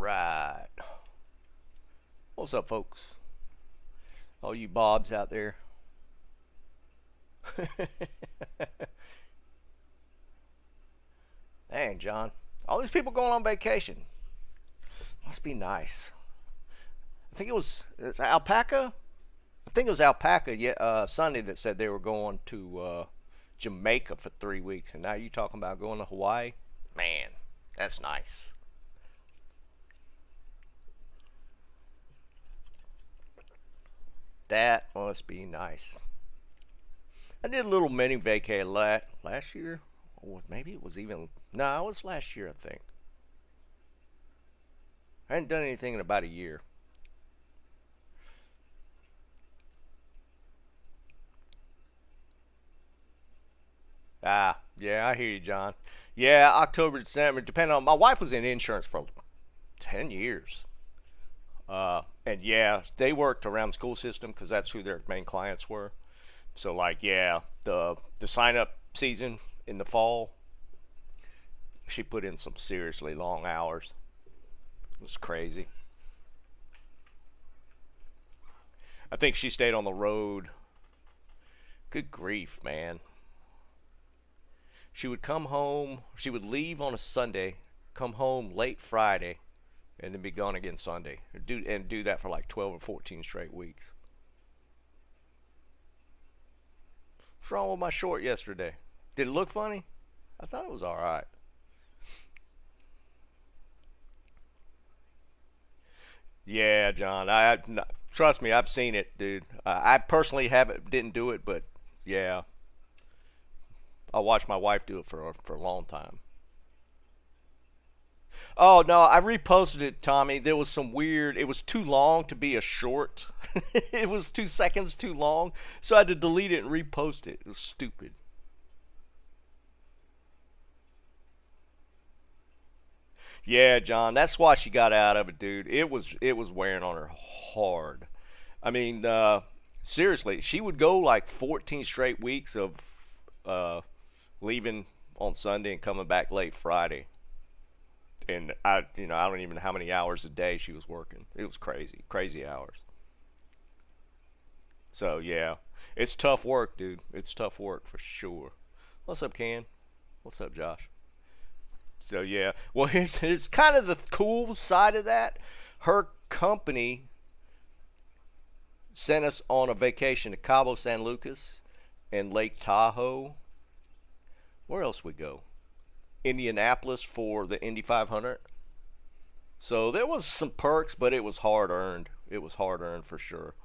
right. What's up, folks? All you Bobs out there. Dang, John. All these people going on vacation. Must be nice. I think it's Alpaca. I think it was Alpaca Sunday that said they were going to Jamaica for 3 weeks. And now you talking about going to Hawaii? Man, that's nice. That must be nice. I did a little mini vacay last year. Or maybe it was even... No, it was last year, I think. I hadn't done anything in about a year. Ah, yeah, I hear you, John. Yeah, October, December, depending on... My wife was in insurance for 10 years. And yeah, they worked around the school system because that's who their main clients were. So like, yeah, the sign up season in the fall, she put in some seriously long hours. It was crazy. I think she stayed on the road. Good grief, man. She would come home, she would leave on a Sunday, come home late Friday, and then be gone again Sunday. Do that for like 12 or 14 straight weeks. What's wrong with my short yesterday? Did it look funny? I thought it was alright. Yeah, John. Trust me, I've seen it, dude. I personally haven't, didn't do it, but yeah, I watched my wife do it for a long time. Oh no, I reposted it, Tommy. There was some weird. It was too long to be a short. It was 2 seconds too long, so I had to delete it and repost it. It was stupid. Yeah, John. That's why she got out of it, dude. It was wearing on her hard. I mean, seriously, she would go like 14 straight weeks of uh, leaving on Sunday and coming back late Friday. And I don't even know how many hours a day she was working. It was crazy, crazy hours. So yeah, it's tough work, dude. It's tough work for sure. What's up, Ken? What's up, Josh? So yeah, well, here's kind of the cool side of that. Her company sent us on a vacation to Cabo San Lucas and Lake Tahoe. Where else we go? Indianapolis for the Indy 500. So there was some perks, but it was hard earned. It was hard earned for sure.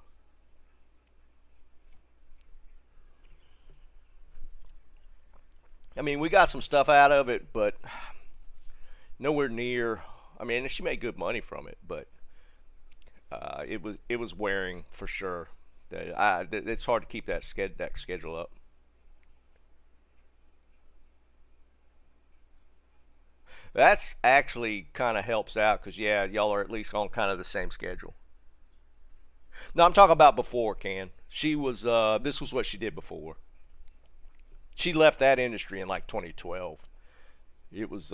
I mean, we got some stuff out of it, but nowhere near. I mean, she made good money from it, but it was wearing for sure. It's hard to keep that schedule up. That's actually kind of helps out because yeah, y'all are at least on kind of the same schedule. No, I'm talking about before, Can. She was this was what she did before. She left that industry in like 2012. It was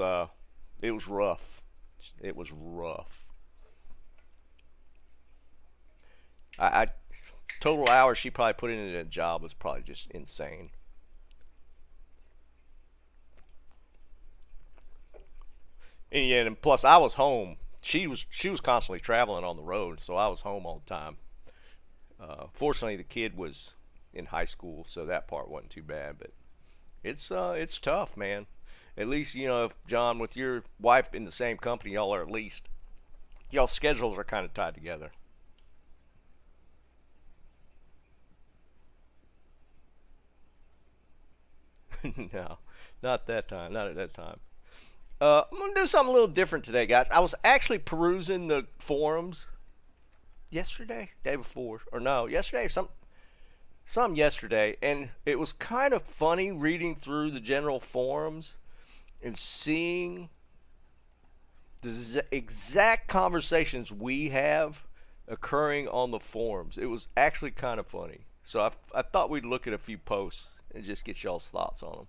it was rough. It was rough. I total hours she probably put into a job was probably just insane. And yeah, and plus I was home. She was constantly traveling on the road, so I was home all the time. Fortunately, the kid was in high school, so that part wasn't too bad. But it's tough, man. At least if John, with your wife in the same company, y'all are at least y'all schedules are kind of tied together. No, not that time. Not at that time. I'm gonna do something a little different today, guys. I was actually perusing the forums yesterday, day before, or no, yesterday, some yesterday, and it was kind of funny reading through the general forums and seeing the exact conversations we have occurring on the forums. It was actually kind of funny. So I thought we'd look at a few posts and just get y'all's thoughts on them.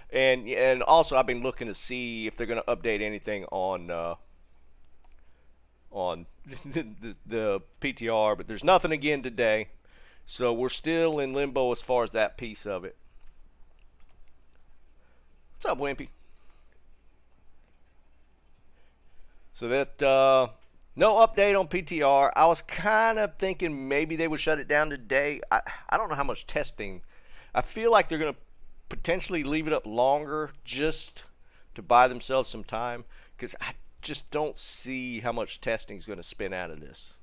And also I've been looking to see if they're going to update anything on on the PTR, but there's nothing again today. So we're still in limbo as far as that piece of it. What's up, Wimpy? So that no update on PTR. I was kind of thinking maybe they would shut it down today. I don't know how much testing. I feel like they're going to potentially leave it up longer just to buy themselves some time, because I just don't see how much testing is going to spin out of this.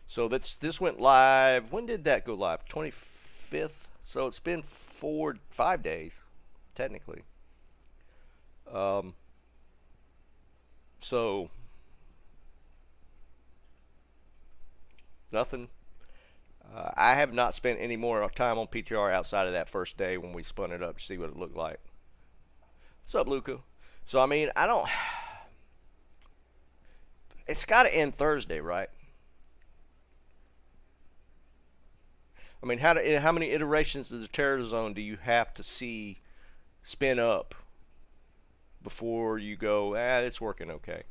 So this went live. When did that go live? 25th. So it's been 5 days, technically. So nothing. I have not spent any more time on PTR outside of that first day when we spun it up to see what it looked like. What's up, Luca? So I mean, I don't. It's got to end Thursday, right? I mean, how many iterations of the terror zone do you have to see spin up before you go, it's working okay?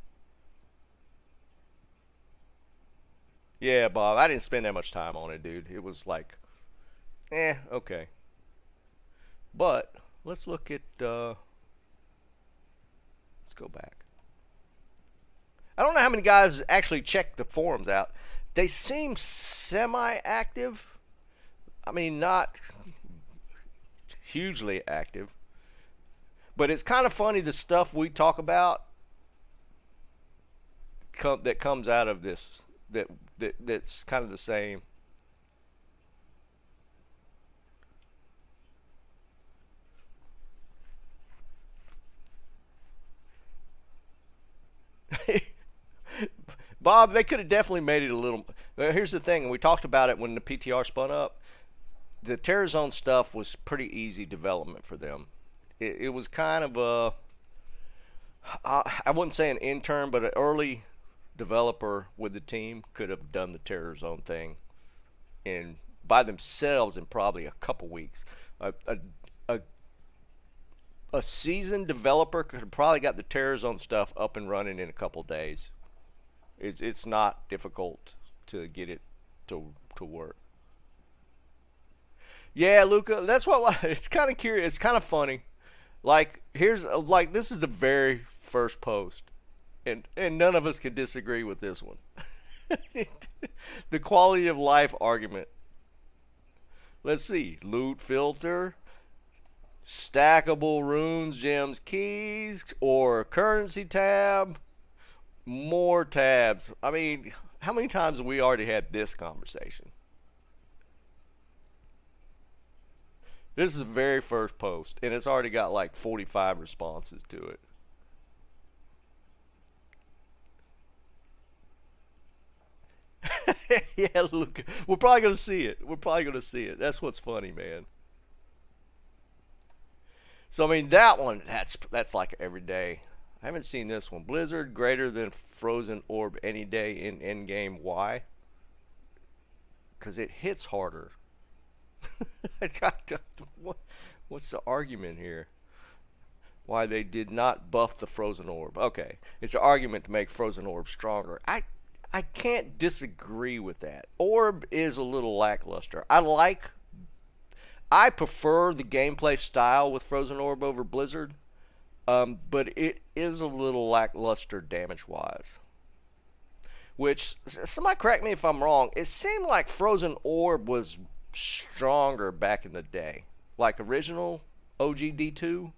Yeah, Bob, I didn't spend that much time on it, dude. It was like, okay. But let's look at, let's go back. I don't know how many guys actually check the forums out. They seem semi-active. I mean, not hugely active. But it's kind of funny the stuff we talk about that comes out of this that's kind of the same. Bob, they could have definitely made it a little. Here's the thing, and we talked about it when the PTR spun up. The Terror Zone stuff was pretty easy development for them. It was kind of I wouldn't say an intern, but an early developer with the team could have done the Terror Zone thing by themselves in probably a couple weeks. A seasoned developer could have probably got the Terror Zone stuff up and running in a couple days. It's not difficult to get it to work. Yeah, Luca, that's what it's kind of curious. It's kind of funny. Like this is the very first post, and none of us can disagree with this one. The quality of life argument. Let's see, loot filter, stackable runes, gems, keys, or currency tab, more tabs. I mean, how many times have we already had this conversation? This is the very first post, and it's already got like 45 responses to it. Yeah, look, we're probably gonna see it. That's what's funny, man. So I mean, that one, that's like every day. I haven't seen this one. Blizzard greater than frozen orb any day in endgame. Why? Because it hits harder. What's the argument here? Why they did not buff the frozen orb? Okay, it's an argument to make frozen orb stronger. I can't disagree with that. Orb is a little lackluster. I prefer the gameplay style with frozen orb over Blizzard, but it is a little lackluster damage wise. Which, somebody correct me if I'm wrong, it seemed like frozen orb was stronger back in the day, like original OG D2.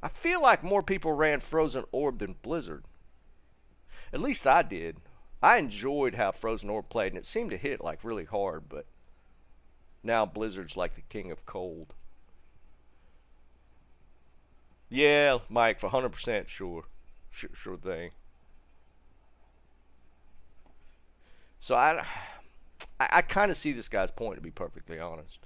I feel like more people ran frozen orb than Blizzard. At least I did. I enjoyed how frozen orb played, and it seemed to hit like really hard, but now Blizzard's like the king of cold. Yeah, Mike, for 100% sure thing. So I kind of see this guy's point, to be perfectly honest.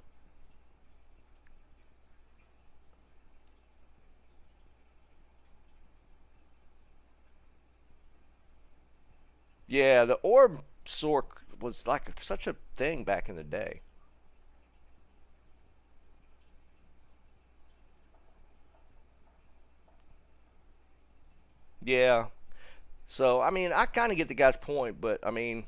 Yeah, the orb sork was like such a thing back in the day. Yeah. So I mean, I kind of get the guy's point, but I mean,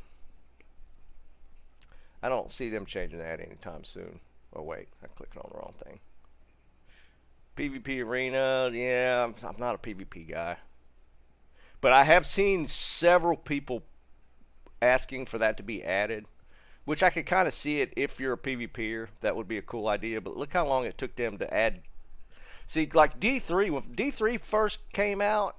I don't see them changing that anytime soon. Oh wait, I clicked on the wrong thing. PvP arena, yeah, I'm not a PvP guy, but I have seen several people asking for that to be added, which I could kind of see it if you're a PvPer. That would be a cool idea. But look how long it took them to add. See, like D3, when D3 first came out,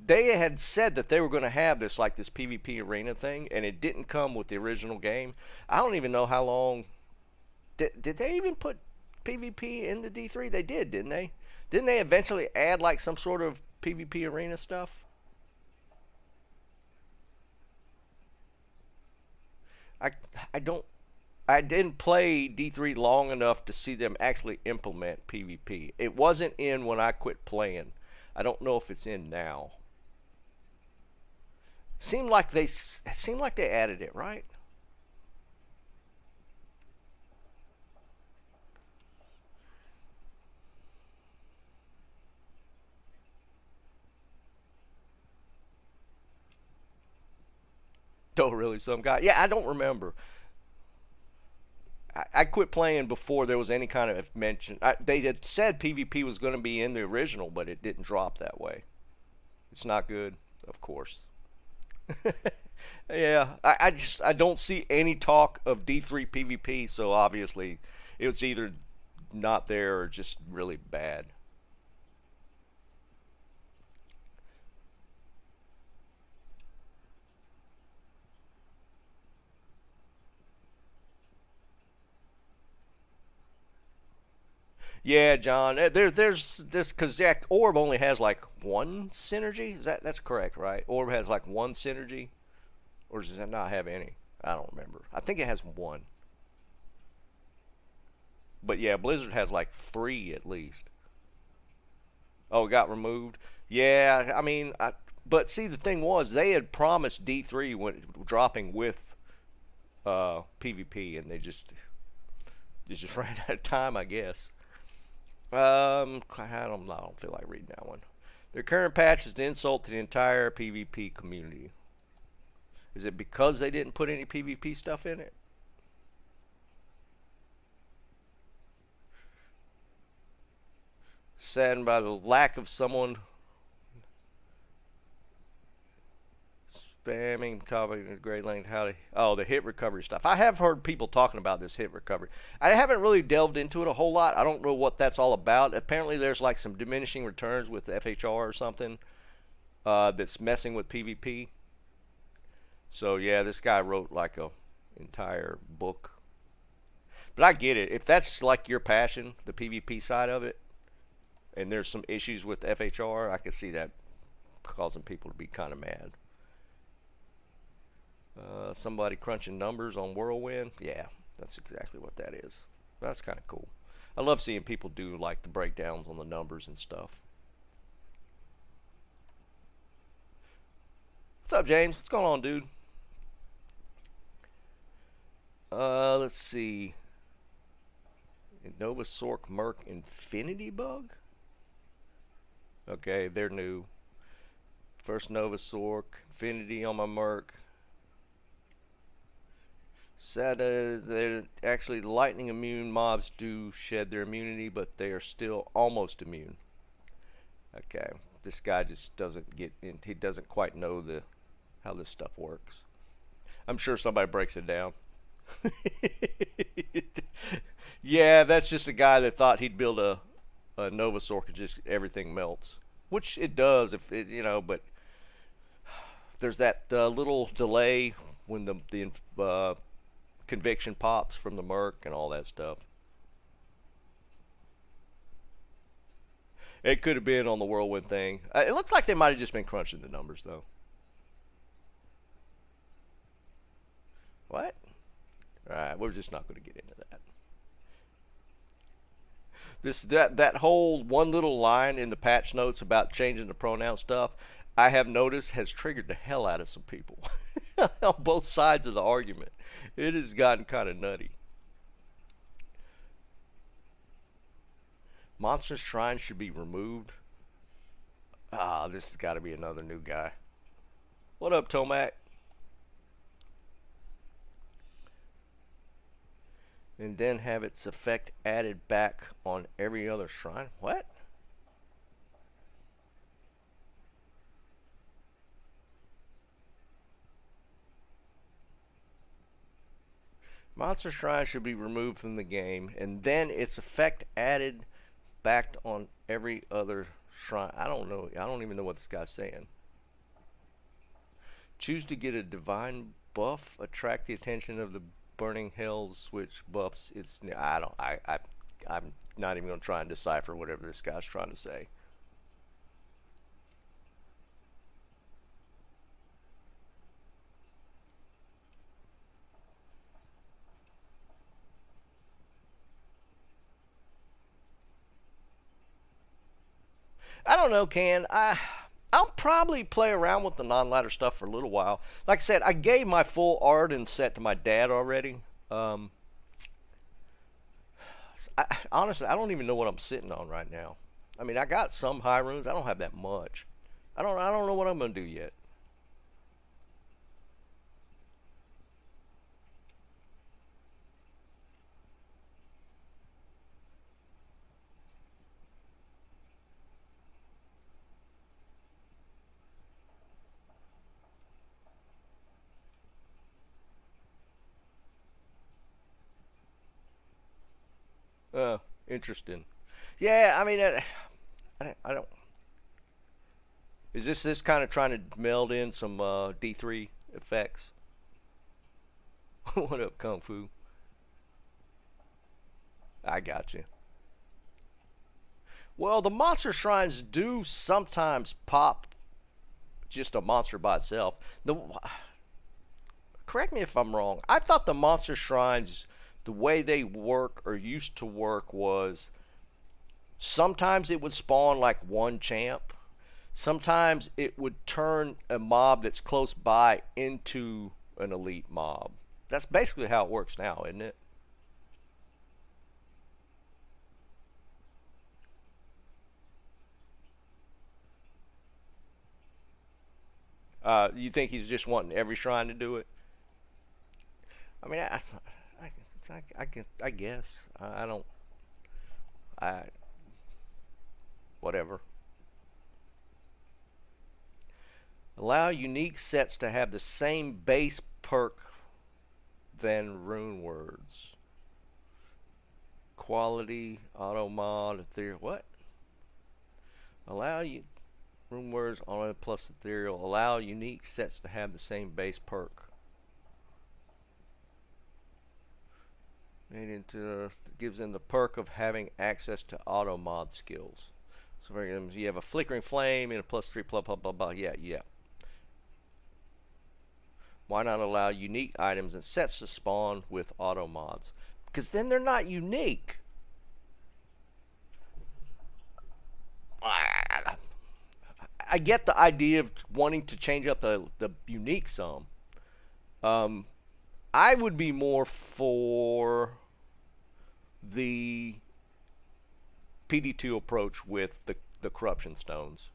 they had said that they were going to have this like this PvP arena thing, and it didn't come with the original game. I don't even know how long. Did they even put PvP into D3? They did, didn't they? Didn't they eventually add like some sort of PvP arena stuff? I I don't I didn't play D3 long enough to see them actually implement PvP. It wasn't in when I quit playing. I don't know if it's in now. Seemed like they added it, right? Oh, really? Some guy? Yeah, I don't remember. I quit playing before there was any kind of mention. They had said PvP was going to be in the original, but it didn't drop that way. It's not good, of course. Yeah, I don't see any talk of D3 PvP, so obviously it was either not there or just really bad. Yeah, John. There's this because Jack Orb only has like one synergy. That's correct, right? Orb has like one synergy, or does it not have any? I don't remember. I think it has one. But yeah, Blizzard has like three at least. Oh, it got removed. Yeah, I mean, but see, the thing was they had promised D3 when dropping with PvP, and they just ran out of time, I guess. I don't feel like reading that one. Their current patch is an insult to the entire PvP community. Is it because they didn't put any PvP stuff in it? Saddened by the lack of someone spamming topic in great length. The hit recovery stuff. I have heard people talking about this hit recovery. I haven't really delved into it a whole lot. I don't know what that's all about. Apparently, there's like some diminishing returns with FHR or something that's messing with PvP. So yeah, this guy wrote like a entire book. But I get it. If that's like your passion, the PvP side of it, and there's some issues with FHR, I could see that causing people to be kind of mad. Somebody crunching numbers on Whirlwind. Yeah, that's exactly what that is. That's kind of cool. I love seeing people do like the breakdowns on the numbers and stuff. What's up, James? What's going on, dude? Let's see. Nova Sork Merc Infinity Bug? Okay, they're new. First Nova Sork, Infinity on my Merc. Said they're actually lightning immune mobs do shed their immunity, but they are still almost immune. Okay, this guy just doesn't get in. He doesn't quite know the how this stuff works. I'm sure somebody breaks it down. Yeah, that's just a guy that thought he'd build a Nova Sork and just everything melts, which it does if it, but there's that little delay when the conviction pops from the Merc and all that stuff. It could have been on the Whirlwind thing. It looks like they might have just been crunching the numbers though. What? All right, we're just not going to get into that. That whole one little line in the patch notes about changing the pronoun stuff, I have noticed has triggered the hell out of some people on both sides of the argument. It has gotten kind of nutty. Monster shrines should be removed. Ah, this has got to be another new guy. What up, Tomac? And then have its effect added back on every other shrine. What? Monster Shrine should be removed from the game, and then its effect added back on every other shrine. I don't know. I don't even know what this guy's saying. Choose to get a divine buff. Attract the attention of the burning hells, switch buffs. It's I don't. I'm not even gonna try and decipher whatever this guy's trying to say. I don't know, Can. I'll probably play around with the non-ladder stuff for a little while. Like I said, I gave my full Arden set to my dad already. Um, Honestly, I don't even know what I'm sitting on right now. I mean, I got some high runes. I don't have that much. I don't know what I'm gonna do yet. Interesting. Yeah, I mean, I don't. Is this kind of trying to meld in some D3 effects? What up, Kung Fu? I got you. Well, the monster shrines do sometimes pop just a monster by itself. The Correct me if I'm wrong. I thought the monster shrines, the way they work or used to work was sometimes it would spawn like one champ. Sometimes it would turn a mob that's close by into an elite mob. That's basically how it works now, isn't it? You think he's just wanting every shrine to do it? I mean, I guess. I don't. I Whatever. Allow unique sets to have the same base perk than rune words. Quality, auto mod, ethereal. What? Allow you rune words on it plus ethereal. Allow unique sets to have the same base perk. Made into gives them the perk of having access to auto mod skills. So for example, you have a flickering flame and a +3 blah blah blah blah. Yeah, yeah. Why not allow unique items and sets to spawn with auto mods? Because then they're not unique. I get the idea of wanting to change up the unique some. Um, I would be more for the PD2 approach with the corruption stones.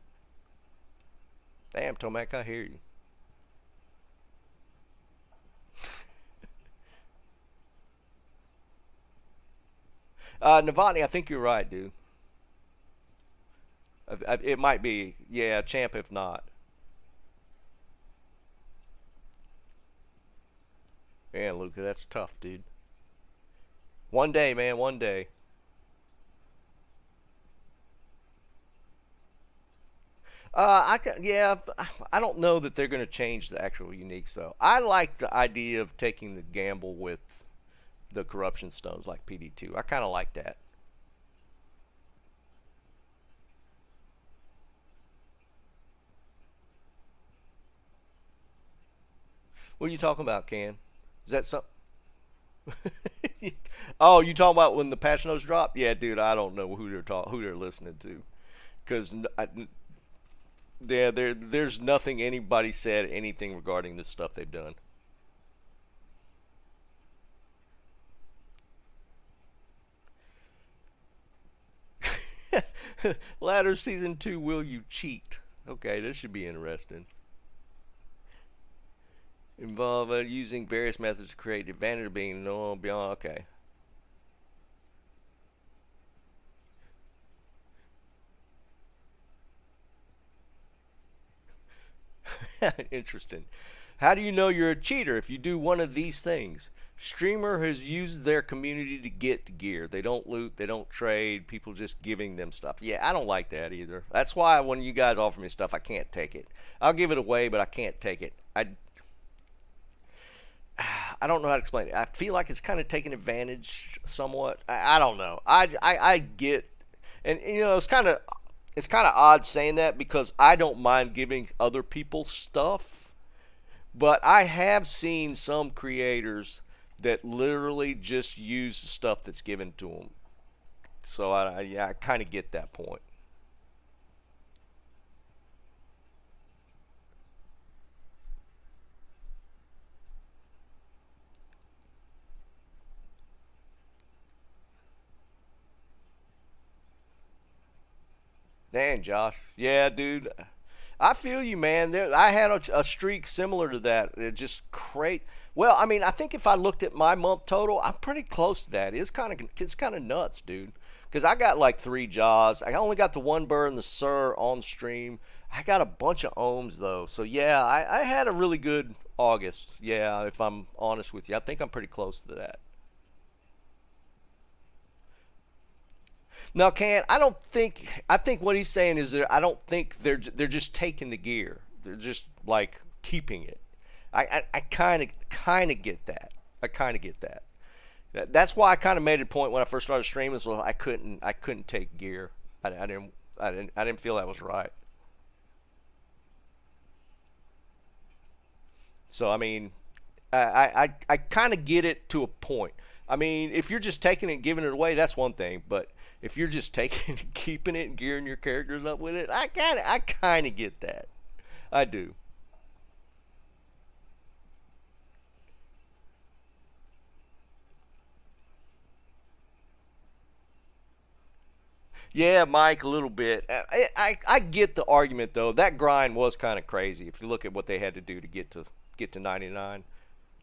Damn, Tomac, I hear you. Navani, I think you're right, dude. It might be, yeah, champ if not. Man, Luca, that's tough, dude. One day, man, one day. Yeah, I don't know that they're going to change the actual uniques though. I like the idea of taking the gamble with the corruption stones like PD2. I kind of like that. What are you talking about, Can? Is that something? Oh, you talking about when the patch notes drop? Yeah, dude, I don't know who they're listening to, because there's nothing anybody said anything regarding this stuff they've done. Ladder season 2, will you cheat? Okay, this should be interesting. Involve using various methods to create the advantage of being no beyond. Okay. Interesting. How do you know you're a cheater if you do one of these things? Streamer has used their community to get gear. They don't loot, they don't trade, people just giving them stuff. Yeah, I don't like that either. That's why when you guys offer me stuff, I can't take it. I'll give it away, but I can't take it. I don't know how to explain it. I feel like it's kind of taking advantage somewhat. I don't know. I get, and you know, it's kind of odd saying that because I don't mind giving other people stuff, but I have seen some creators that literally just use the stuff that's given to them. So yeah, I kind of get that point. Dang, Josh. Yeah, dude. I feel you, man. I had a streak similar to that. It just crazy. Well, I mean, I think if I looked at my month total, I'm pretty close to that. It's kind of nuts, dude. Because I got like 3 jaws. I only got the one bird and the sir on stream. I got a bunch of ohms though. So yeah, I had a really good August. Yeah, if I'm honest with you, I think I'm pretty close to that. No, can I don't think. I think what he's saying is that I don't think they're just taking the gear. They're just like keeping it. I kind of get that. I kind of get that. That's why I kind of made a point when I first started streaming. So I couldn't take gear. I didn't feel that was right. So I mean, I kind of get it to a point. I mean, if you're just taking it and giving it away, that's one thing. But if you're just taking it, keeping it, and gearing your characters up with it, I kind of get that. I do. Yeah, Mike, a little bit. I get the argument though. That grind was kind of crazy. If you look at what they had to do to get to 99,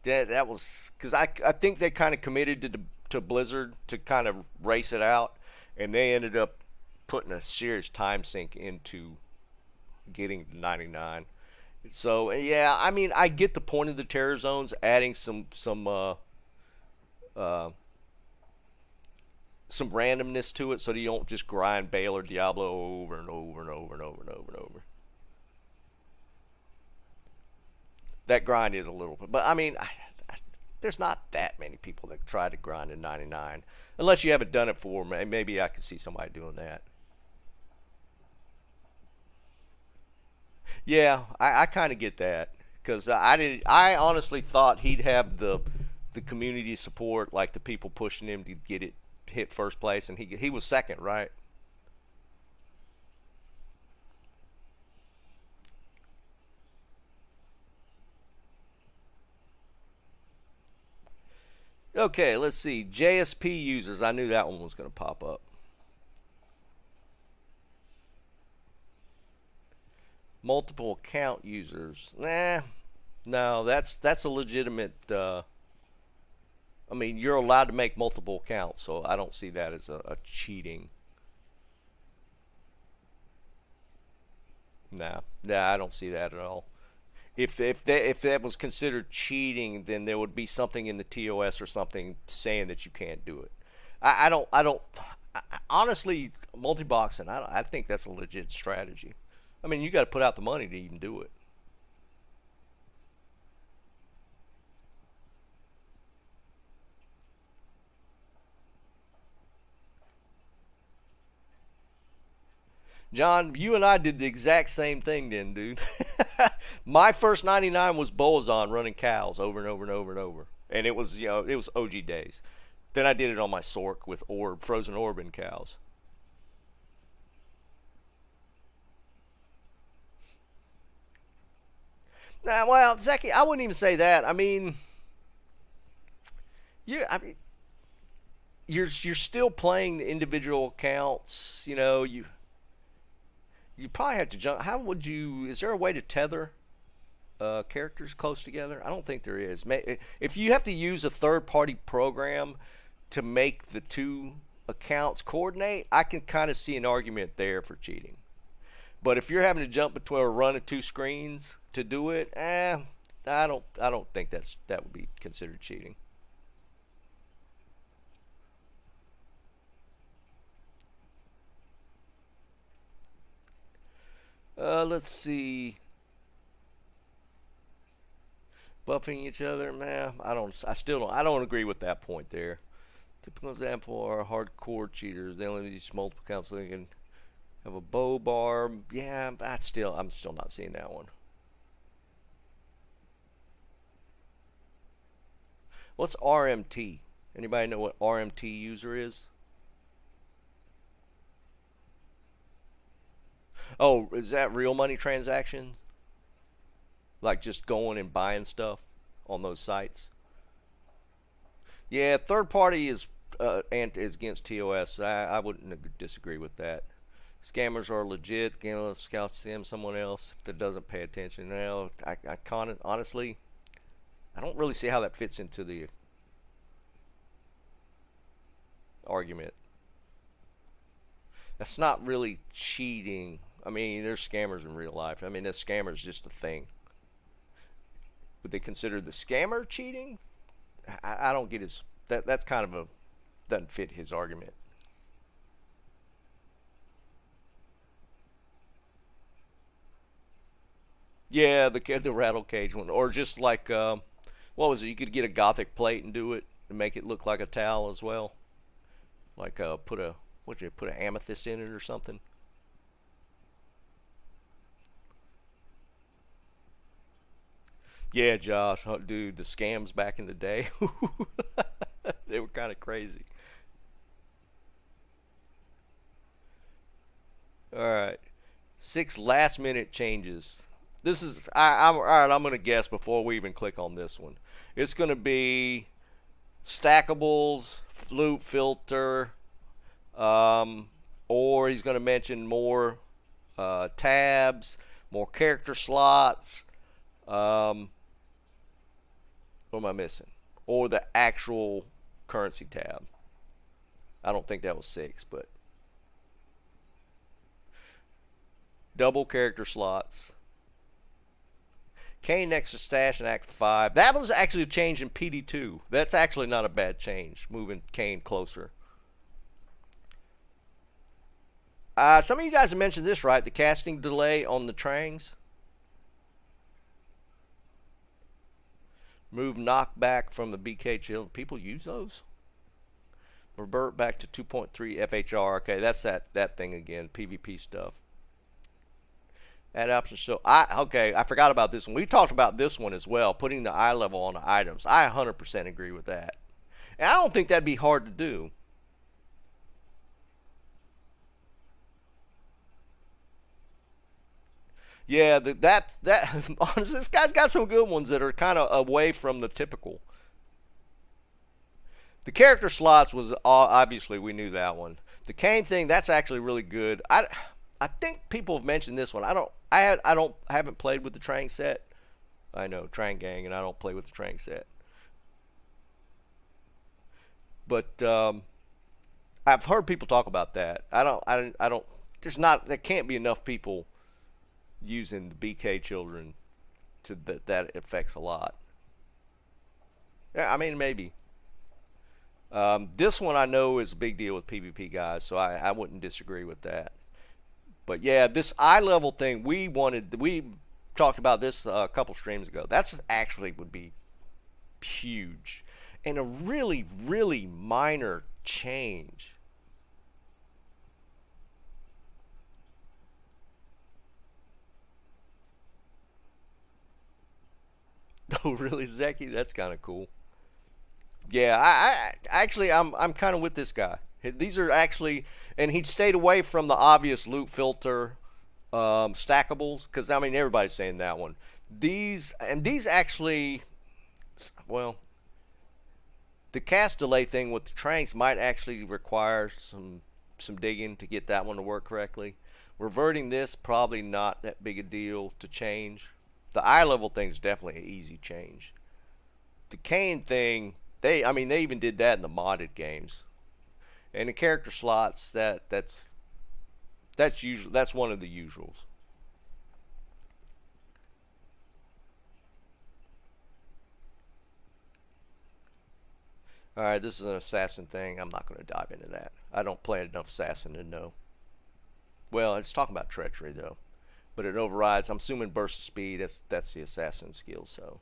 that was because I think they kind of committed to Blizzard to kind of race it out, and they ended up putting a serious time sink into getting to 99. So yeah, I mean I get the point of the terror zones, adding uh, some randomness to it, so that you don't just grind Bale or Diablo over and over and over and over and over and over. That grind is a little bit, but I mean, there's not that many people that try to grind in 99, unless you haven't done it for. Maybe I could see somebody doing that. Yeah, I kind of get that because I did. I honestly thought he'd have the community support, like the people pushing him to get it hit first place, and he was second, right? Okay, let's see. JSP users. I knew that one was going to pop up. Multiple account users. Nah, no, that's a legitimate. I mean, you're allowed to make multiple accounts, so I don't see that as a cheating. Nah, nah, I don't see that at all. If that was considered cheating, then there would be something in the TOS or something saying that you can't do it. I don't. Honestly, multi-boxing. I think that's a legit strategy. I mean, you got to put out the money to even do it. John, you and I did the exact same thing then, dude. My first 99 was Bolzon running cows over and over and over and over. And it was OG days. Then I did it on my Sork with frozen orb and cows. Nah, well, Zeki, I wouldn't even say that. I mean, I mean, you're still playing the individual accounts. You probably have to jump. How would you? Is there a way to tether characters close together? I don't think there is. If you have to use a third-party program to make the two accounts coordinate, I can kind of see an argument there for cheating. But if you're having to jump between or run two screens to do it, I don't think that would be considered cheating. Let's see. Buffing each other, man. I don't agree with that point there. Typical example are hardcore cheaters. They only use multiple accounts so they can have a bow bar. Yeah, I'm still not seeing that one. What's RMT? Anybody know what RMT user is? Oh, is that real money transaction? Like just going and buying stuff on those sites? Yeah, third party is against TOS. I wouldn't disagree with that. Scammers are legit. Gambling scouts scam someone else that doesn't pay attention. Honestly, I don't really see how that fits into the argument. That's not really cheating. I mean, there's scammers in real life. I mean, that scammer is just a thing. Would they consider the scammer cheating? I don't get his. That's kind of a doesn't fit his argument. Yeah, the rattle cage one, or just like what was it? You could get a gothic plate and do it and make it look like a towel as well. Like put an amethyst in it or something. Yeah, Josh, dude, the scams back in the day, they were kind of crazy. All right, 6 last minute changes. I'm all right. I'm gonna guess before we even click on this one. It's gonna be stackables, flute filter, um, or he's gonna mention more tabs, more character slots. Um, what am I missing? Or the actual currency tab. I don't think that was 6, but double character slots. Kane next to Stash in Act 5. That was actually a change in PD2. That's actually not a bad change, moving Kane closer. Some of you guys have mentioned this, right? The casting delay on the Trangs. Move knockback from the BK chill. People use those? Revert back to 2.3 FHR. Okay, that's that thing again. PvP stuff. Add options. So I forgot about this one. We talked about this one as well. Putting the eye level on the items. I 100% agree with that. And I don't think that'd be hard to do. Yeah, honestly, this guy's got some good ones that are kind of away from the typical. The character slots was obviously we knew that one. The cane thing, that's actually really good. I think people have mentioned this one. I haven't played with the Trang set. I know Trang Gang, and I don't play with the Trang set. But I've heard people talk about that. I don't. There can't be enough people using the BK children to that affects a lot. Yeah, I mean maybe. This one I know is a big deal with PvP guys, so I wouldn't disagree with that. But yeah, this eye level thing we talked about this a couple streams ago. That's actually would be huge and a really really minor change. Oh really, Zeki? That's kind of cool. Yeah, I'm kind of with this guy. These are actually, and he stayed away from the obvious loot filter stackables because I mean everybody's saying that one. These actually, well, the cast delay thing with the tranks might actually require some digging to get that one to work correctly. Reverting this, probably not that big a deal to change. The eye level thing is definitely an easy change. The cane thing, I mean, they even did that in the modded games. And the character slots, that's one of the usuals. All right, this is an assassin thing. I'm not going to dive into that. I don't play enough assassin to know. Well, it's talking about treachery though, but it overrides. I'm assuming burst of speed. That's the assassin skill. So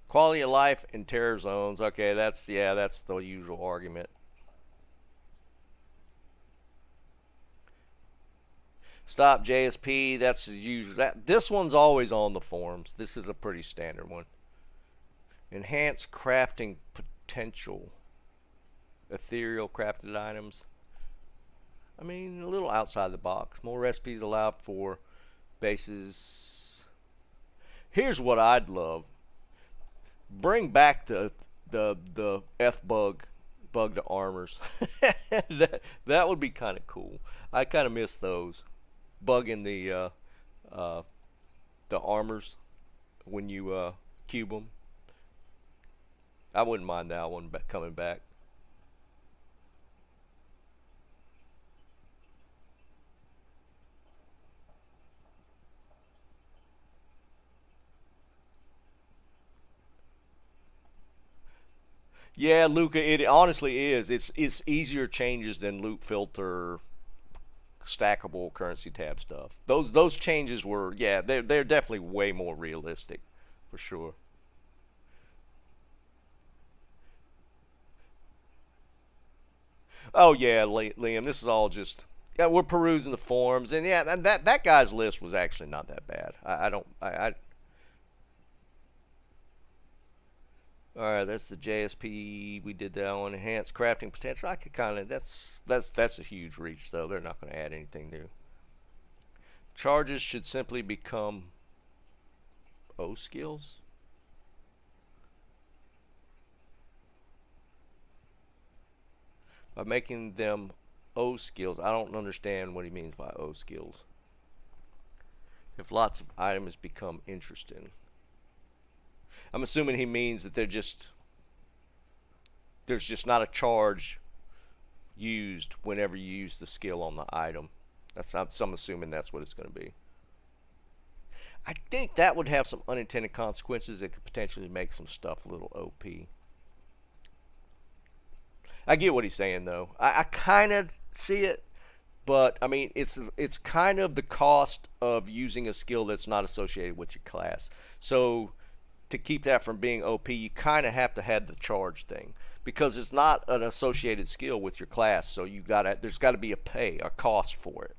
quality of life in terror zones. Okay, that's the usual argument. Stop JSP. That's the usual. This one's always on the forums. This is a pretty standard one. Enhance crafting potential. Ethereal crafted items. I mean, a little outside the box. More recipes allowed for bases. Here's what I'd love. Bring back the F bug to armors. that would be kind of cool. I kind of miss those. Bug in the armors when you cube them. I wouldn't mind that one coming back. Yeah, Luca, it honestly is. It's easier changes than loot filter, stackable currency tab stuff. Those changes were, yeah, they're definitely way more realistic, for sure. Oh yeah, Liam, this is all just, yeah, we're perusing the forums, and yeah, and that guy's list was actually not that bad. I don't I All right, that's the JSP. We did that one. Enhanced crafting potential. I could kind of. That's a huge reach, though. They're not going to add anything new. Charges should simply become O skills. By making them O skills, I don't understand what he means by O skills. If lots of items become interesting, I'm assuming he means that there's just not a charge used whenever you use the skill on the item. I'm assuming that's what it's going to be. I think that would have some unintended consequences that could potentially make some stuff a little OP. I get what he's saying though. I kind of see it, but I mean it's kind of the cost of using a skill that's not associated with your class. So to keep that from being OP, you kind of have to have the charge thing because it's not an associated skill with your class. So there's got to be a cost for it.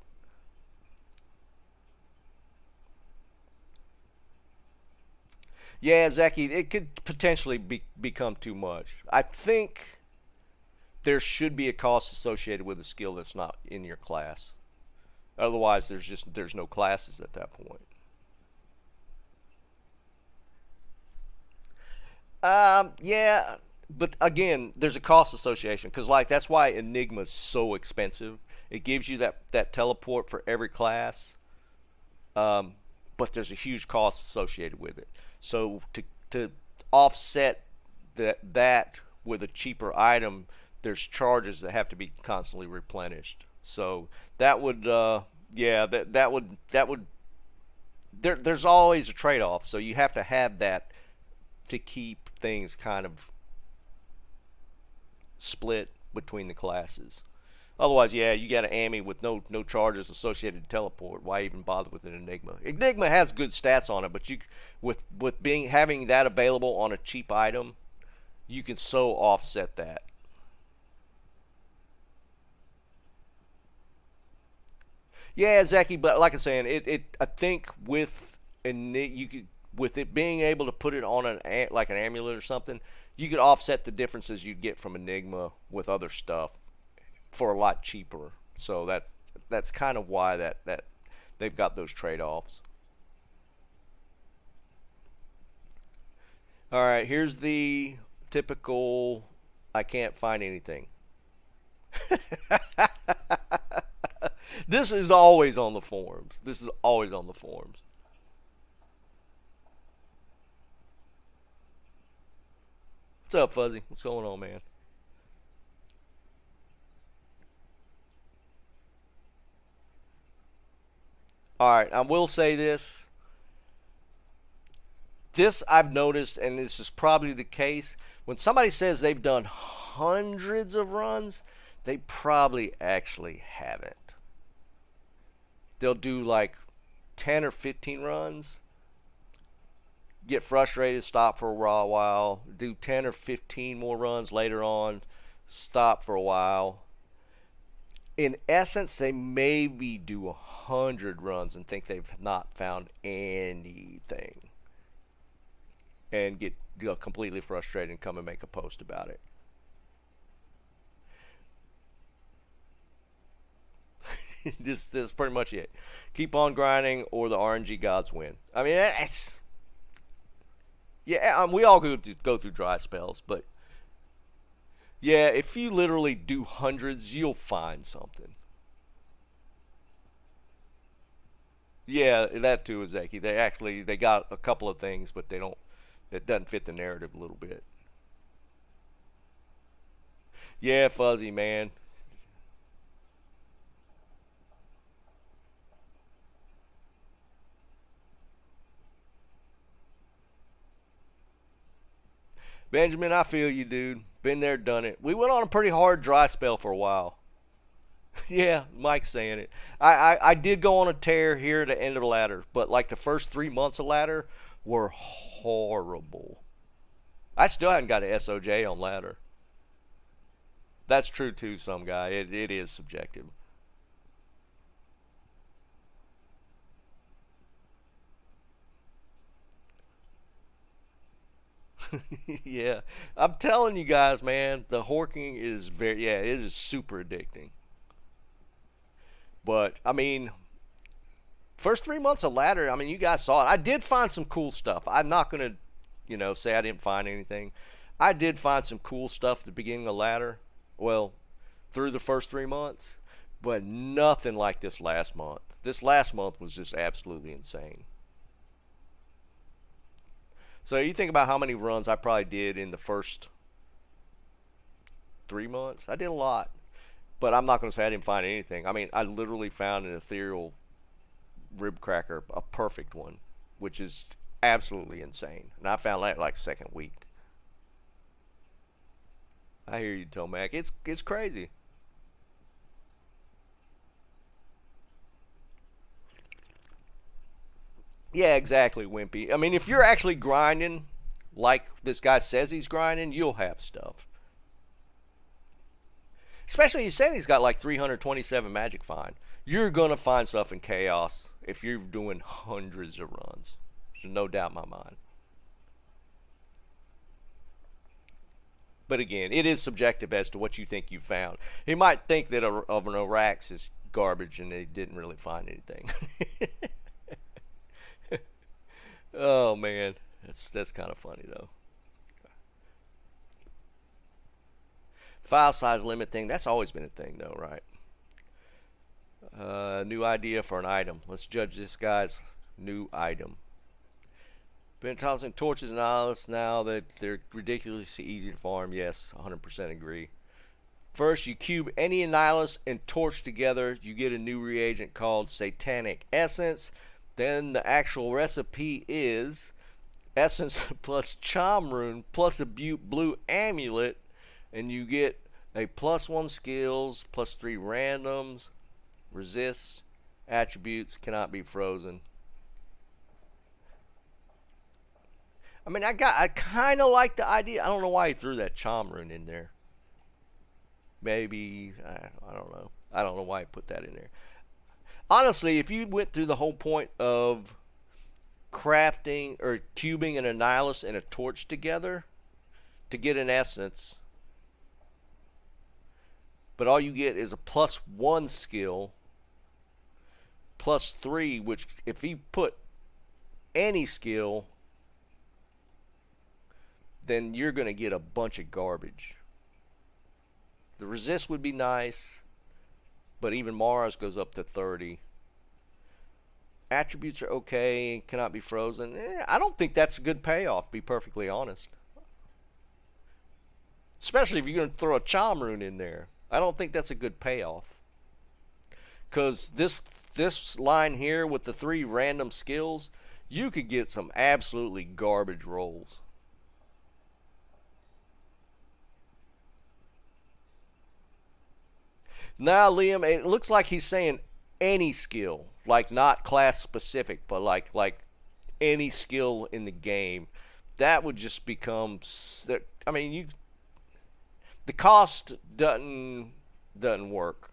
Yeah, Zeki, it could potentially become too much. I think there should be a cost associated with a skill that's not in your class. Otherwise, there's no classes at that point. Yeah, but again, there's a cost association because like that's why Enigma's so expensive. It gives you that teleport for every class, um, but there's a huge cost associated with it. So to offset that with a cheaper item, there's charges that have to be constantly replenished. So that would yeah that would there's always a trade-off. So you have to have that to keep things kind of split between the classes. Otherwise, yeah, you got an Ami with no charges associated to teleport. Why even bother with an Enigma? Enigma has good stats on it, but you with being having that available on a cheap item, you can so offset that. Yeah, Zaki, but like I'm saying, I think with you could with it being able to put it on like an amulet or something, you could offset the differences you'd get from Enigma with other stuff for a lot cheaper. So that's kind of why that they've got those trade-offs. All right, here's the typical I can't find anything. This is always on the forums. This is always on the forums. What's up, Fuzzy? What's going on, man? All right, I will say this. This I've noticed, and this is probably the case. When somebody says they've done hundreds of runs, they probably actually haven't. They'll do like 10 or 15 runs, get frustrated, stop for a while, do 10 or 15 more runs later on, stop for a while. In essence, they maybe do 100 runs and think they've not found anything and get completely frustrated and come and make a post about it. This is pretty much it. Keep on grinding or the RNG gods win. I mean, that's... Yeah, we all go through dry spells, but yeah, if you literally do hundreds, you'll find something. Yeah, that too, Zeki. They got a couple of things, but they don't. It doesn't fit the narrative a little bit. Yeah, Fuzzy man. Benjamin, I feel you, dude. Been there, done it. We went on a pretty hard dry spell for a while. Yeah, Mike's saying it. I did go on a tear here at the end of the ladder, but like the first 3 months of ladder were horrible. I still haven't got an SOJ on ladder. That's true too, some guy. It is subjective. Yeah, I'm telling you guys, man, the horking is very, yeah, it is super addicting. But I mean, first 3 months of ladder, I mean, you guys saw it. I did find some cool stuff. I'm not gonna, say I didn't find anything. I did find some cool stuff at the beginning of ladder. Well, through the first 3 months, but nothing like this last month. This last month was just absolutely insane. So you think about how many runs I probably did in the first 3 months. I did a lot, but I'm not going to say I didn't find anything. I mean, I literally found an ethereal rib cracker, a perfect one, which is absolutely insane. And I found that like second week. I hear you, Tomac. It's crazy. Yeah, exactly, Wimpy. I mean, if you're actually grinding like this guy says he's grinding, you'll have stuff. Especially, he said he's got like 327 magic find. You're gonna find stuff in chaos if you're doing hundreds of runs. There's no doubt in my mind. But again, it is subjective as to what you think you found. He might think that of an Orax is garbage and they didn't really find anything. Oh man, that's kind of funny though. File size limit thing, that's always been a thing though, right? New idea for an item. Let's judge this guy's new item. Been tossing torches and nihilists now that they're ridiculously easy to farm. Yes, 100% agree. First, you cube any nihilist and torch together. You get a new reagent called Satanic Essence. Then the actual recipe is Essence plus Charm Rune plus a Blue Amulet. And you get a +1 skills, +3 randoms, resists, attributes, cannot be frozen. I mean, I kind of like the idea. I don't know why he threw that Charm Rune in there. Maybe, I don't know. I don't know why he put that in there. Honestly, if you went through the whole point of crafting or cubing an Annihilus and a torch together to get an essence, but all you get is a +1 skill, +3, which if he put any skill, then you're going to get a bunch of garbage. The resist would be nice, but even Mars goes up to 30. Attributes are okay, cannot be frozen. I don't think that's a good payoff, to be perfectly honest. Especially if you're going to throw a charm rune in there. I don't think that's a good payoff. Because this line here with the 3 random skills, you could get some absolutely garbage rolls. Now, Liam, it looks like he's saying any skill, like not class specific, but like any skill in the game. That would just become. I mean, the cost doesn't work.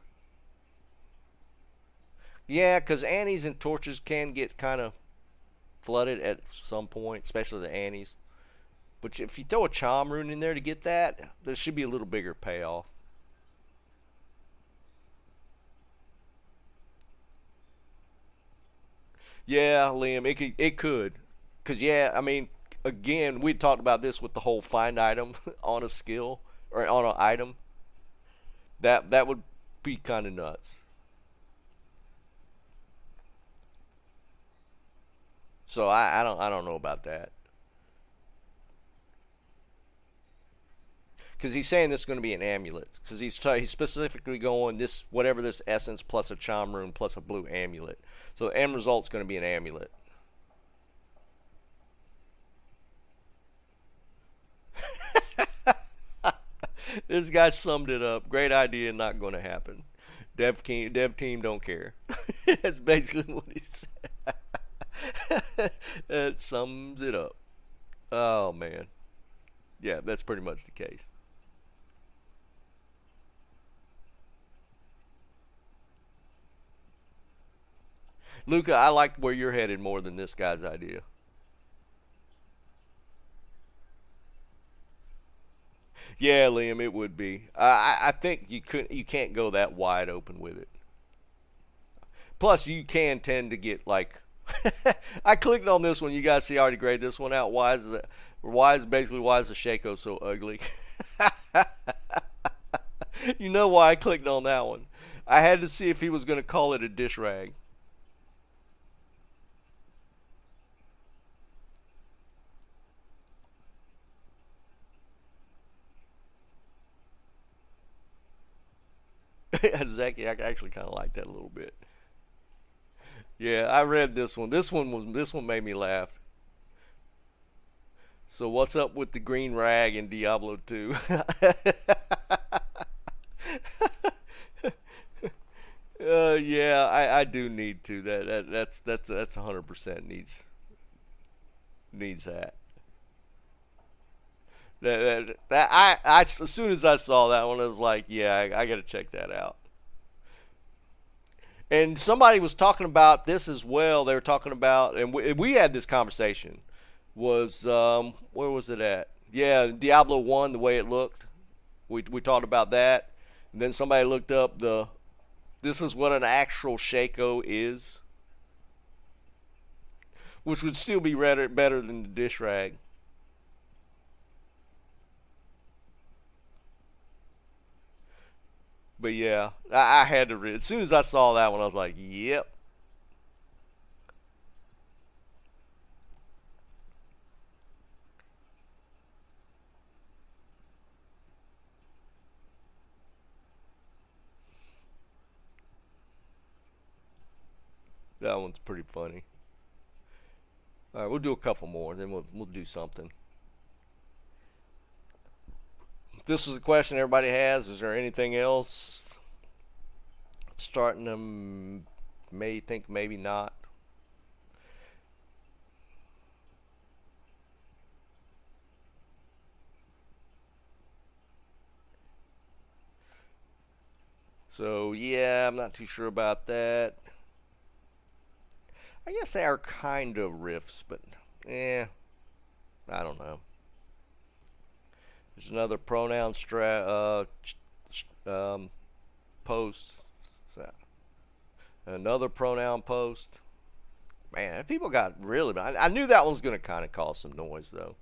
Yeah, because Annies and torches can get kind of flooded at some point, especially the Annies. But if you throw a charm rune in there to get that, there should be a little bigger payoff. Yeah, Liam, it could, cause yeah, I mean, again, we talked about this with the whole find item on a skill or on an item. That would be kind of nuts. So I don't know about that, cause he's saying this is going to be an amulet, cause he's specifically going this whatever this essence plus a charm rune plus a blue amulet. So the end result's going to be an amulet. This guy summed it up. Great idea, not going to happen. Dev team don't care. That's basically what he said. That sums it up. Oh man, yeah, that's pretty much the case. Luca, I like where you're headed more than this guy's idea. Yeah, Liam, it would be. I think you can't go that wide open with it. Plus, you can tend to get like. I clicked on this one. You guys see I already graded this one out. Why is the Shaco so ugly? You know why I clicked on that one? I had to see if he was going to call it a dish rag. Exactly. I actually kind of like that a little bit. Yeah, I read this one. This one made me laugh. So what's up with the green rag in Diablo 2? Yeah, I do need to. That's 100% needs that. As soon as I saw that one, I was like, yeah, I got to check that out. And somebody was talking about this as well. They were talking about, and we had this conversation. Was where was it at? Yeah, Diablo 1, the way it looked. We talked about that. And then somebody looked up the. This is what an actual Shaco is, which would still be better than the dish rag. But yeah, I had to read. As soon as I saw that one, I was like, "Yep, that one's pretty funny." All right, we'll do a couple more, then we'll do something. If this was a question everybody has, is there anything else? Starting to may think maybe not. So yeah, I'm not too sure about that. I guess they are kind of riffs, but yeah, I don't know. There's another pronoun post. So, another pronoun post. Man, people got really. I knew that one was going to kind of cause some noise though.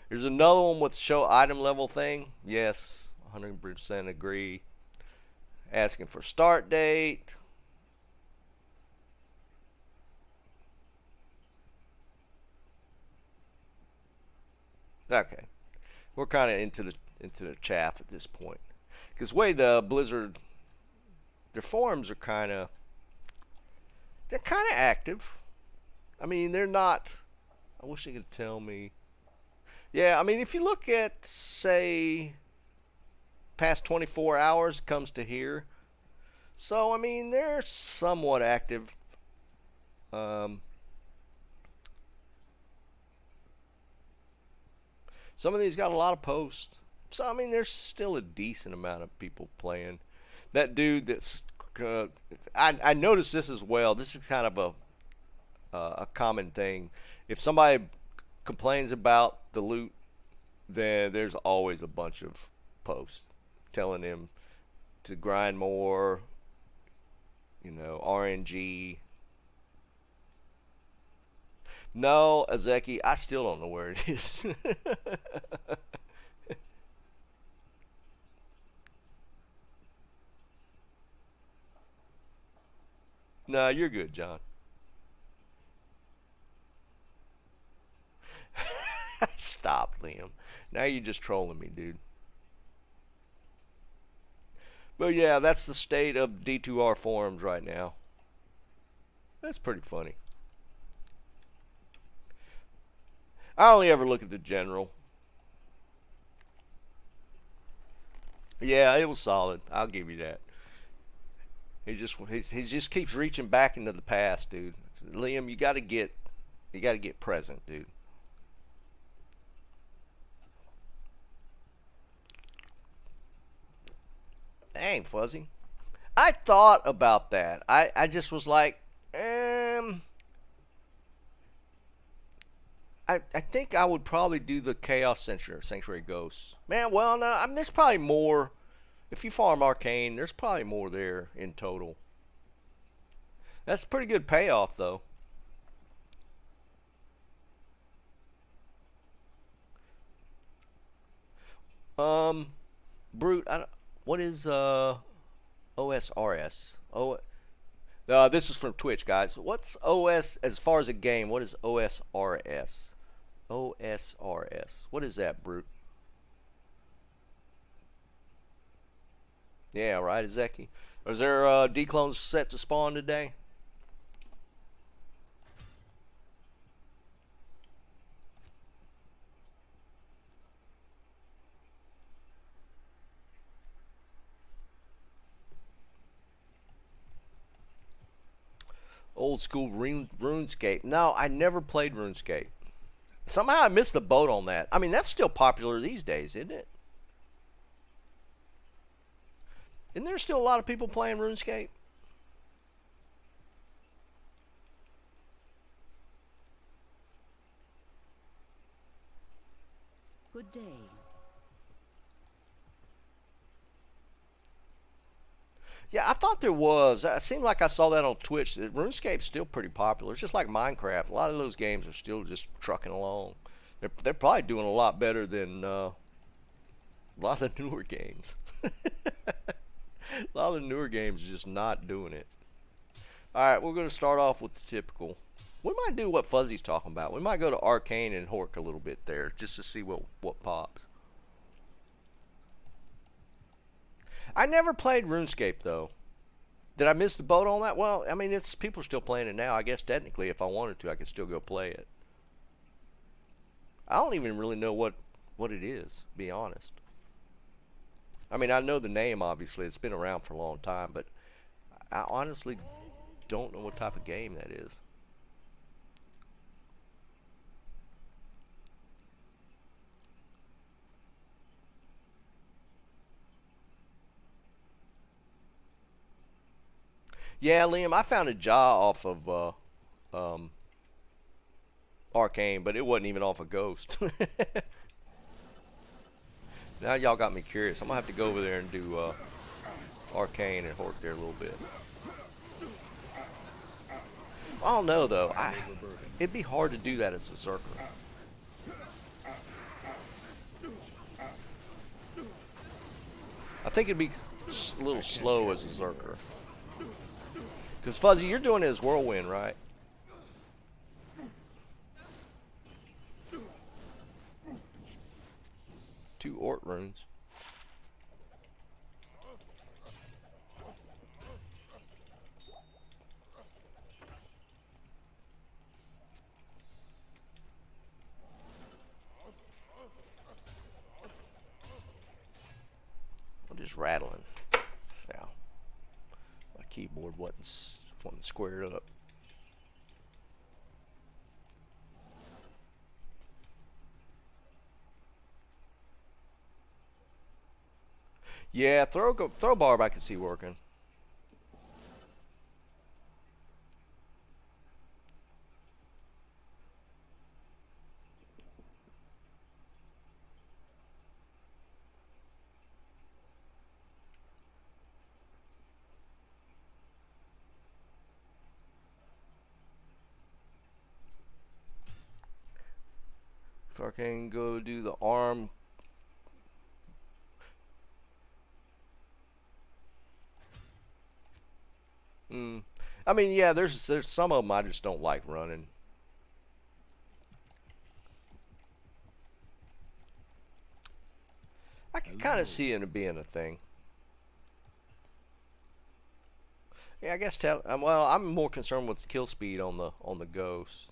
There's another one with show item level thing. Yes, 100% agree. Asking for start date. Okay, we're kind of into the chaff at this point, because way the Blizzard, their forums are they're kind of active. I mean, they're not. I wish they could tell me. Yeah, I mean, if you look at, say, past 24 hours, it comes to here. So, I mean, they're somewhat active. Some of these got a lot of posts. So, I mean, there's still a decent amount of people playing. That dude that's... I noticed this as well. This is kind of a common thing. If somebody complains about the loot, then there's always a bunch of posts telling him to grind more, you know, RNG. No, Azeki, I still don't know where it is. No, you're good, John. Stop, Liam. Now you're just trolling me, dude. But yeah, that's the state of D2R forums right now. That's pretty funny. I only ever look at the general. Yeah, it was solid. I'll give you that. He just keeps reaching back into the past, dude. Liam, you gotta get present, dude. Dang, Fuzzy. I thought about that. I just was like, I think I would probably do the Chaos Sanctuary Ghosts. Man, well, no, I mean, there's probably more. If you farm Arcane, there's probably more there in total. That's a pretty good payoff, though. Brute, what is OSRS? This is from Twitch, guys. What's OS as far as a game? What is OSRS? OSRS. What is that, Brute? Yeah, right, Zeki. Is there D-clones set to spawn today? Old school RuneScape. No, I never played RuneScape. Somehow I missed the boat on that. I mean, that's still popular these days, isn't it? Isn't there still a lot of people playing RuneScape? Good day. Yeah, I thought there was. It seemed like I saw that on Twitch. RuneScape's still pretty popular. It's just like Minecraft. A lot of those games are still just trucking along. They're probably doing a lot better than a lot of the newer games. A lot of the newer games are just not doing it. Alright, we're going to start off with the typical. We might do what Fuzzy's talking about. We might go to Arcane and Hork a little bit there just to see what pops. I never played RuneScape, though. Did I miss the boat on that? Well, I mean, it's people are still playing it now. I guess technically, if I wanted to, I could still go play it. I don't even really know what it is, to be honest. I mean, I know the name, obviously. It's been around for a long time, but I honestly don't know what type of game that is. Yeah, Liam, I found a jaw off of Arcane, but it wasn't even off a Ghost. Now y'all got me curious. I'm gonna have to go over there and do Arcane and Hork there a little bit. I don't know though. It'd be hard to do that as a circle. I think it'd be a little slow as a Zerker. Because Fuzzy, you're doing it as Whirlwind, right? Two Ort runes. I'm just rattling. Now, my keyboard wasn't squared up. Yeah, throw barb I can see working. So I can go do the arm. I mean, yeah, there's some of them I just don't like running. I can kind of see it being a thing. Yeah, I guess well, I'm more concerned with kill speed on the ghost.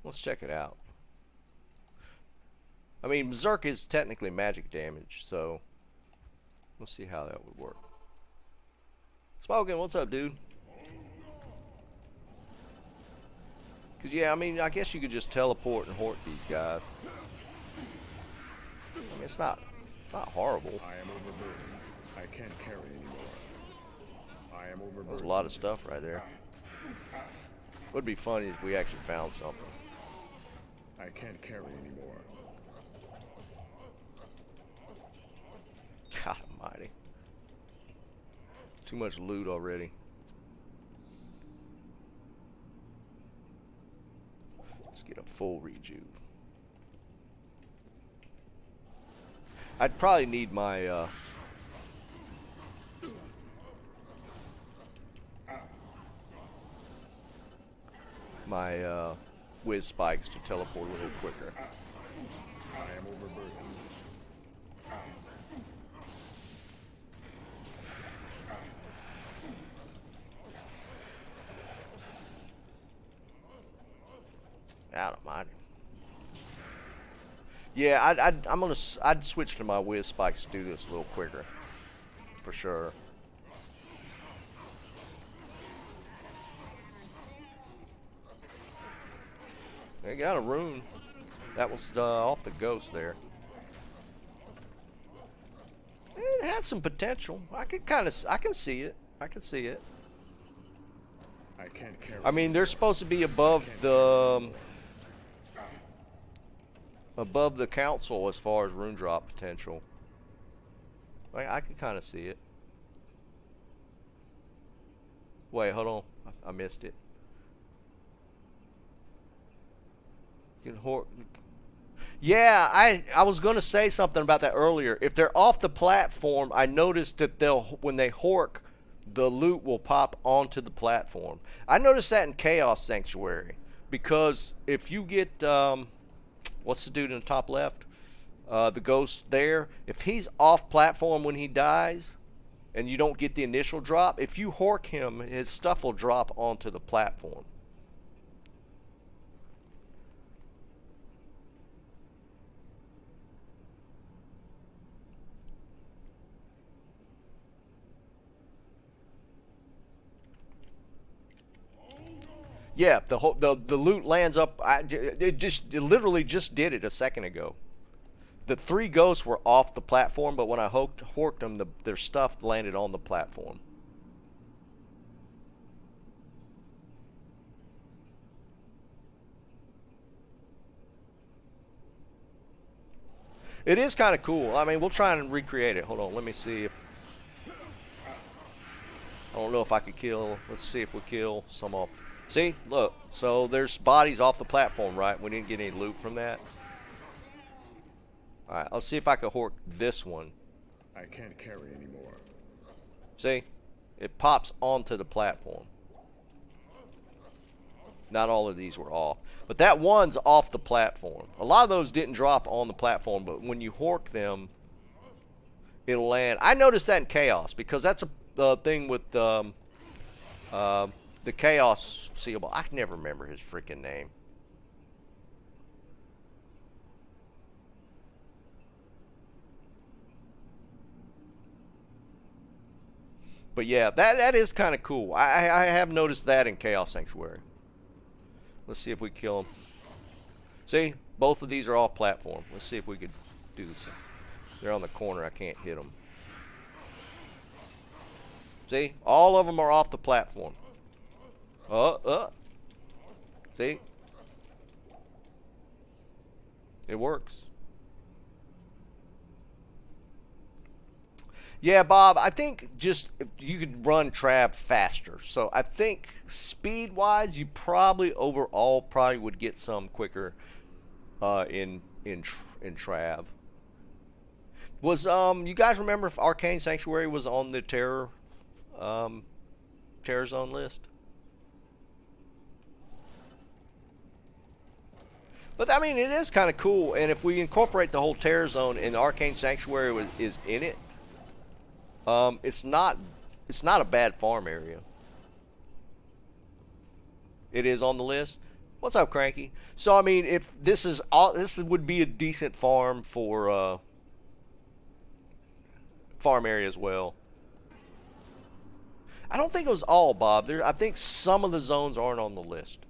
Let's check it out. I mean, Berserk is technically magic damage, so let's see how that would work. Smoking, what's up, dude? Cause yeah, I mean, I guess you could just teleport and hort these guys. I mean, it's not horrible. I am overburdened. I can't carry anymore. I am overburdened. There's a lot of stuff right there. Would be funny if we actually found something. I can't carry anymore. God almighty. Too much loot already. Let's get a full rejuve. I'd probably need my whiz spikes to teleport a little quicker. I am overburdened. Out of mind. Yeah, I'd switch to my whiz spikes to do this a little quicker, for sure. They got a rune. That was off the ghost there. It has some potential. I can see it. I can see it. I can't carry. I mean, they're supposed to be above the council as far as rune drop potential. I can kind of see it. Wait, hold on. I missed it. Yeah, I was going to say something about that earlier. If they're off the platform, I noticed that when they hork, the loot will pop onto the platform. I noticed that in Chaos Sanctuary, because if you get what's the dude in the top left, the ghost there, if he's off platform when he dies and you don't get the initial drop, if you hork him, his stuff will drop onto the platform. Yeah, the loot lands up. It literally just did it a second ago. The 3 ghosts were off the platform, but when I horked them, their stuff landed on the platform. It is kind of cool. I mean, we'll try and recreate it. Hold on, let me see if. I don't know if I could kill. Let's see if we kill some off. See, look. So there's bodies off the platform, right? We didn't get any loot from that. Alright, I'll see if I can hork this one. I can't carry anymore. See? It pops onto the platform. Not all of these were off. But that one's off the platform. A lot of those didn't drop on the platform, but when you hork them, it'll land. I noticed that in Chaos, because that's a thing with the Chaos seeable. I can never remember his freaking name. But yeah, that is kind of cool. I have noticed that in Chaos Sanctuary. Let's see if we kill them. See, both of these are off platform. Let's see if we could do this. They're on the corner. I can't hit them. See, all of them are off the platform. See, it works. Yeah, Bob, I think just you could run Trav faster. So I think speed-wise, you probably overall probably would get some quicker in Trav. Was you guys remember if Arcane Sanctuary was on the Terror Zone list? But I mean, it is kind of cool, and if we incorporate the whole Terror Zone and Arcane Sanctuary is in it. It's not a bad farm area. It is on the list. What's up, Cranky? So I mean, if this is all, this would be a decent farm for farm area as well. I don't think it was all, Bob. I think some of the zones aren't on the list.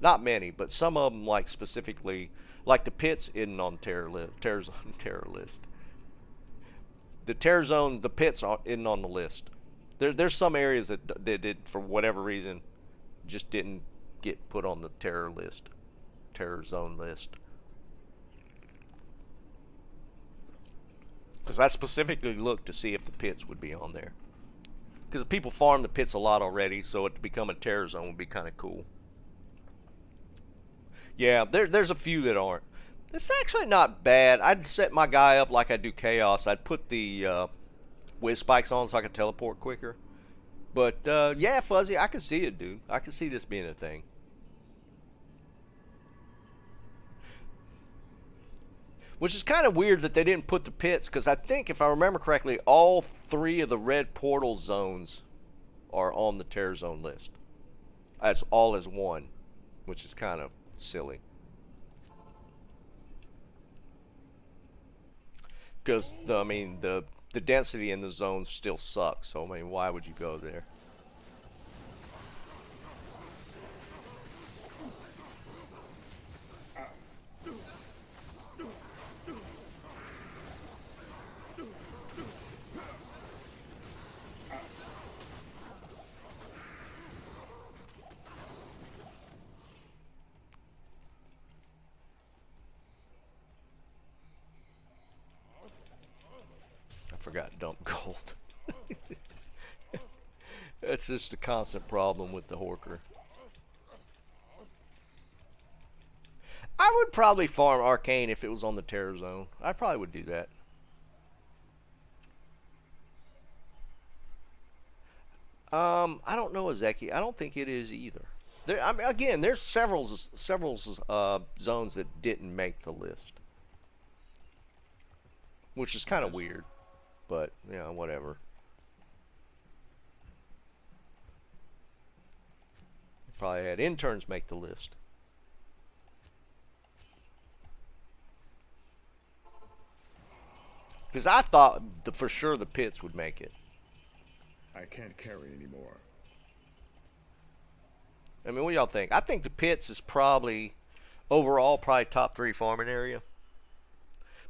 Not many, but some of them, like specifically, like the pits, isn't on Terror list. The Terror Zone, the pits isn't on the list. There's some areas that did, for whatever reason, just didn't get put on the Terror Zone list. Because I specifically looked to see if the pits would be on there. Because people farm the pits a lot already, so it to become a Terror Zone would be kind of cool. Yeah, there's a few that aren't. It's actually not bad. I'd set my guy up like I do Chaos. I'd put the whiz spikes on so I could teleport quicker. But yeah, Fuzzy, I can see it, dude. I can see this being a thing. Which is kind of weird that they didn't put the pits, because I think, if I remember correctly, all 3 of the red portal zones are on the Terror Zone list. As all as one, which is kind of silly. Because I mean the density in the zones still sucks. So I mean, why would you go there? Forgot dump gold. That's just a constant problem with the Horker. I would probably farm Arcane if it was on the Terror Zone. I probably would do that. I don't know, Ezeki. I don't think it is either. There, I mean, again, there's several zones that didn't make the list, which is kind of weird. But, you know, whatever. Probably had interns make the list. Because I thought for sure the pits would make it. I can't carry anymore. I mean, what do y'all think? I think the pits is probably, overall, probably top 3 farming area.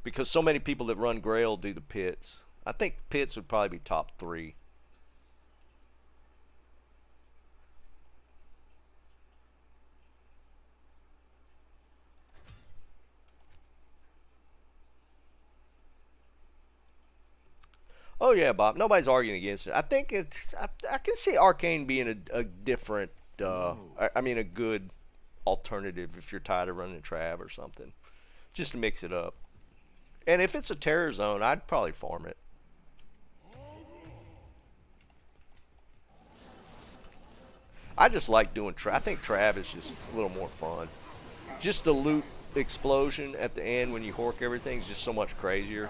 Because so many people that run Grail do the pits. I think pits would probably be top 3. Oh yeah, Bob. Nobody's arguing against it. I think it's. I can see Arcane being a different. I mean, a good alternative if you're tired of running Trav or something, just to mix it up. And if it's a terror zone, I'd probably farm it. I just like doing I think Trav is just a little more fun. Just the loot explosion at the end when you hork everything is just so much crazier.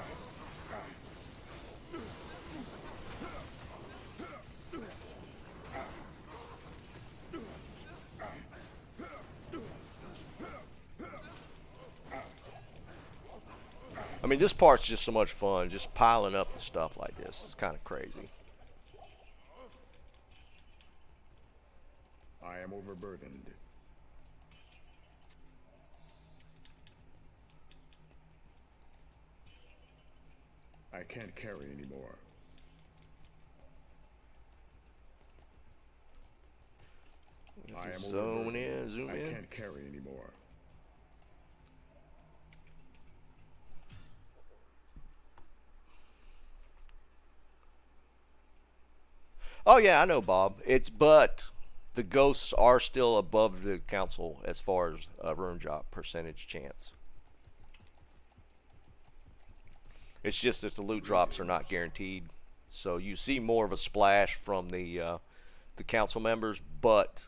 I mean, this part's just so much fun, just piling up the stuff like this. It's kind of crazy. I am overburdened. I can't carry anymore. I am Zone in, zoom in. I can't carry anymore. Oh yeah, I know, Bob. But the ghosts are still above the council as far as rune drop percentage chance. It's just that the loot drops are not guaranteed, so you see more of a splash from the council members, but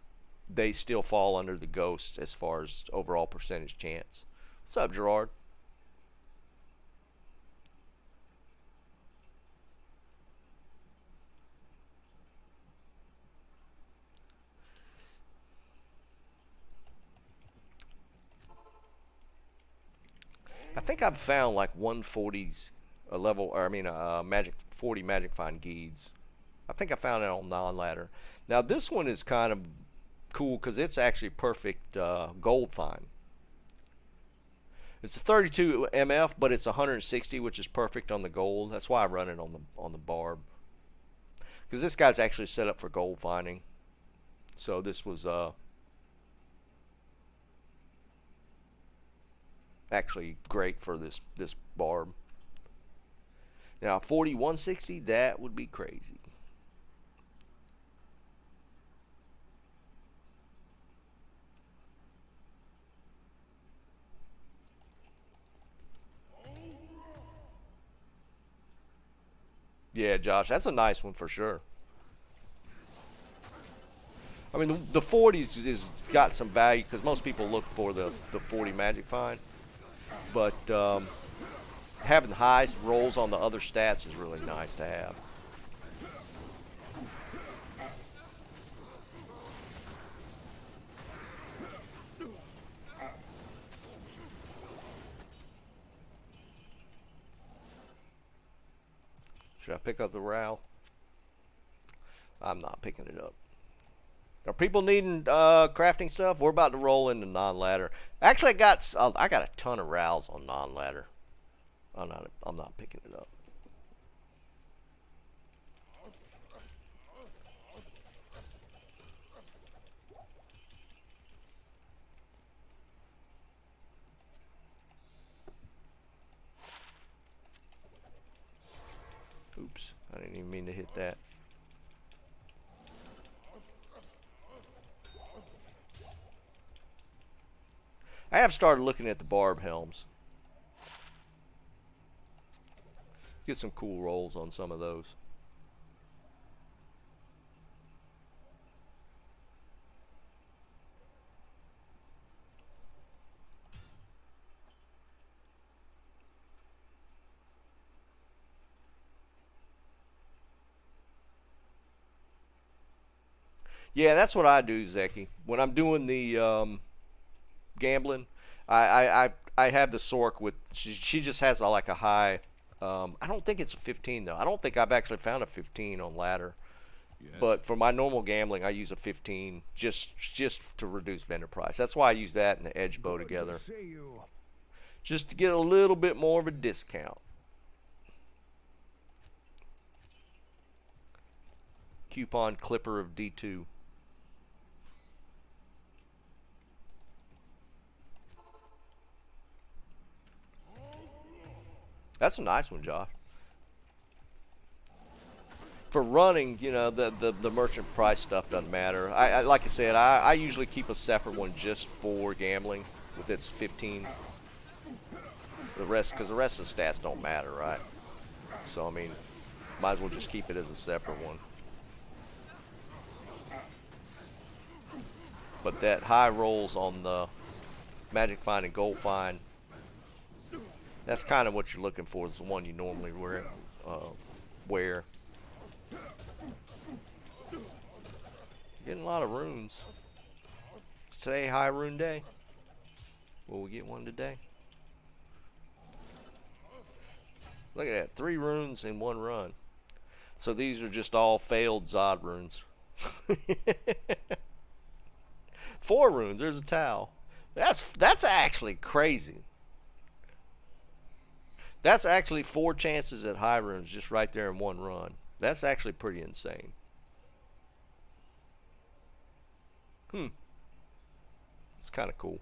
they still fall under the ghosts as far as overall percentage chance. What's up, Gerard? I think I've found like 140s a level, or I mean, magic 40 magic find guides. I think I found it on non-ladder. Now this one is kind of cool because it's actually perfect gold find. It's a 32 MF, but it's 160, which is perfect on the gold. That's why I run it on the barb, because this guy's actually set up for gold finding. So this was actually great for this barb. Now 40 160, that would be crazy. Yeah, Josh, that's a nice one for sure. I mean, the 40s is got some value because most people look for the 40 magic find, but having high rolls on the other stats is really nice to have. Should I pick up the RAL? I'm not picking it up. Are people needing crafting stuff? We're about to roll into non-ladder. Actually, I got a ton of RALs on non-ladder. I'm not picking it up. Oops, I didn't even mean to hit that. I have started looking at the barb helms. Get some cool rolls on some of those. Yeah, that's what I do, Zeki. When I'm doing the gambling, I have the Sork with, she just has like a high, I don't think it's a 15 though. I don't think I've actually found a 15 on ladder. Yes. But for my normal gambling, I use a 15 just to reduce vendor price. That's why I use that and the edge bow together, just to get a little bit more of a discount. Coupon clipper of D2. That's a nice one, Josh. For running, you know, the merchant price stuff doesn't matter. I like I said, I usually keep a separate one just for gambling with its 15 the rest, because the rest of the stats don't matter, right? So I mean, might as well just keep it as a separate one. But that high rolls on the Magic Find and Gold Find, that's kind of what you're looking for. Is the one you normally wear. Getting a lot of runes. Is today high rune day? Will we get one today? Look at that, 3 runes in 1 run. So these are just all failed Zod runes. 4 runes, there's a towel. That's actually crazy. That's actually 4 chances at high runes just right there in 1 run. That's actually pretty insane. It's kind of cool.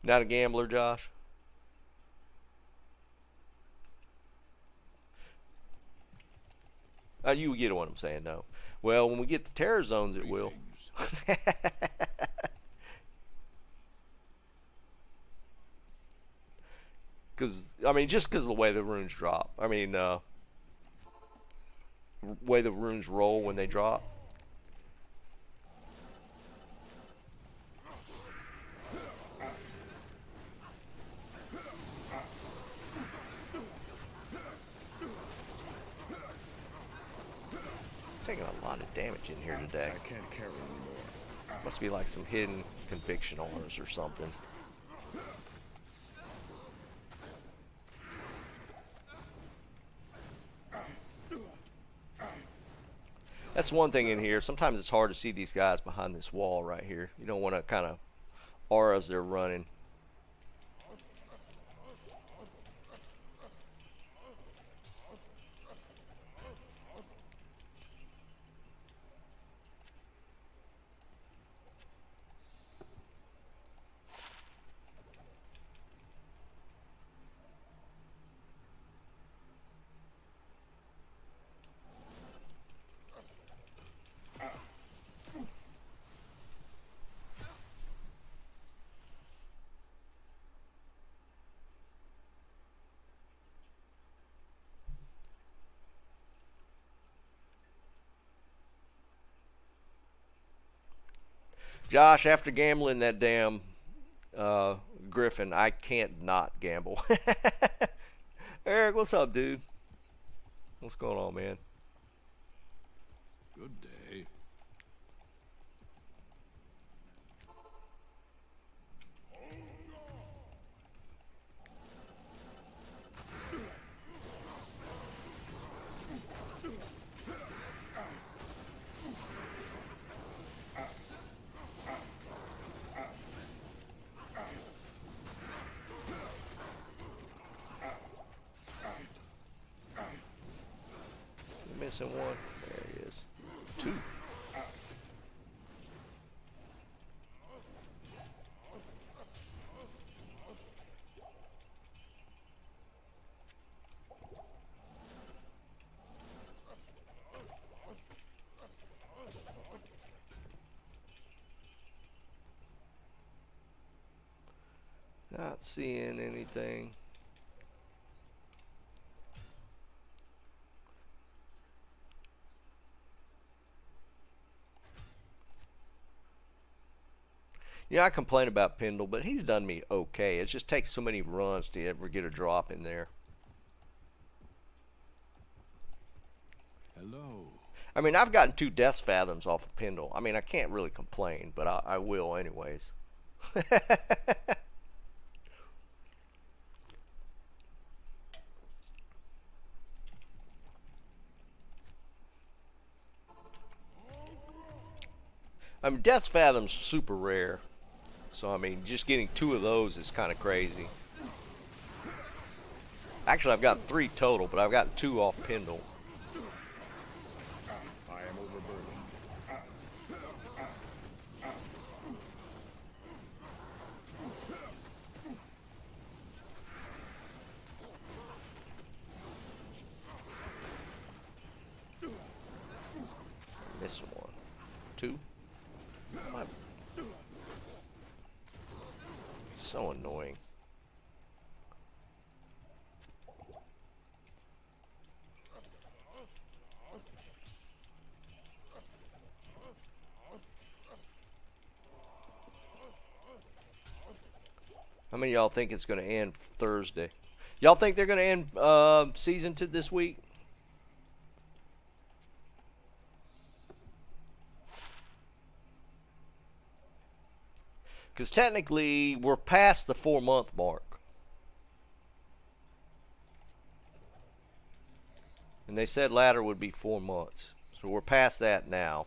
Not a gambler, Josh? You get what I'm saying, no. Well, when we get the terror zones, it will. Because, I mean, just because of the way the runes drop. I mean, way the runes roll when they drop. Taking a lot of damage in here today. I can't carry anymore. Must be like some hidden conviction on us or something. That's one thing in here. Sometimes it's hard to see these guys behind this wall right here. You don't want to kind of aura as they're running. Josh, after gambling that damn Griffin, I can't not gamble. Eric, what's up, dude? What's going on, man? Good day. Missing one. There he is. 2. Not seeing anything. Yeah, I complain about Pendle, but he's done me okay. It just takes so many runs to ever get a drop in there. Hello. I mean, I've gotten 2 Death Fathoms off of Pendle. I mean, I can't really complain, but I will anyways. I mean, Death Fathom's super rare. So, I mean, just getting 2 of those is kind of crazy. Actually, I've got 3 total, but I've got 2 off Pendle. I am overburdened. 2. What? So annoying. How many of y'all think it's going to end Thursday? Y'all think they're going to end season 2 this week? Because technically, we're past the 4-month mark. And they said ladder would be 4 months. So we're past that now.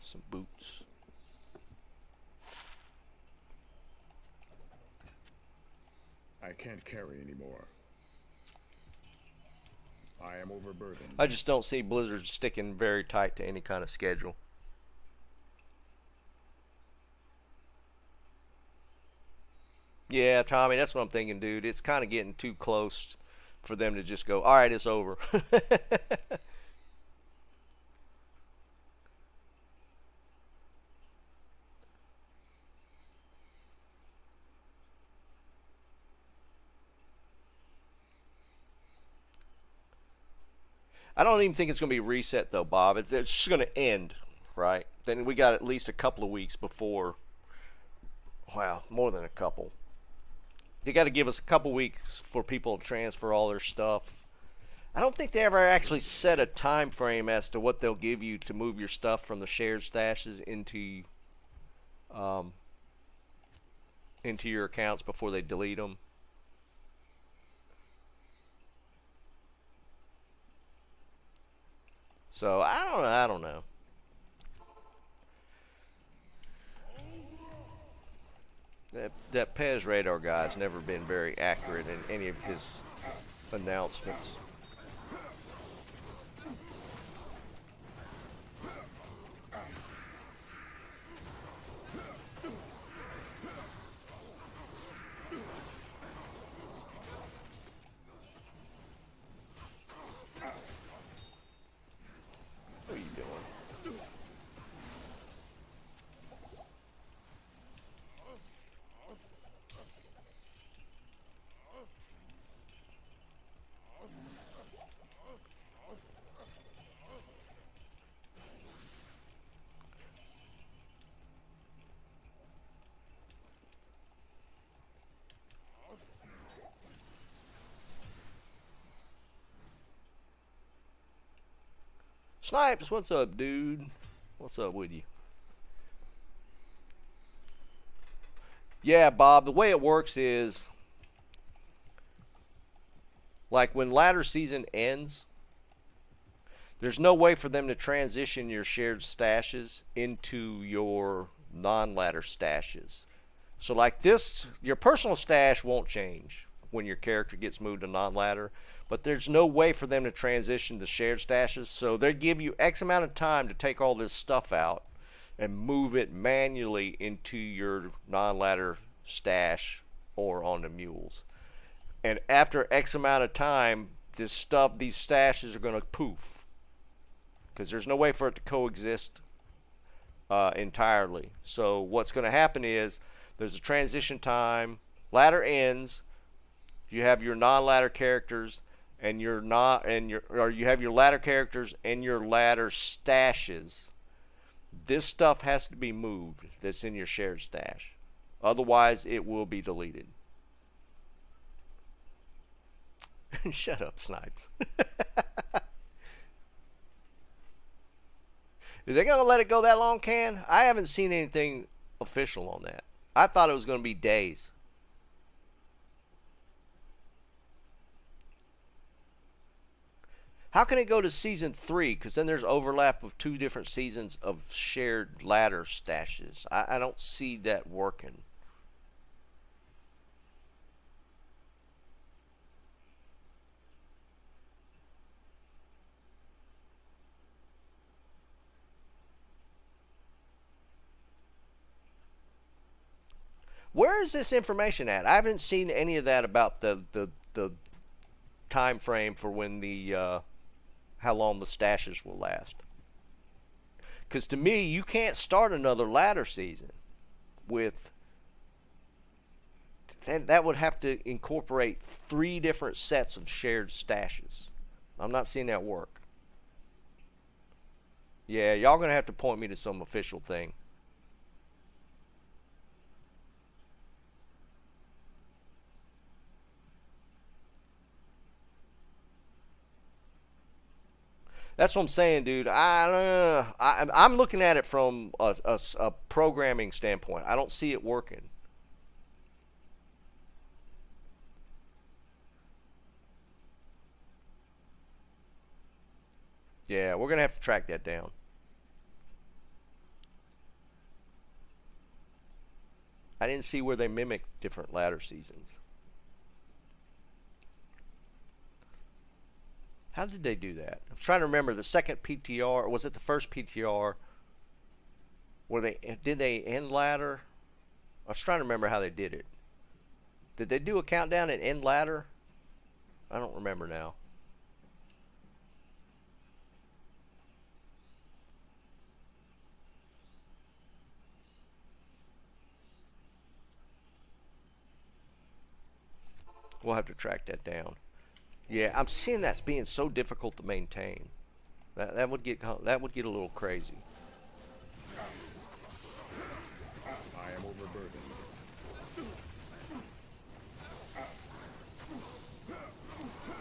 Some boots. I can't carry anymore. I am overburdened. I just don't see Blizzard sticking very tight to any kind of schedule. Yeah, Tommy, that's what I'm thinking, dude. It's kind of getting too close for them to just go, all right, it's over. I don't even think it's going to be reset, though, Bob. It's just going to end, right? Then we got at least a couple of weeks before. Wow, more than a couple. They got to give us a couple weeks for people to transfer all their stuff. I don't think they ever actually set a time frame as to what they'll give you to move your stuff from the shared stashes into your accounts before they delete them. So I don't know. That Pez radar guy's never been very accurate in any of his announcements. What are you doing? Snipes, what's up, dude? What's up with you? Yeah, Bob, the way it works is, like when ladder season ends, there's no way for them to transition your shared stashes into your non-ladder stashes. So like this, your personal stash won't change when your character gets moved to non-ladder, but there's no way for them to transition the shared stashes. So they give you X amount of time to take all this stuff out and move it manually into your non-ladder stash or on the mules. And after X amount of time, these stashes are going to poof, because there's no way for it to coexist entirely. So what's going to happen is there's a transition time. Ladder ends. You have your non-ladder characters and you have your ladder characters and your ladder stashes. This stuff has to be moved that's in your shared stash. Otherwise, it will be deleted. Shut up, Snipes. Is they going to let it go that long, Can? I haven't seen anything official on that. I thought it was going to be days. How can it go to season 3? Because then there's overlap of 2 different seasons of shared ladder stashes. I don't see that working. Where is this information at? I haven't seen any of that about the the time frame for when the how long the stashes will last. Because to me, you can't start another ladder season with that would have to incorporate 3 different sets of shared stashes. I'm not seeing that work. Yeah, y'all gonna have to point me to some official thing. That's what I'm saying, dude. I'm looking at it from a programming standpoint. I don't see it working. Yeah, we're gonna have to track that down. I didn't see where they mimic different ladder seasons. How did they do that? I'm trying to remember the second PTR. Or was it the first PTR? Where did they end ladder? I was trying to remember how they did it. Did they do a countdown and end ladder? I don't remember now. We'll have to track that down. Yeah, I'm seeing that's being so difficult to maintain. That would get a little crazy. I am overburdened.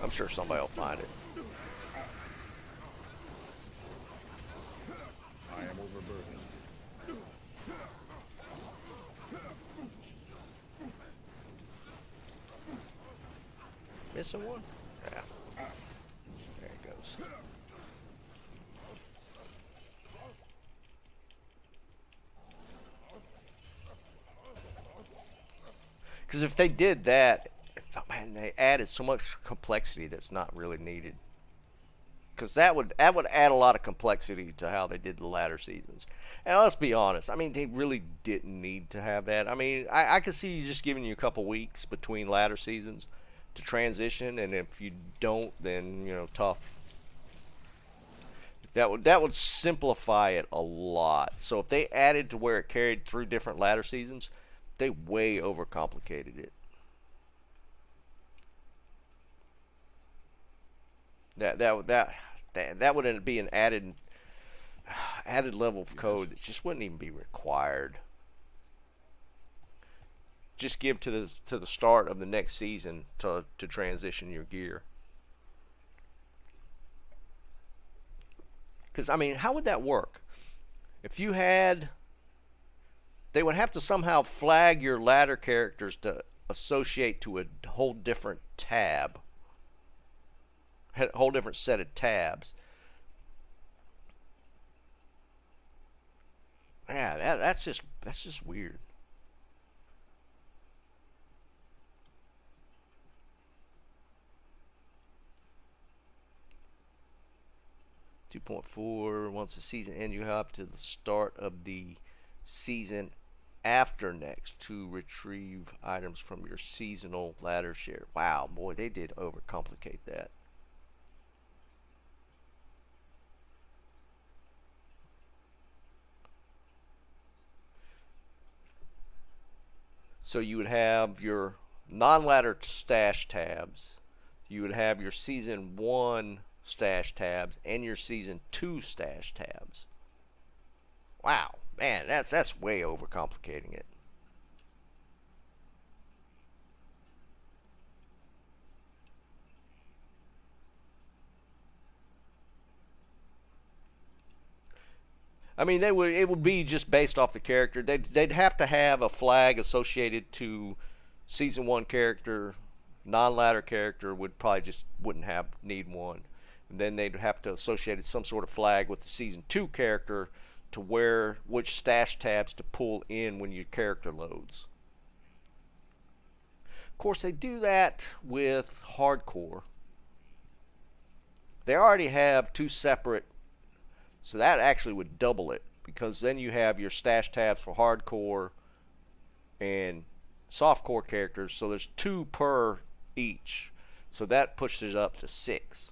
I'm sure somebody will find it. I am overburdened. Missing one? Yeah. There it goes. Because if they did that, man, they added so much complexity that's not really needed. Because that would add a lot of complexity to how they did the latter seasons. And let's be honest, I mean, they really didn't need to have that. I mean, I could see you just giving you a couple weeks between latter seasons to transition, and if you don't, then tough. That would simplify it a lot. So if they added to where it carried through different ladder seasons, they way overcomplicated it. That would be an added level of code that just wouldn't even be required. Just give to the start of the next season to transition your gear. Because I mean, how would that work? If you had, they would have to somehow flag your ladder characters to associate to a whole different tab, a whole different set of tabs. Yeah, that's just weird. 2.4, once the season ends, you hop to the start of the season after next to retrieve items from your seasonal ladder share. Wow, boy, they did overcomplicate that. So you would have your non-ladder stash tabs. You would have your season 1 stash tabs and your season 2 stash tabs. Wow, man, that's way overcomplicating it. I mean, it would be just based off the character. They'd have to have a flag associated to season 1 character. Non-ladder character would probably just wouldn't need one. And then they'd have to associate some sort of flag with the season 2 character to which stash tabs to pull in when your character loads. Of course, they do that with hardcore. They already have 2 separate, so that actually would double it, because then you have your stash tabs for hardcore and softcore characters, so there's 2 per each. So that pushes it up to 6.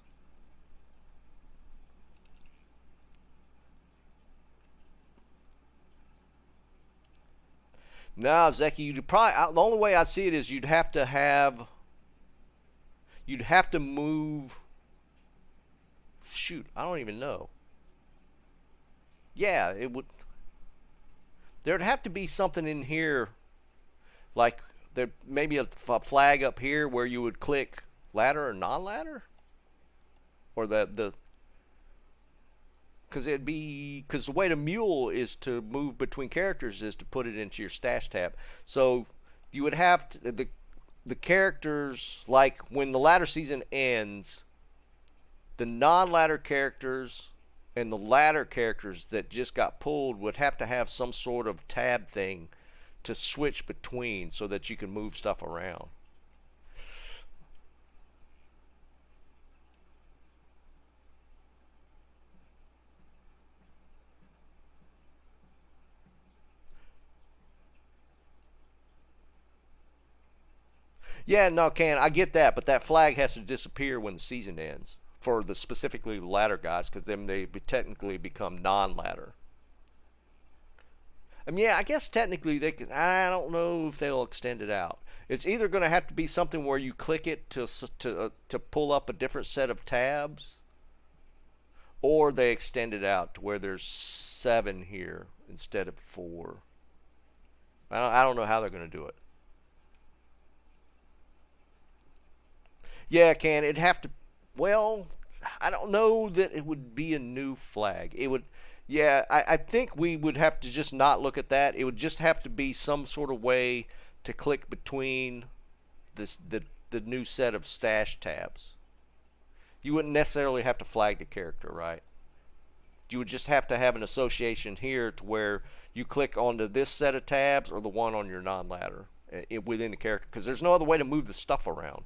Now, Zeki, you'd probably the only way I see it is you'd have to move. Shoot, I don't even know. Yeah, it would. There'd have to be something in here, like there maybe a flag up here where you would click ladder or non-ladder, or the because the way to mule is to move between characters is to put it into your stash tab. So you would have to, the characters, like when the ladder season ends, the non-ladder characters and the ladder characters that just got pulled would have to have some sort of tab thing to switch between so that you can move stuff around. Yeah, no, I get that, but that flag has to disappear when the season ends for the specifically ladder guys, because then they technically become non-ladder. I mean, yeah, I guess technically they can. I don't know if they'll extend it out. It's either going to have to be something where you click it to pull up a different set of tabs, or they extend it out to where there's 7 here instead of 4. I don't know how they're going to do it. Yeah, it'd have to. Well, I don't know that it would be a new flag. It would. Yeah, I think we would have to just not look at that. It would just have to be some sort of way to click between the new set of stash tabs. You wouldn't necessarily have to flag the character, right? You would just have to have an association here to where you click onto this set of tabs or the one on your non-ladder within the character, because there's no other way to move the stuff around.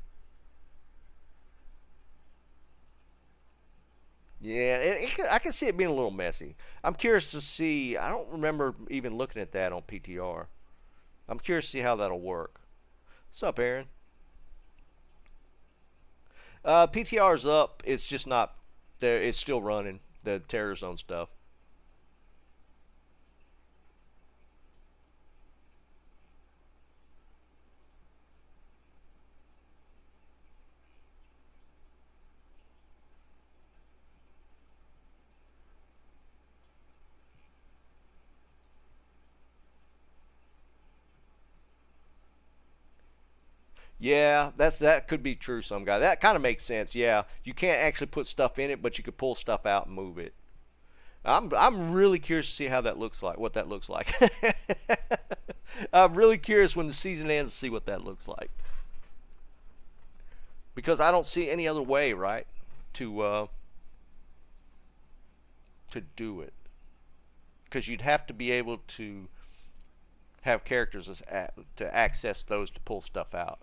Yeah, I can see it being a little messy. I'm curious to see. I don't remember even looking at that on PTR. I'm curious to see how that'll work. What's up, Aaron? PTR's up. It's just not there. It's still running the Terror Zone stuff. Yeah, that could be true. Some guy that kind of makes sense. Yeah, you can't actually put stuff in it, but you could pull stuff out and move it. I'm really curious to see how that looks like. What that looks like. I'm really curious when the season ends to see what that looks like, because I don't see any other way, right, to do it. Because you'd have to be able to have characters to access those to pull stuff out.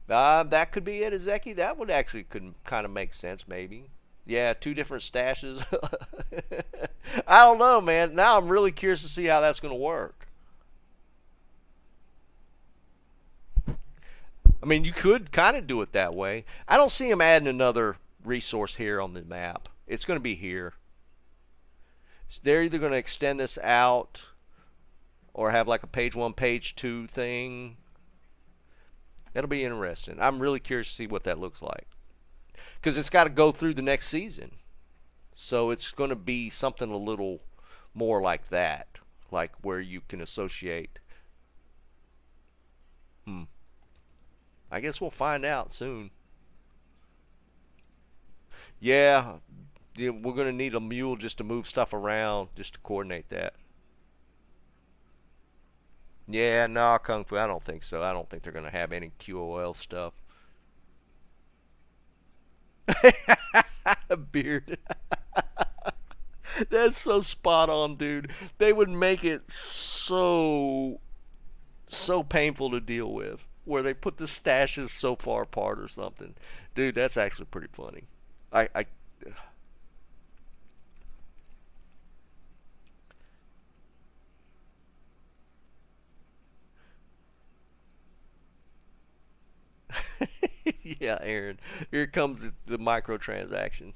That could be it, Ezeki. That would actually could kind of make sense, maybe. Yeah, 2 different stashes. I don't know, man. Now I'm really curious to see how that's going to work. I mean, you could kind of do it that way. I don't see him adding another resource here on the map. It's going to be here. So they're either going to extend this out or have like a page 1, page 2 thing. That'll be interesting. I'm really curious to see what that looks like, because it's got to go through the next season. So it's going to be something a little more like that, like where you can associate. I guess we'll find out soon. Yeah, we're going to need a mule just to move stuff around, just to coordinate that. Yeah, no, Kung Fu, I don't think so. I don't think they're going to have any QOL stuff. Beard. That's so spot on, dude. They would make it so painful to deal with, where they put the stashes so far apart or something. Dude, that's actually pretty funny. I Yeah, Aaron. Here comes the microtransaction.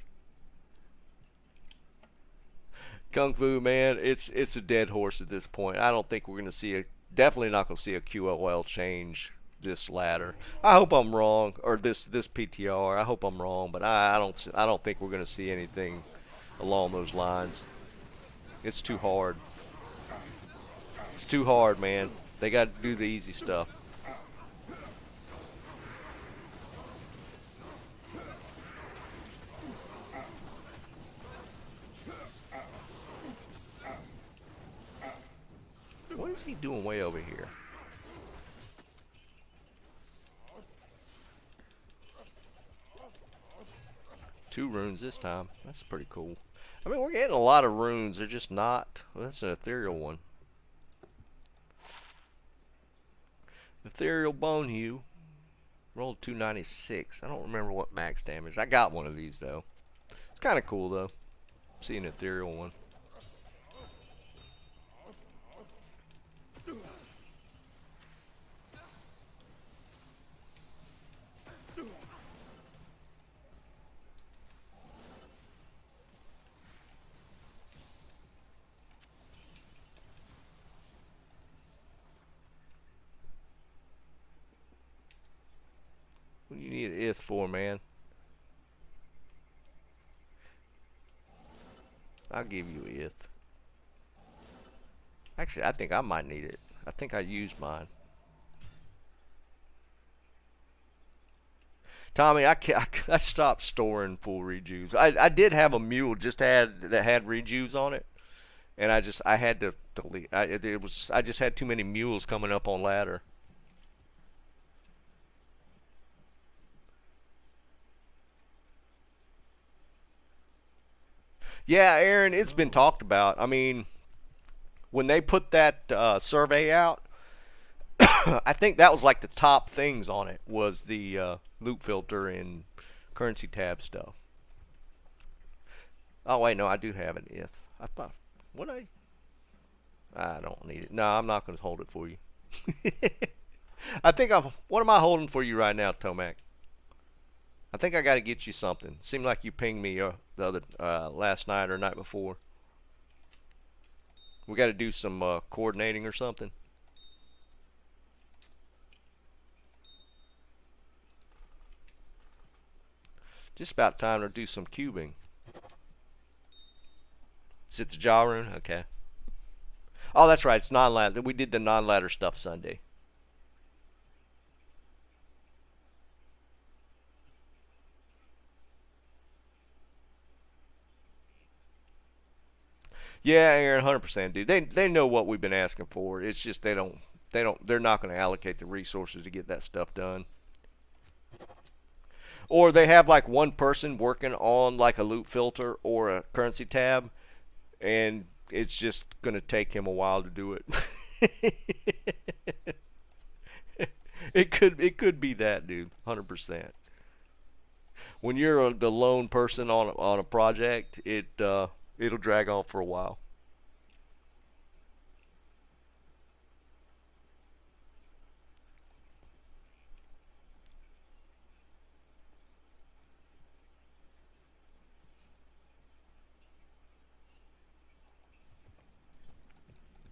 Kung Fu, man, it's a dead horse at this point. I don't think we're gonna see a definitely not gonna see a QOL change this ladder. I hope I'm wrong, or this PTR. I hope I'm wrong, but I don't think we're gonna see anything along those lines. It's too hard. It's too hard, man. They got to do the easy stuff. What is he doing way over here? Two runes this time. That's pretty cool. I mean, we're getting a lot of runes. They're just not. Well, that's an ethereal one. Ethereal Bone Hue. Rolled 296. I don't remember what max damage. I got one of these, though. It's kind of cool, though. See an ethereal one. What do you need an ith for, man? I'll give you an ith. Actually, I think I might need it. I think I used mine. Tommy, I stopped storing full rejuves. I did have a mule that had rejuves on it, and I had to delete. I just had too many mules coming up on ladder. Yeah, Aaron, it's been talked about. I mean, when they put that survey out, I think that was like the top things on it was the loop filter and currency tab stuff. Oh wait, no, I do have an ith. I thought, what I don't need it. No, I'm not going to hold it for you. I think what am I holding for you right now, Tomac? I think I got to get you something. Seemed like you pinged me the other last night or night before. We got to do some coordinating or something. Just about time to do some cubing. Is it the jaw rune? Okay. Oh, that's right. It's non-ladder. We did the non-ladder stuff Sunday. Yeah, Aaron, 100%, dude. They know what we've been asking for. It's just they're not going to allocate the resources to get that stuff done. Or they have like one person working on like a loop filter or a currency tab, and it's just going to take him a while to do it. It could be that, dude. 100%. When you're the lone person on a project, it'll drag on for a while.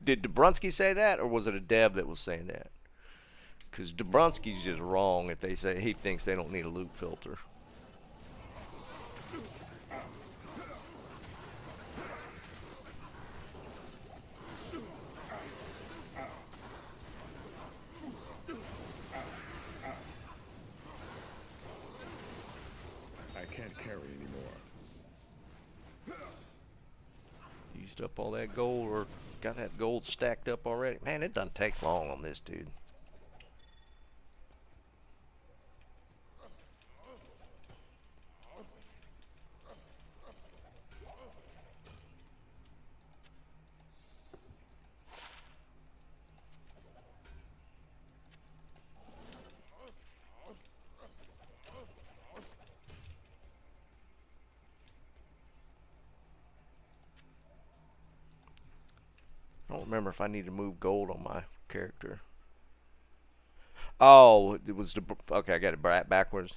Did Dobrunsky say that, or was it a dev that was saying that? Because Dobrunsky's just wrong if they say he thinks they don't need a loop filter. I can't carry anymore. Used up all that gold, or got that gold stacked up already. Man, it doesn't take long on this dude. I don't remember if I need to move gold on my character. Oh, it was the okay. I got it backwards.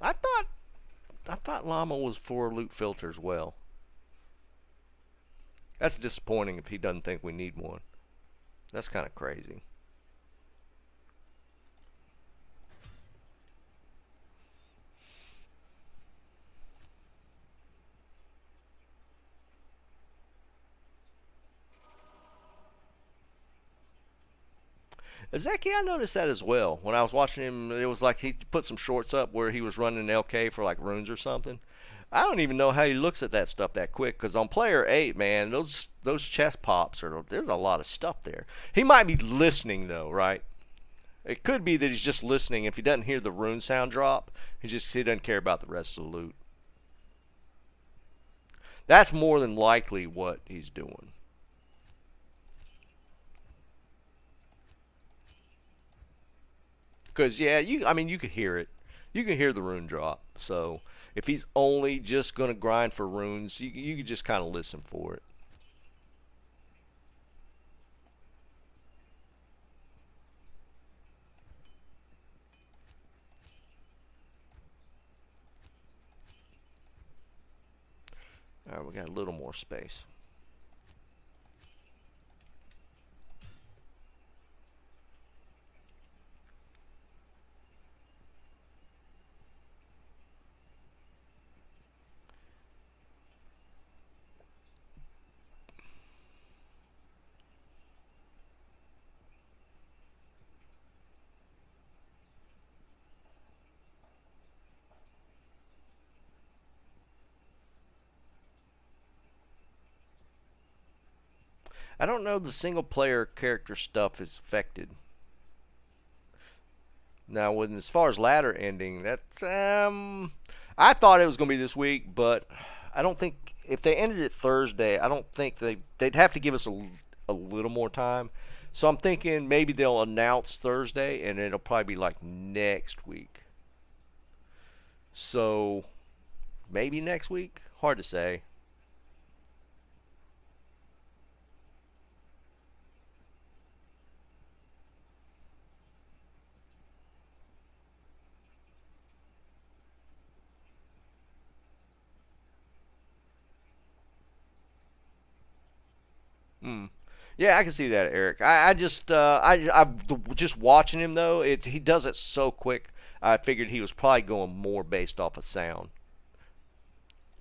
I thought llama was for loot filter as well. That's disappointing if he doesn't think we need one. That's kind of crazy. Zeki, I noticed that as well. When I was watching him, it was like he put some shorts up where he was running LK for like runes or something. I don't even know how he looks at that stuff that quick. Because on player 8, man, those chest pops there's a lot of stuff there. He might be listening though, right? It could be that he's just listening. If he doesn't hear the rune sound drop, he doesn't care about the rest of the loot. That's more than likely what he's doing. Because yeah, you could hear it. You can hear the rune drop. So if he's only just gonna grind for runes, you could just kind of listen for it. All right, we got a little more space. I don't know the single player character stuff is affected. Now, when as far as ladder ending, that's I thought it was going to be this week, but I don't think if they ended it Thursday, I don't think they'd have to give us a little more time. So I'm thinking maybe they'll announce Thursday, and it'll probably be like next week. So maybe next week. Hard to say. Hmm. Yeah, I can see that, Eric. I'm just watching him though. He does it so quick. I figured he was probably going more based off of sound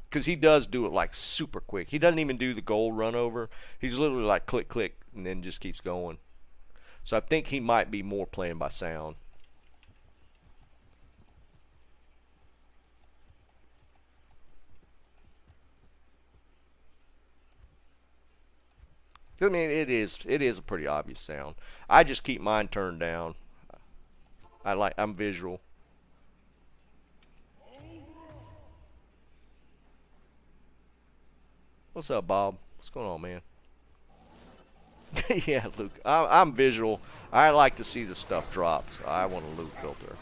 because he does do it like super quick. He doesn't even do the gold run over. He's literally like click click and then just keeps going. So I think he might be more playing by sound. I mean, it is a pretty obvious sound. I just keep mine turned down. I'm visual. What's up, Bob? What's going on, man? Yeah, Luke. I'm visual. I like to see the stuff drop. So I want a loot filter.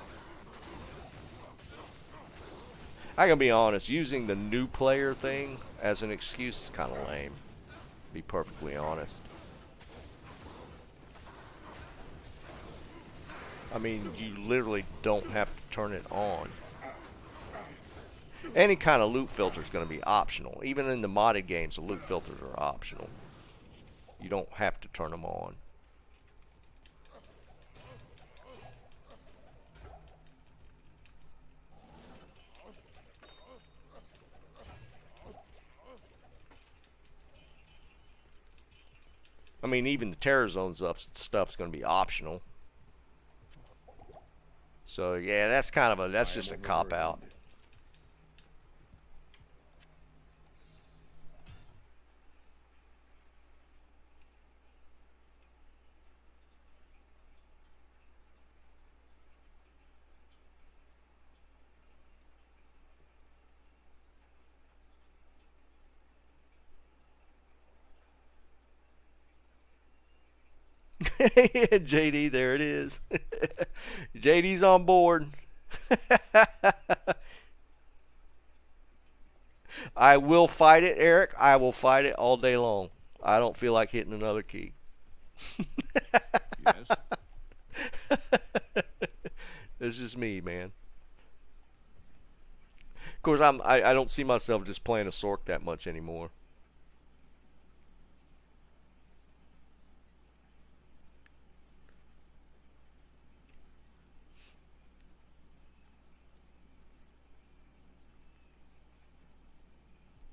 I can be honest. Using the new player thing as an excuse is kind of lame. To be perfectly honest. I mean, you literally don't have to turn it on. Any kind of loot filter is going to be optional. Even in the modded games, the loot filters are optional. You don't have to turn them on. I mean, even the terror zone stuff's going to be optional. So yeah, that's just a cop out. Yeah, JD, there it is. JD's on board. I will fight it, Eric. I will fight it all day long. I don't feel like hitting another key. Yes. It's just me, man. Of course, I don't see myself just playing a Sork that much anymore.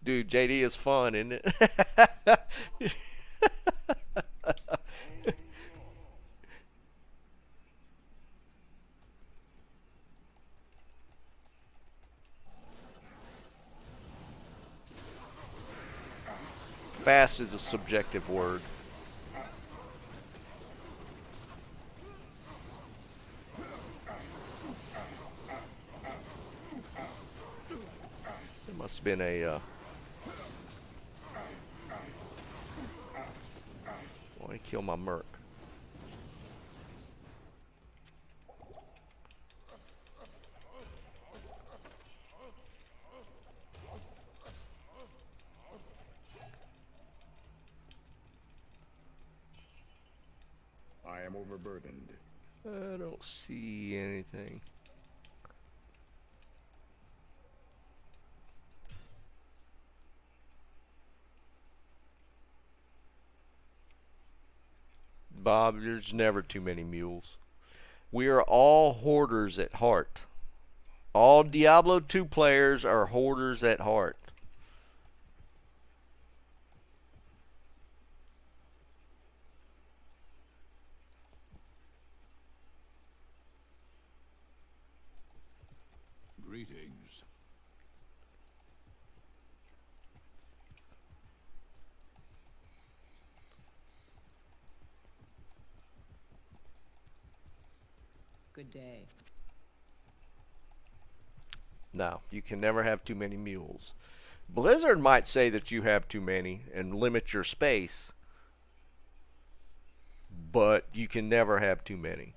Dude, JD is fun, isn't it? Fast is a subjective word. It must have been a. Why did he kill my merc? I am overburdened. I don't see anything. Bob, there's never too many mules. We are all hoarders at heart. All Diablo 2 players are hoarders at heart. Greetings. Good day. No, you can never have too many mules. Blizzard might say that you have too many and limit your space, but you can never have too many.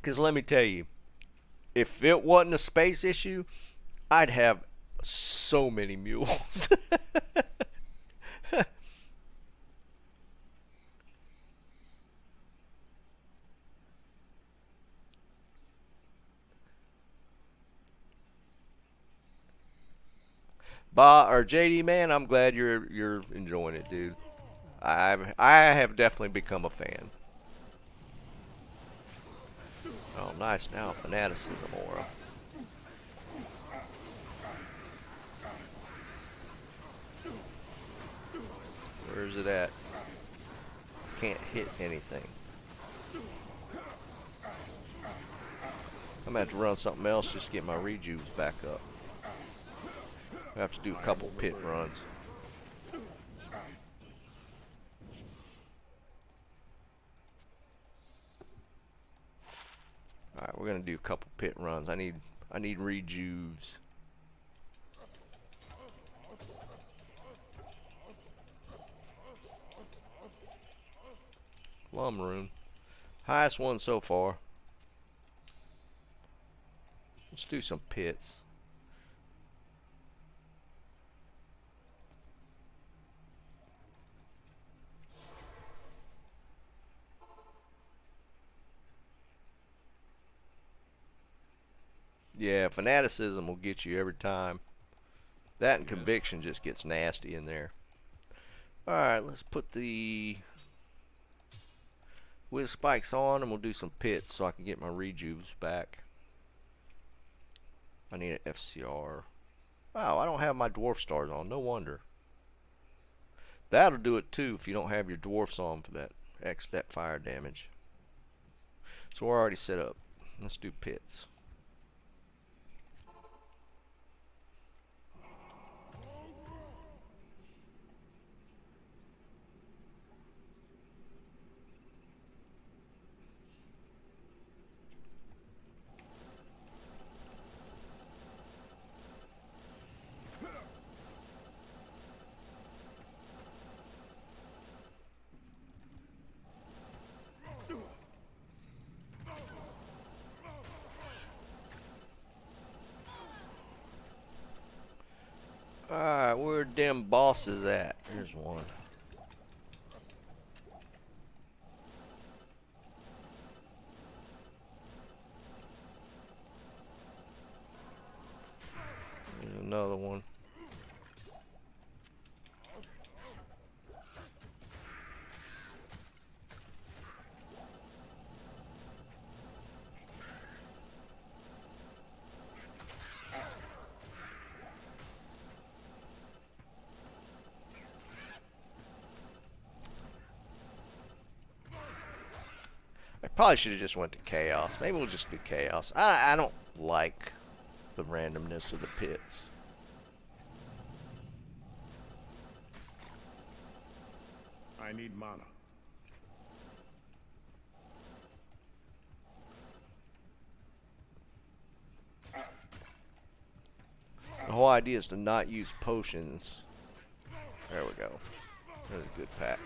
Because let me tell you, if it wasn't a space issue, I'd have so many mules. Or JD, man, I'm glad you're enjoying it, dude. I have definitely become a fan. Oh, nice now, fanaticism aura. Where's it at? Can't hit anything. I'm gonna have to run something else just to get my rejuves back up. I have to do a couple pit runs. Alright, we're gonna do a couple pit runs. I need rejuves. Plum rune. Highest one so far. Let's do some pits. Yeah, fanaticism will get you every time. That and conviction just gets nasty in there. Alright, let's put the whiz spikes on and we'll do some pits so I can get my rejuves back. I need an FCR. Wow, I don't have my dwarf stars on. No wonder. That'll do it too if you don't have your dwarfs on for that fire damage. So we're already set up. Let's do pits. Alright, where them bosses at? Here's one. Probably should have just went to chaos. Maybe we'll just do chaos. I don't like the randomness of the pits. I need mana. The whole idea is to not use potions. There we go. That's a good pack.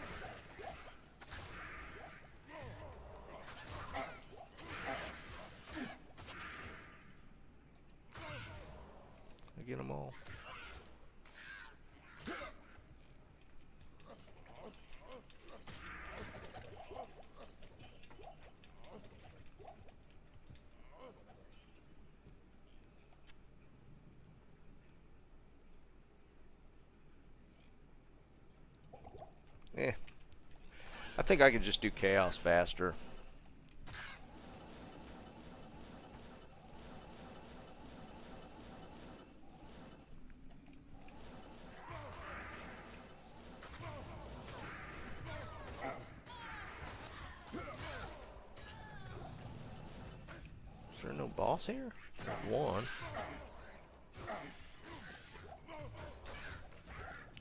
I get them all. Eh. I think I could just do chaos faster. Is there no boss here? There's one.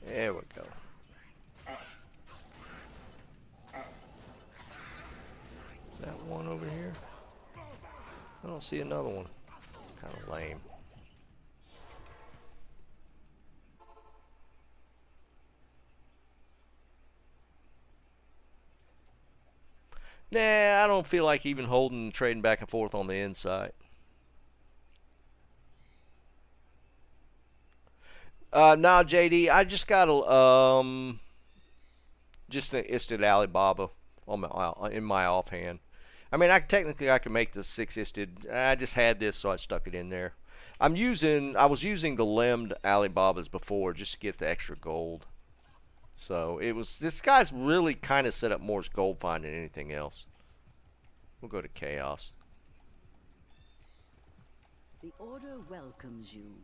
There we go. Is that one over here? I don't see another one. Kind of lame. Nah, I don't feel like even holding and trading back and forth on the inside. Nah, JD, I just got a just an instant Alibaba on my in my offhand. I mean, technically I can make the 6-isted. I just had this, so I stuck it in there. I was using the limbed Alibabas before just to get the extra gold. So this guy's really kind of set up more as gold find than anything else. We'll go to chaos. The order welcomes you.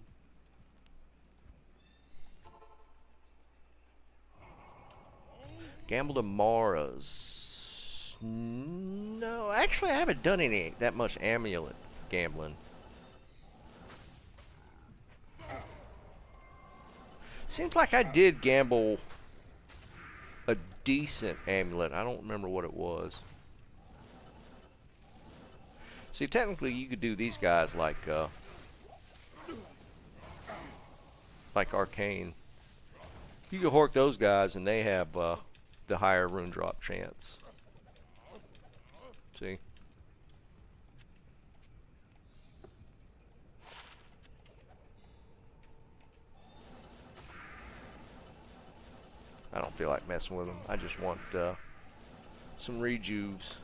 Gamble to Mara's. No, actually I haven't done that much amulet gambling. Seems like I did gamble a decent amulet. I don't remember what it was. See, technically you could do these guys like Arcane. You could hork those guys and they have the higher rune drop chance. See? I don't feel like messing with them. I just want some rejuves.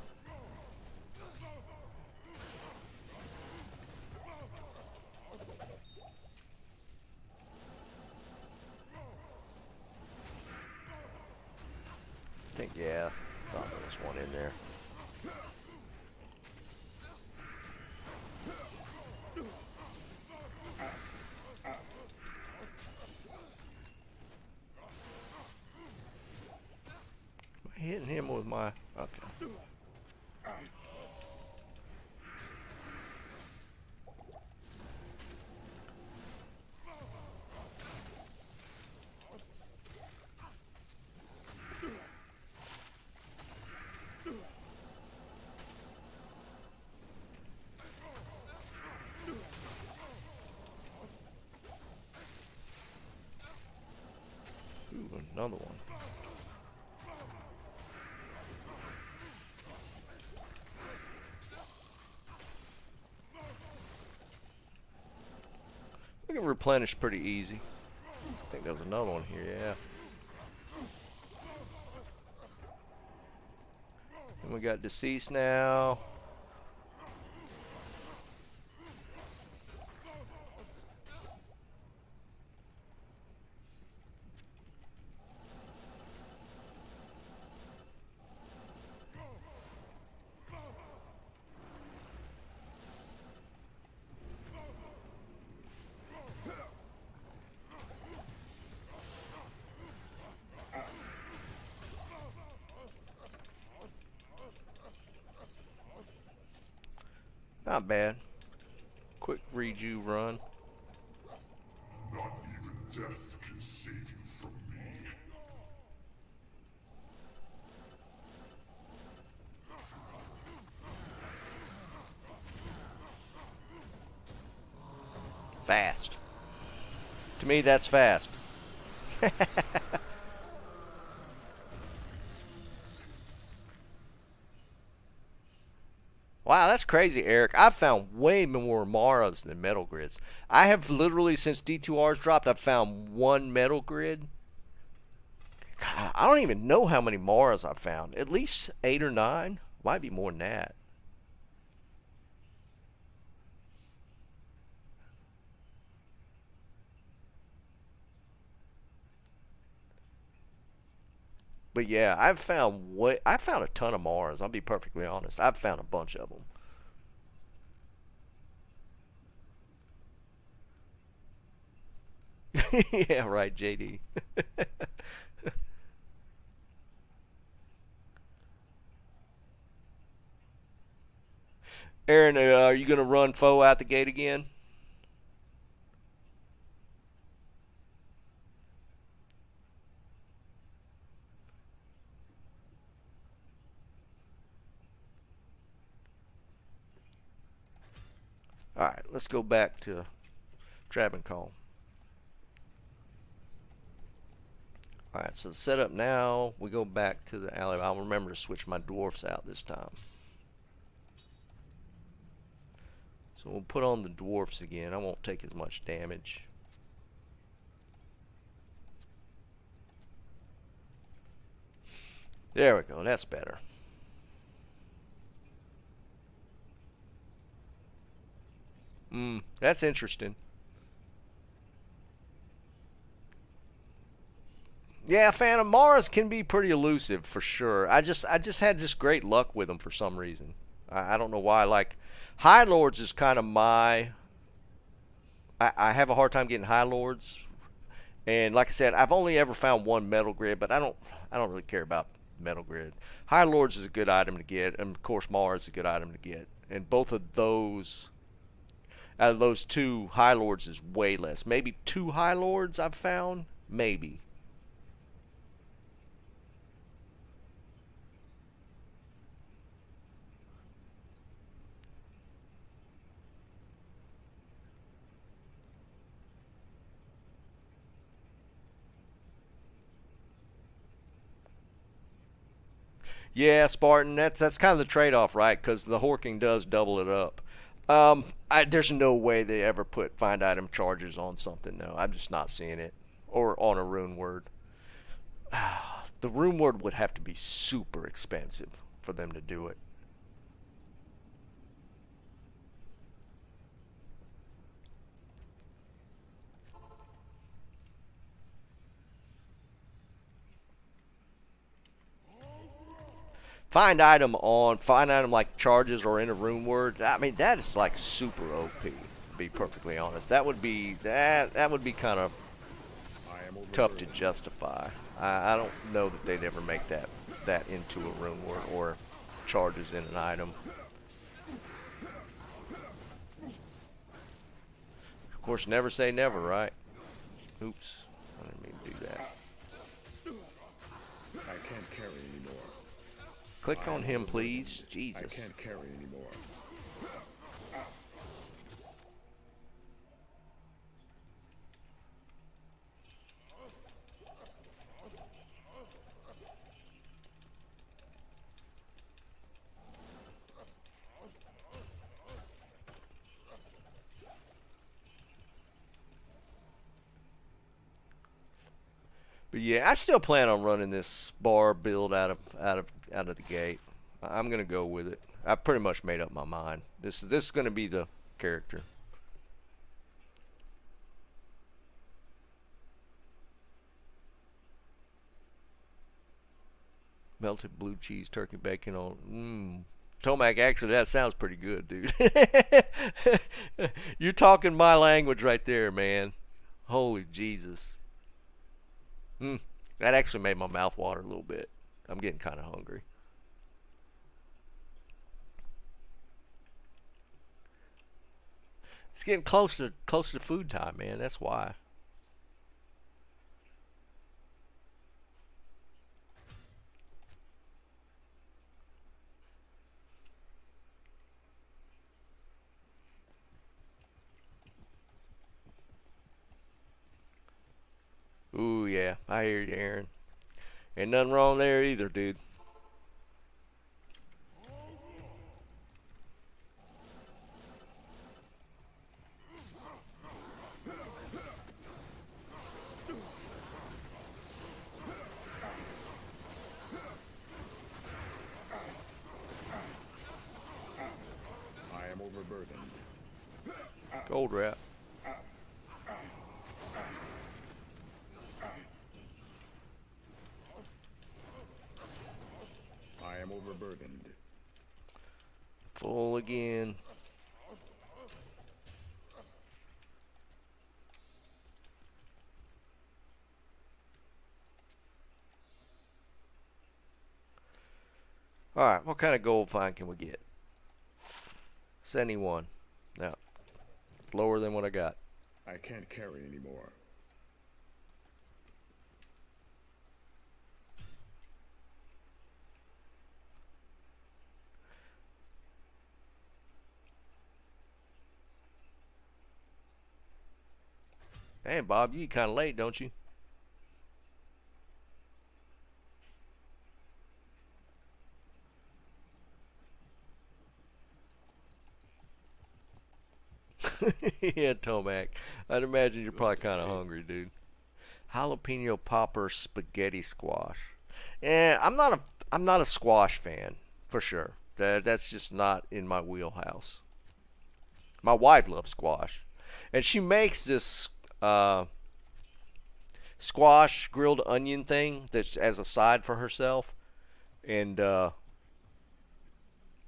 I think, yeah, thought there was one in there. Am I hitting him with my... Okay. Ooh, another one. We can replenish pretty easy. I think there's another one here, yeah. And we got deceased now. Not bad. Quick redo run. Not even death can save you from me. Fast. To me, that's fast. Wow, that's crazy, Eric. I've found way more Maras than metal grids. I have literally, since D2R's dropped, I've found one metal grid. God, I don't even know how many Maras I've found. At least 8 or 9. Might be more than that. But yeah, I found a ton of Mars. I'll be perfectly honest. I've found a bunch of them. Yeah, right, JD. Aaron, are you gonna run foe out the gate again? All right, let's go back to Trabancol. All right, so set up now. We go back to the alley. I'll remember to switch my dwarfs out this time. So we'll put on the dwarfs again. I won't take as much damage. There we go. That's better. That's interesting. Yeah, Phantom Mars can be pretty elusive for sure. I just had just great luck with them for some reason. I don't know why. Like High Lords is kind of my. I have a hard time getting High Lords, and like I said, I've only ever found one Metal Grid, but I don't really care about Metal Grid. High Lords is a good item to get, and of course Mars is a good item to get, and both of those. Out of those two, High Lords is way less. Maybe 2 High Lords I've found, maybe. Yeah, Spartan. That's kind of the trade-off, right? Because the horking does double it up. There's no way they ever put find item charges on something, though. I'm just not seeing it. Or on a rune word. The rune word would have to be super expensive for them to do it. Find item like charges or in a rune word. I mean, that is like super OP. To be perfectly honest, that would be kind of tough to justify. I don't know that they'd ever make that into a rune word or charges in an item. Of course, never say never, right? Oops, I didn't mean to do that. I can't carry anymore. Click on him, please. Jesus. I can't carry anymore. But yeah, I still plan on running this bar build out of the gate. I'm gonna go with it. I pretty much made up my mind. This is gonna be the character. Melted blue cheese, turkey bacon on. Tomac, actually, that sounds pretty good, dude. You're talking my language right there, man. Holy Jesus. That actually made my mouth water a little bit. I'm getting kind of hungry. It's getting close to food time, man. That's why. Ooh, yeah. I hear you, Aaron. Ain't nothing wrong there either, dude. I am overburdened. Gold wrap. I am overburdened. Full again. Alright, what kind of gold find can we get? 71. No. Lower than what I got. I can't carry anymore. Hey, Bob, you eat kind of late, don't you? Yeah, Tomac. I'd imagine you're probably kind of hungry, dude. Jalapeno popper spaghetti squash. Yeah, I'm not a squash fan for sure. That's just not in my wheelhouse. My wife loves squash, and she makes this squash grilled onion thing that's as a side for herself, and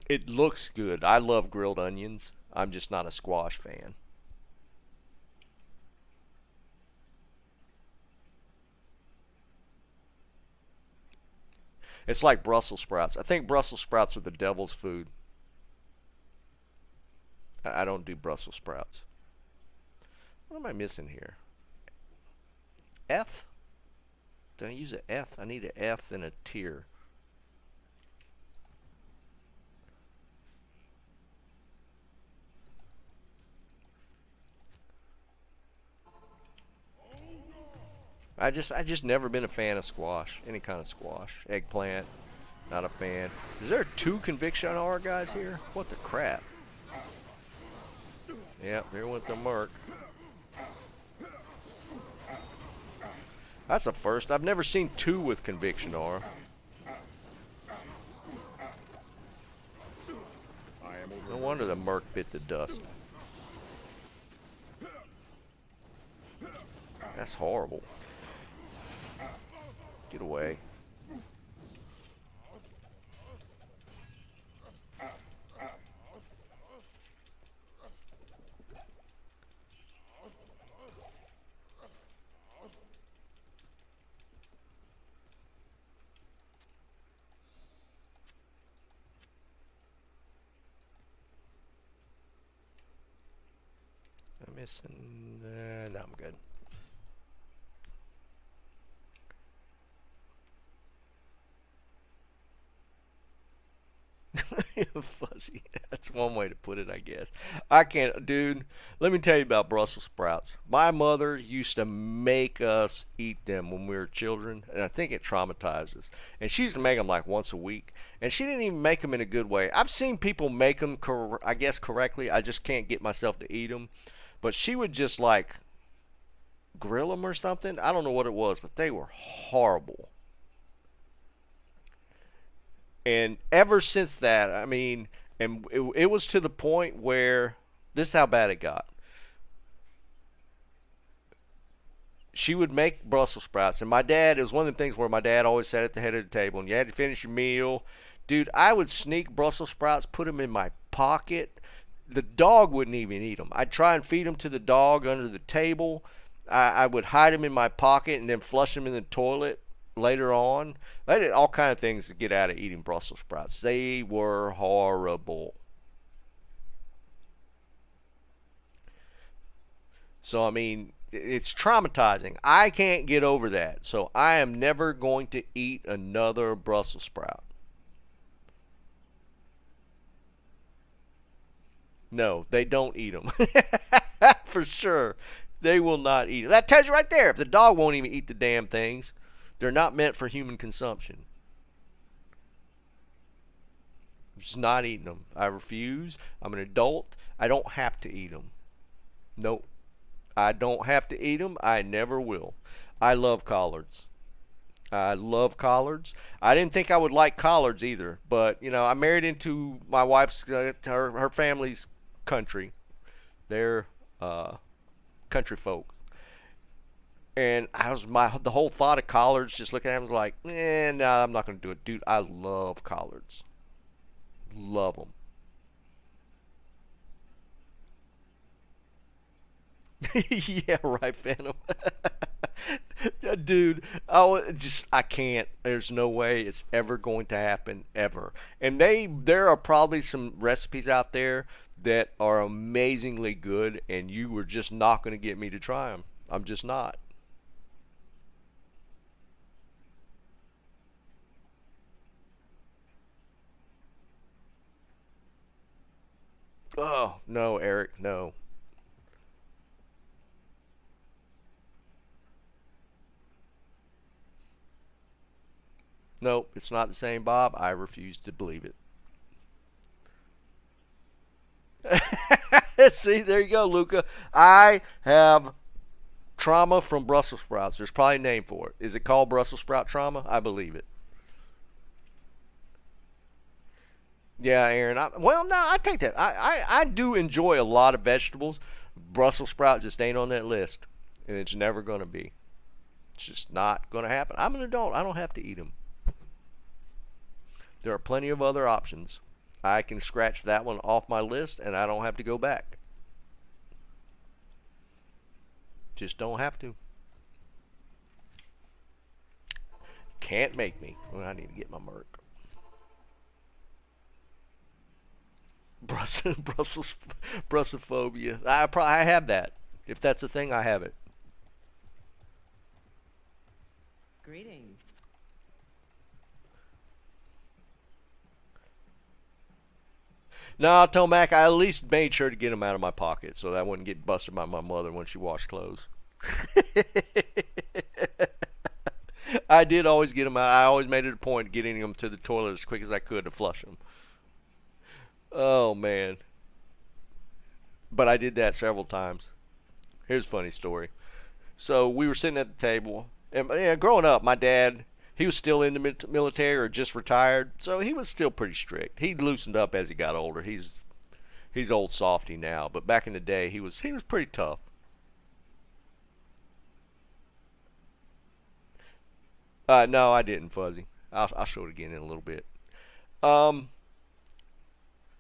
it looks good. I love grilled onions. I'm just not a squash fan. It's like Brussels sprouts. I think Brussels sprouts are the devil's food. I don't do Brussels sprouts. What am I missing here? F? Did I use an F? I need an F and a tier. I just never been a fan of squash. Any kind of squash. Eggplant. Not a fan. Is there 2 conviction R guys here? What the crap? Yep, here went the Merc. That's a first. I've never seen 2 with conviction R. No wonder the Merc bit the dust. That's horrible. Get away. I'm missing. No, I'm good. Fuzzy. That's one way to put it, I guess. I can't, dude. Let me tell you about Brussels sprouts. My mother used to make us eat them when we were children, and I think it traumatized us. And she used to make them like once a week, and she didn't even make them in a good way. I've seen people make them, I guess, correctly. I just can't get myself to eat them. But she would just like grill them or something. I don't know what it was, but they were horrible. And ever since that, I mean, and it was to the point where this is how bad it got. She would make Brussels sprouts, and my dad, it was one of the things where my dad always sat at the head of the table, and you had to finish your meal. Dude, I would sneak Brussels sprouts, put them in my pocket. The dog wouldn't even eat them. I'd try and feed them to the dog under the table. I would hide them in my pocket and then flush them in the toilet later on. I did all kind of things to get out of eating Brussels sprouts. They were horrible. So, I mean, it's traumatizing. I can't get over that. So, I am never going to eat another Brussels sprout. No, they don't eat them. For sure. They will not eat them. That tells you right there. If the dog won't even eat the damn things, they're not meant for human consumption. Just not eating them. I refuse. I'm an adult. I don't have to eat them. Nope. I don't have to eat them. I never will. I love collards. I love collards. I didn't think I would like collards either, but you know, I married into my wife's her family's country. They're country folk, and the whole thought of collards. Just looking at them was like, no, I'm not gonna do it, dude. I love collards. Love them. Yeah, right, Phantom. Dude, I can't. There's no way it's ever going to happen ever. And there are probably some recipes out there that are amazingly good, and you were just not going to get me to try them. I'm just not. Oh no, Eric, no. Nope, it's not the same, Bob. I refuse to believe it. See, there you go, Luca. I have trauma from Brussels sprouts. There's probably a name for it. Is it called Brussels sprout trauma? I believe it. Yeah, Aaron. Well, no, I take that. I do enjoy a lot of vegetables. Brussels sprout just ain't on that list, and it's never going to be. It's just not going to happen. I'm an adult. I don't have to eat them. There are plenty of other options. I can scratch that one off my list, and I don't have to go back. Just don't have to. Can't make me. Well, I need to get my Merc. Brussophobia. I have that. If that's a thing, I have it. Greetings. No, Tomac, I at least made sure to get them out of my pocket so that I wouldn't get busted by my mother when she washed clothes. I did always get them out. I always made it a point of getting them to the toilet as quick as I could to flush them. Oh, man. But I did that several times. Here's a funny story. So we were sitting at the table. And growing up, my dad, he was still in the military or just retired. So he was still pretty strict. He loosened up as he got older. He's old softy now. But back in the day, he was pretty tough. No, I didn't, Fuzzy. I'll show it again in a little bit.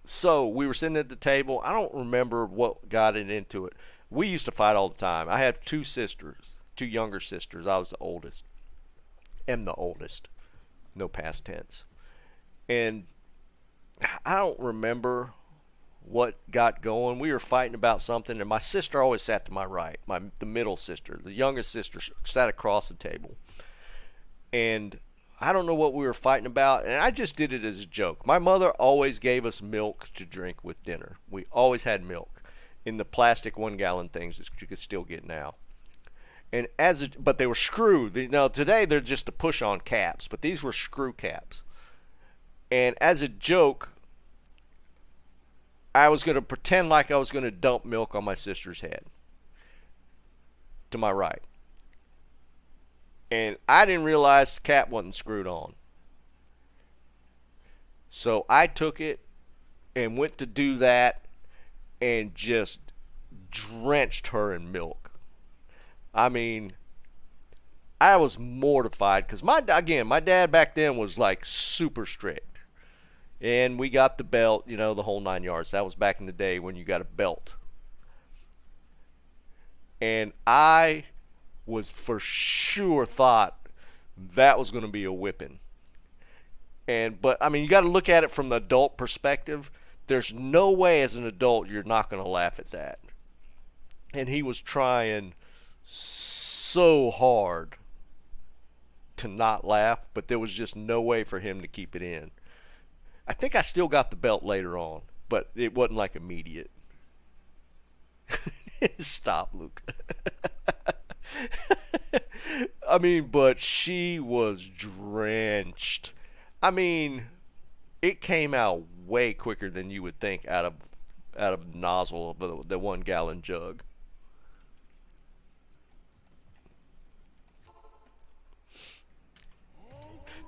So we were sitting at the table. I don't remember what got it into it. We used to fight all the time. I have two sisters, two younger sisters. I was the oldest. Am the oldest. No past tense. And I don't remember what got going. We were fighting about something, and my sister always sat to my right. The middle sister, the youngest sister, sat across the table. And I don't know what we were fighting about, and I just did it as a joke. My mother always gave us milk to drink with dinner. We always had milk in the plastic 1-gallon things that you could still get now. And but they were screwed. Now today they're just a push-on caps, but these were screw caps. And as a joke, I was going to pretend like I was going to dump milk on my sister's head to my right. And I didn't realize the cap wasn't screwed on. So I took it and went to do that and just drenched her in milk. I mean, I was mortified because my dad back then was like super strict. And we got the belt, the whole 9 yards. That was back in the day when you got a belt. And I was for sure thought that was going to be a whipping. But I mean, you got to look at it from the adult perspective. There's no way as an adult you're not going to laugh at that. and he was trying so hard to not laugh, but there was just no way for him to keep it in. I think I still got the belt later on, but it wasn't like immediate. Stop, Luke. I mean, but she was drenched. I mean, it came out way quicker than you would think out of nozzle of the 1 gallon jug.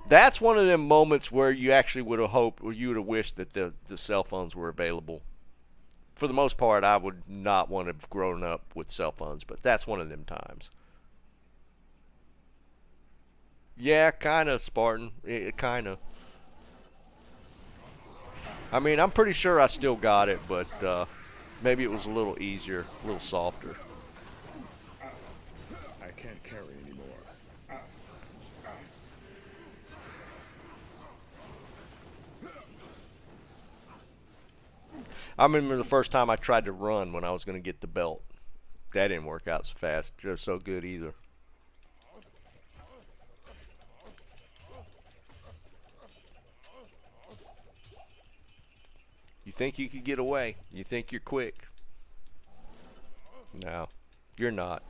That's one of them moments where you actually would have hoped, or you would have wished that the cell phones were available. For the most part, I would not want to have grown up with cell phones, but that's one of them times. Yeah, kind of, Spartan. Kind of. I mean, I'm pretty sure I still got it, but maybe it was a little easier, a little softer. I can't carry anymore. I remember the first time I tried to run when I was going to get the belt. That didn't work out so fast, or so good either. You think you could get away? You think you're quick? No, you're not.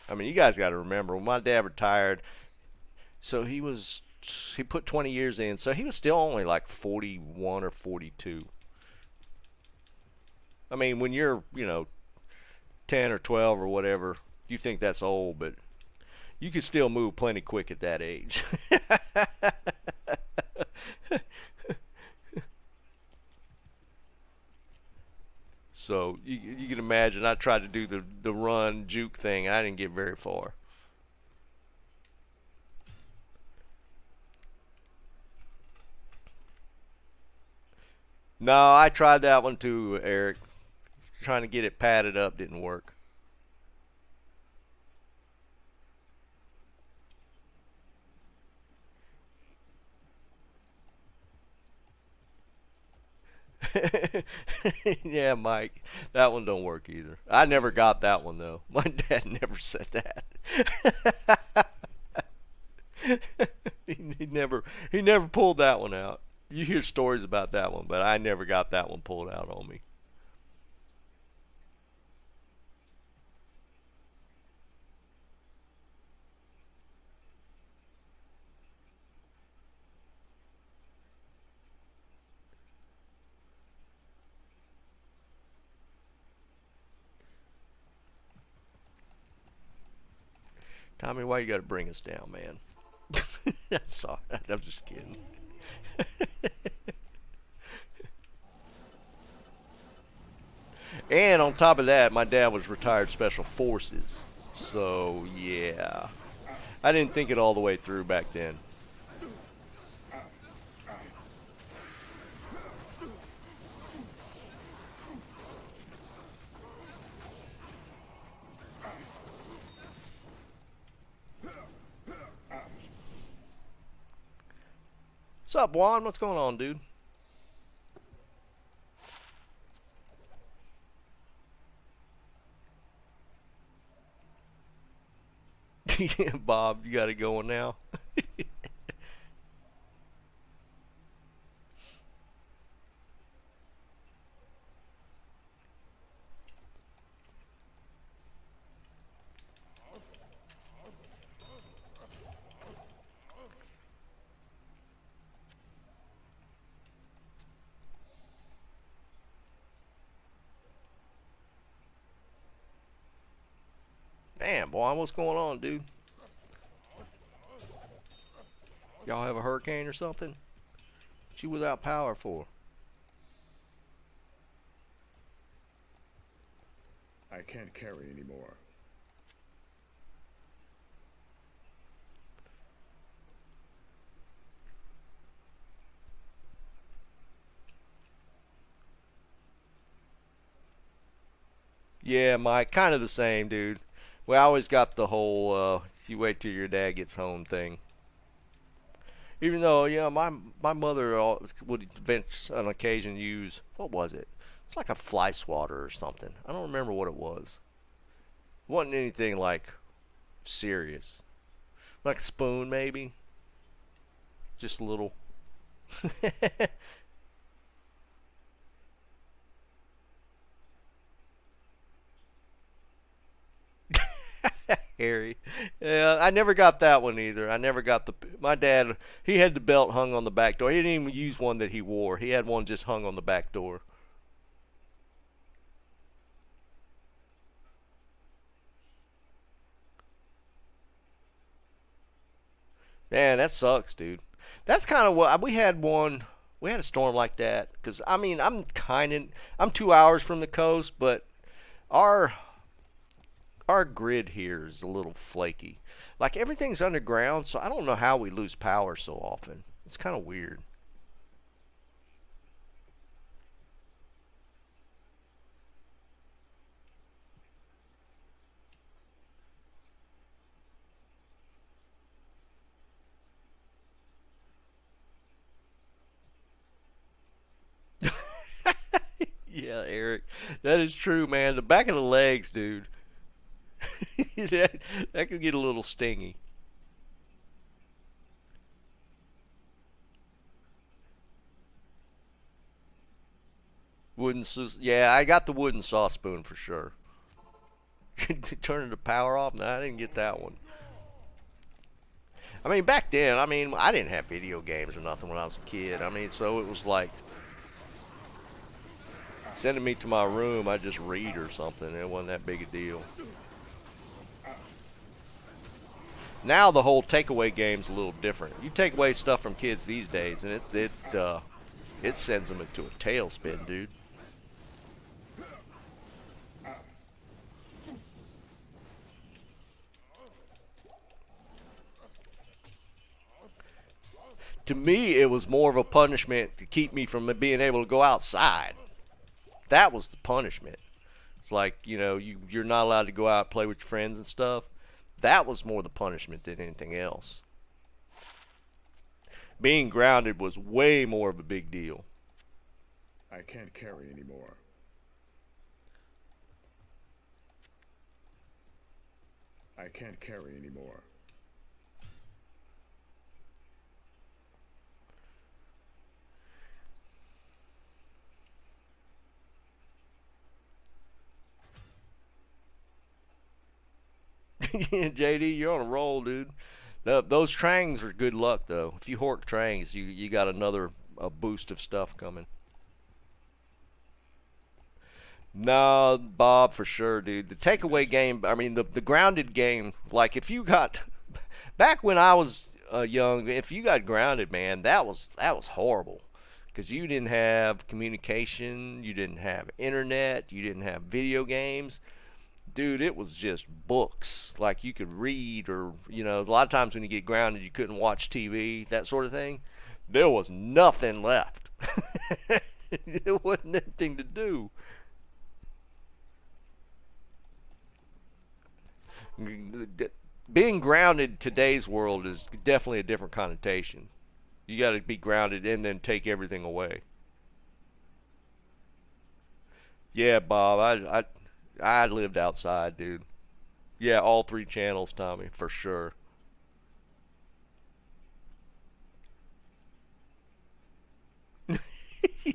I mean, you guys got to remember, when my dad retired, so he put 20 years in, so he was still only like 41 or 42. I mean, when you're, 10 or 12 or whatever, you think that's old, but you could still move plenty quick at that age. So you can imagine, I tried to do the run juke thing. I didn't get very far. No, I tried that one too, Eric. Trying to get it padded up didn't work. Yeah, Mike, that one don't work either. I never got that one though. My dad never said that. he never pulled that one out. You hear stories about that one, but I never got that one pulled out on me. Tommy, why you gotta bring us down, man? I'm sorry. I'm just kidding. And on top of that, my dad was retired Special Forces. So, yeah. I didn't think it all the way through back then. What's up, Juan? What's going on, dude? Yeah, Bob, you got it going now. Damn, boy, what's going on, dude? Y'all have a hurricane or something? What you without power for? I can't carry anymore. Yeah, Mike, kind of the same, dude. We always got the whole, if you wait till your dad gets home thing. Even though, my mother would on occasion use, what was it? It's like a fly swatter or something. I don't remember what it was. It wasn't anything like serious. Like a spoon, maybe. Just a little. Harry. Yeah, I never got that one either. I never got my dad, he had the belt hung on the back door. He didn't even use one that he wore. He had one just hung on the back door. Man, that sucks, dude. That's kind of what we had one. We had a storm like that because I mean I'm 2 hours from the coast, but our our grid here is a little flaky. Like everything's underground, so I don't know how we lose power so often. It's kind of weird. Yeah, Eric, that is true, man. The back of the legs, dude. that could get a little stingy. Yeah, I got the wooden sauce spoon for sure. Turning the power off? No, I didn't get that one. I mean, back then, I didn't have video games or nothing when I was a kid. I mean, so it was like sending me to my room, I'd just read or something. It wasn't that big a deal. Now the whole takeaway game's a little different. You take away stuff from kids these days, and it sends them into a tailspin, dude. To me, it was more of a punishment to keep me from being able to go outside. That was the punishment. It's like, you're not allowed to go out and play with your friends and stuff. That was more the punishment than anything else. Being grounded was way more of a big deal. I can't carry anymore. I can't carry anymore. JD, you're on a roll, dude. Those trangs are good luck, though. If you hork trangs, you got another boost of stuff coming. No, Bob, for sure, dude. The takeaway game, the grounded game, like if you got, back when I was young, if you got grounded, man, that was horrible. Because you didn't have communication, you didn't have internet, you didn't have video games. Dude, it was just books. Like you could read, or a lot of times when you get grounded, you couldn't watch TV, that sort of thing. There was nothing left. There wasn't anything to do. Being grounded in today's world is definitely a different connotation. You got to be grounded and then take everything away. Yeah, Bob, I lived outside, dude. Yeah, all 3 channels, Tommy, for sure.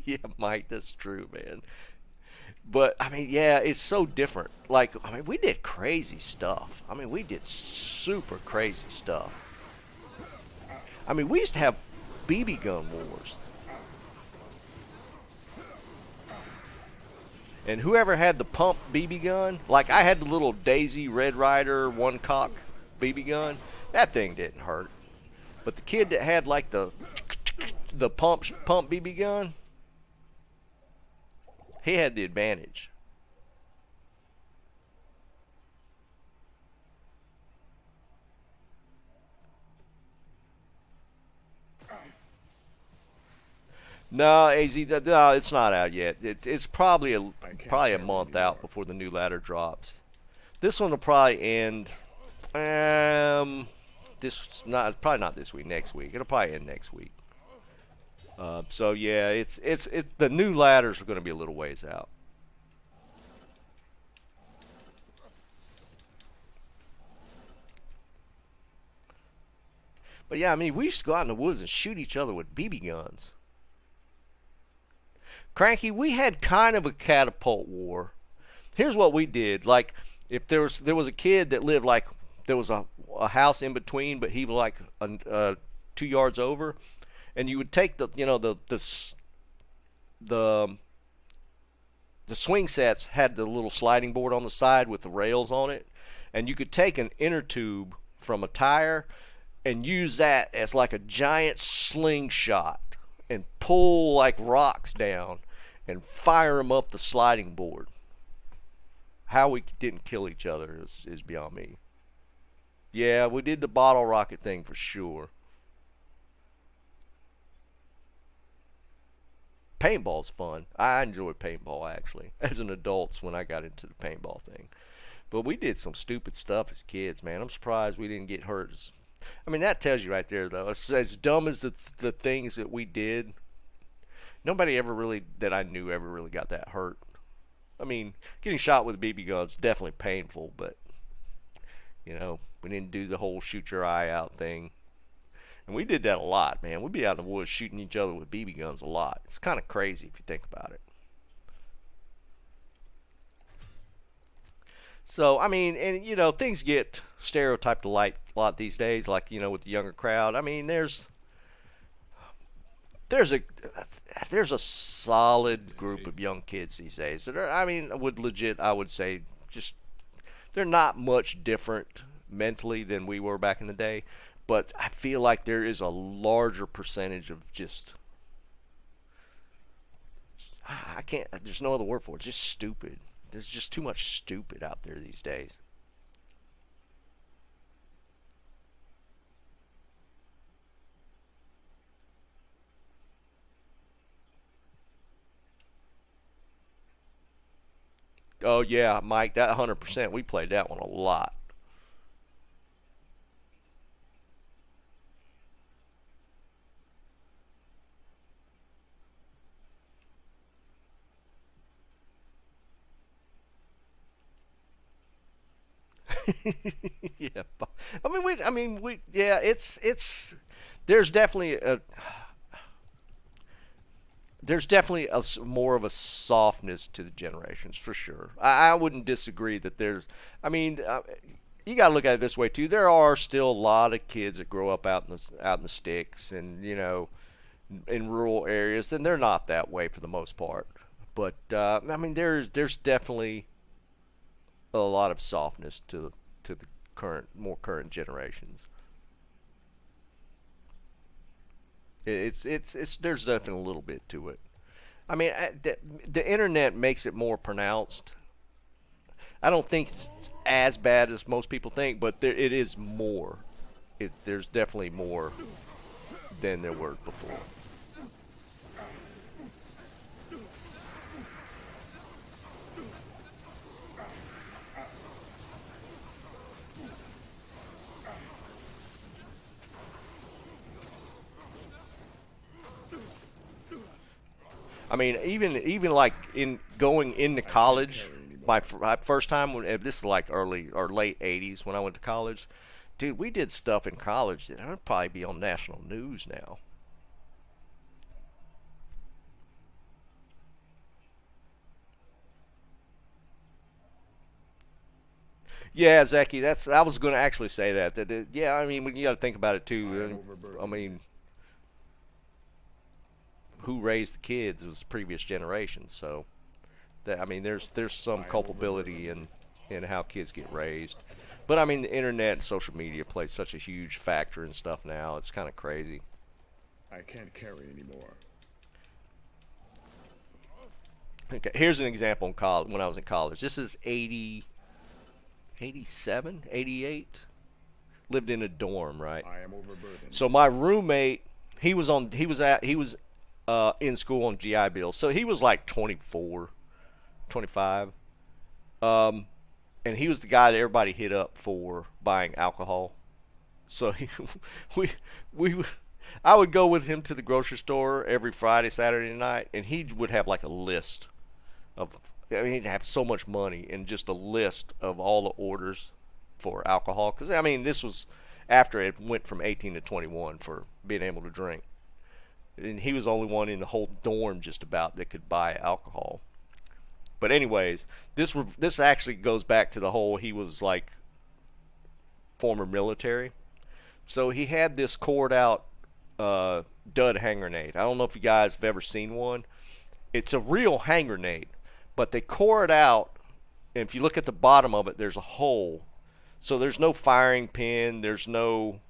Yeah, Mike, that's true, man. But, yeah, it's so different. Like, we did crazy stuff. We did super crazy stuff. We used to have BB gun wars. And whoever had the pump BB gun, like I had the little Daisy Red Ryder 1-cock BB gun, that thing didn't hurt. But the kid that had like the pump BB gun, he had the advantage. No, AZ, no, it's not out yet. It's probably a month out before the new ladder drops. This one will probably end this not probably not this week. Next week. It'll probably end next week. So yeah, it's the new ladders are going to be a little ways out. But yeah, I mean, we used to go out in the woods and shoot each other with BB guns. Cranky, we had kind of a catapult war. Here's what we did. Like, if there was a kid that lived like there was a house in between, but he was like 2 yards over, and you would take the swing sets had the little sliding board on the side with the rails on it, and you could take an inner tube from a tire and use that as like a giant slingshot and pull like rocks down and fire them up the sliding board. How we didn't kill each other is beyond me. Yeah, we did the bottle rocket thing for sure. Paintball's fun. I enjoyed paintball actually as an adult when I got into the paintball thing. But we did some stupid stuff as kids, man. I'm surprised we didn't get hurt. I mean, that tells you right there, though. It's as dumb as the things that we did. Nobody ever really, that I knew, ever really got that hurt. I mean, getting shot with a BB gun is definitely painful, but, you know, we didn't do the whole shoot your eye out thing. And we did that a lot, man. We'd be out in the woods shooting each other with BB guns a lot. It's kind of crazy if you think about it. So, I mean, and, you know, things get stereotyped a lot these days, like, you know, with the younger crowd. I mean, there's a solid group of young kids these days that are, I mean, I would say, just, they're not much different mentally than we were back in the day, but I feel like there is a larger percentage of just, there's no other word for it, just stupid. There's just too much stupid out there these days. Oh yeah, Mike, that 100%. We played that one a lot. Yeah, yeah, it's there's definitely more of a softness to the generations for sure. I wouldn't disagree that there's. I mean, you got to look at it this way too. There are still a lot of kids that grow up out in the sticks and, you know, in rural areas, and they're not that way for the most part. But I mean, there's definitely a lot of softness to the more current generations. It's there's definitely a little bit to it. I mean, the internet makes it more pronounced. I don't think it's as bad as most people think, but it is more. There's definitely more than there were before. I mean, even like in going into college, my first time, this is like early or late 80s when I went to college, dude, we did stuff in college that would probably be on national news now. Yeah, Zeki, I was going to actually say that. Yeah, I mean, you got to think about it too. I mean, who raised the kids was the previous generation, so that, I mean, there's some culpability in how kids get raised. But I mean, the internet and social media play such a huge factor in stuff now. It's kind of crazy. I can't carry anymore. Okay, here's an example in college. When I was in college, this is 87, 88. Lived in a dorm, right? I am overburdened. So my roommate, he was in school on GI Bill, so he was like 24, 25. And he was the guy that everybody hit up for buying alcohol. So we we I would go with him to the grocery store every Friday, Saturday night, and he would have like a list of. I mean, he'd have so much money and just a list of all the orders for alcohol. Because I mean, this was after it went from 18 to 21 for being able to drink, and he was the only one in the whole dorm just about that could buy alcohol. But anyways, this actually goes back to the whole he was like former military. So he had this cored out dud hand grenade. I don't know if you guys have ever seen one. It's a real hand grenade, but they core it out, and if you look at the bottom of it, there's a hole. So there's no firing pin, there's no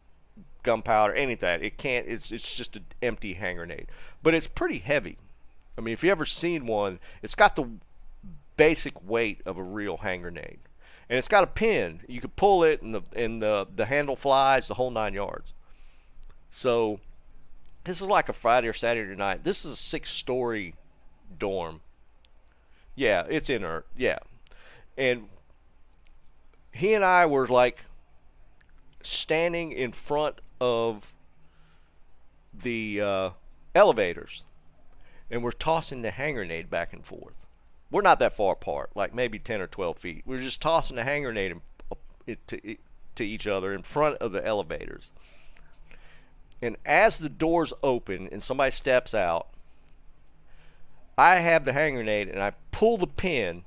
gunpowder, any of that. It can't. It's just an empty hand grenade, but it's pretty heavy. I mean, if you ever seen one, it's got the basic weight of a real hand grenade, and it's got a pin. You could pull it, and the handle flies, the whole 9 yards. So this is like a Friday or Saturday night. This is a 6-story dorm. Yeah, it's inert. Yeah, and he and I were like standing in front of the elevators, and we're tossing the hand grenade back and forth. We're not that far apart, like maybe 10 or 12 feet. We're just tossing the hand grenade to each other in front of the elevators. And as the doors open and somebody steps out, I have the hand grenade and I pull the pin,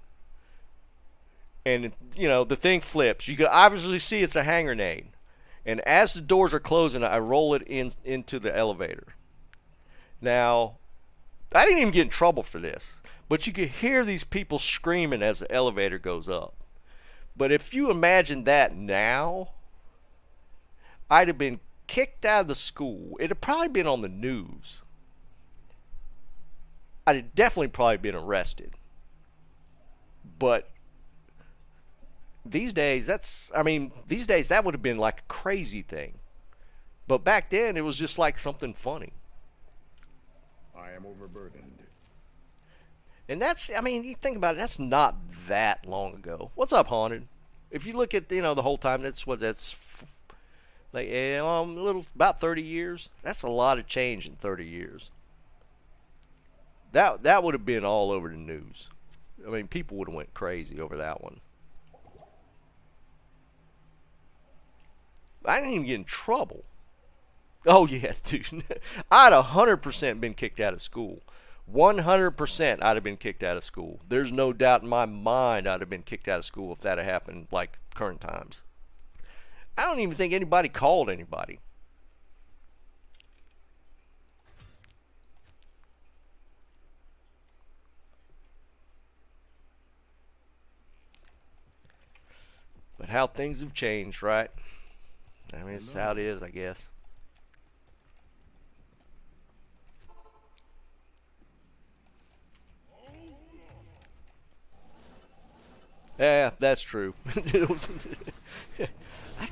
and the thing flips. You can obviously see it's a hand grenade. And as the doors are closing, I roll it into the elevator. Now, I didn't even get in trouble for this, but you could hear these people screaming as the elevator goes up. But if you imagine that now, I'd have been kicked out of the school. It'd have probably been on the news. I'd have definitely probably been arrested. But these days, that would have been like a crazy thing. But back then, it was just like something funny. I am overburdened. And you think about it, that's not that long ago. What's up, Haunted? If you look at, the whole time, like about 30 years. That's a lot of change in 30 years. That would have been all over the news. I mean, people would have went crazy over that one. I didn't even get in trouble. Oh, yeah, dude. I'd 100% been kicked out of school. 100% I'd have been kicked out of school. There's no doubt in my mind I'd have been kicked out of school if that had happened like current times. I don't even think anybody called anybody. But how things have changed, right? I mean, it's how it is, I guess. Yeah, that's true. I'm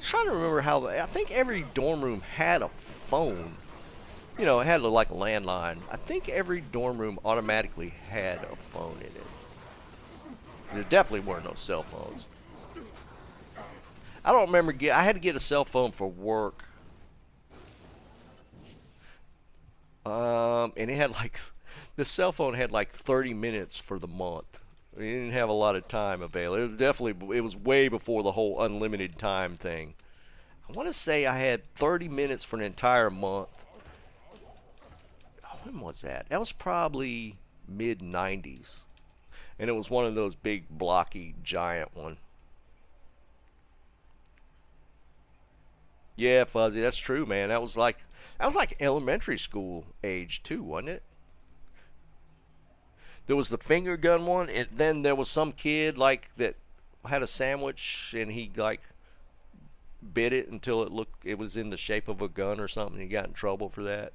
trying to remember how. I think every dorm room had a phone. It had like a landline. I think every dorm room automatically had a phone in it. There definitely weren't no cell phones. I don't remember. I had to get a cell phone for work. And it had the cell phone had like 30 minutes for the month. We didn't have a lot of time available. It was way before the whole unlimited time thing. I want to say I had 30 minutes for an entire month. When was that? That was probably mid-90s. And it was one of those big, blocky, giant one. Yeah, Fuzzy, that's true, man. That was like elementary school age too, wasn't it? There was the finger gun one, and then there was some kid that had a sandwich, and he bit it until it was in the shape of a gun or something. He got in trouble for that.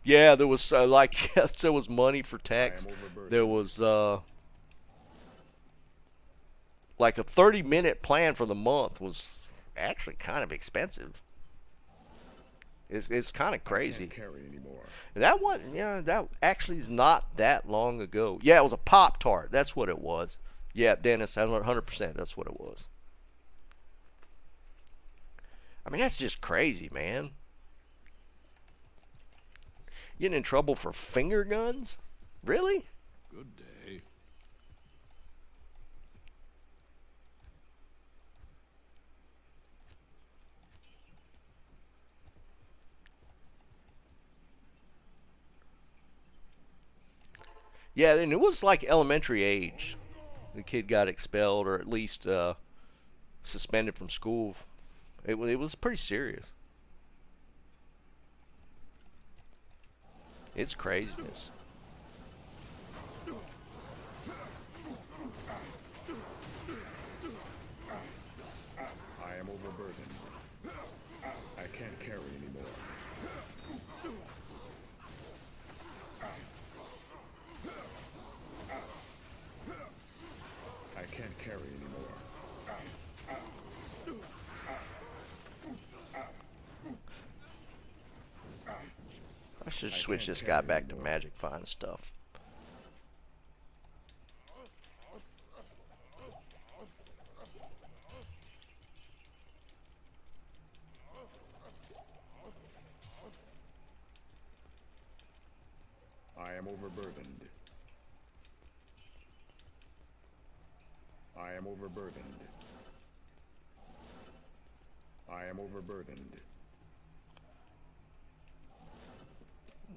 Yeah, there was yes, there was money for tax. There was like a 30-minute plan for the month was actually kind of expensive. It's kind of crazy. I can't carry anymore. That wasn't, that actually is not that long ago. Yeah, it was a Pop-Tart. That's what it was. Yeah, Dennis, 100%. That's what it was. I mean, that's just crazy, man. Getting in trouble for finger guns? Really? Good day. Yeah, and it was like elementary age. The kid got expelled or at least suspended from school. It was pretty serious. It's craziness. I am overburdened. I can't carry anymore. I can't carry anymore. I should switch this guy back to magic find stuff. I am overburdened. I am overburdened. I am overburdened.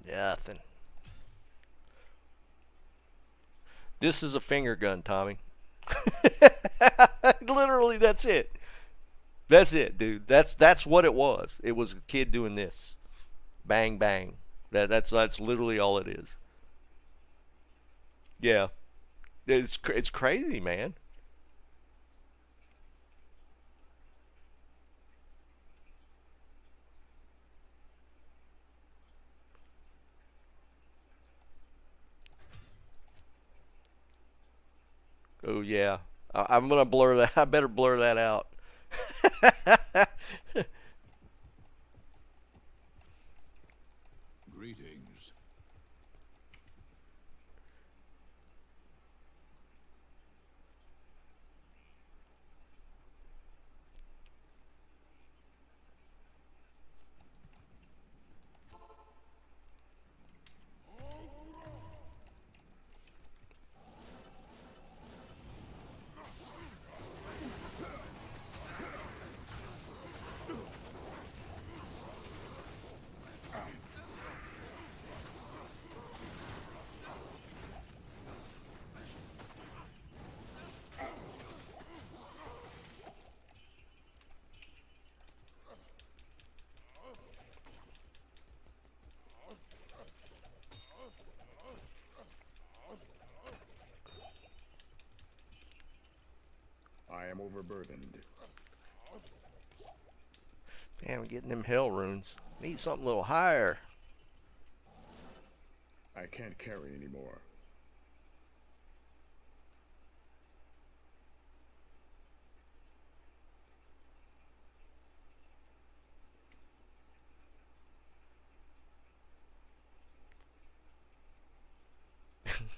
Nothing. This is a finger gun, Tommy. Literally, that's it. That's it, dude. That's what it was. It was a kid doing this. Bang bang. That's literally all it is. Yeah. It's crazy, man. Oh yeah, I'm gonna blur that. I better blur that out. Greetings. I am overburdened. Man, I'm getting them hell runes. Need something a little higher. I can't carry anymore.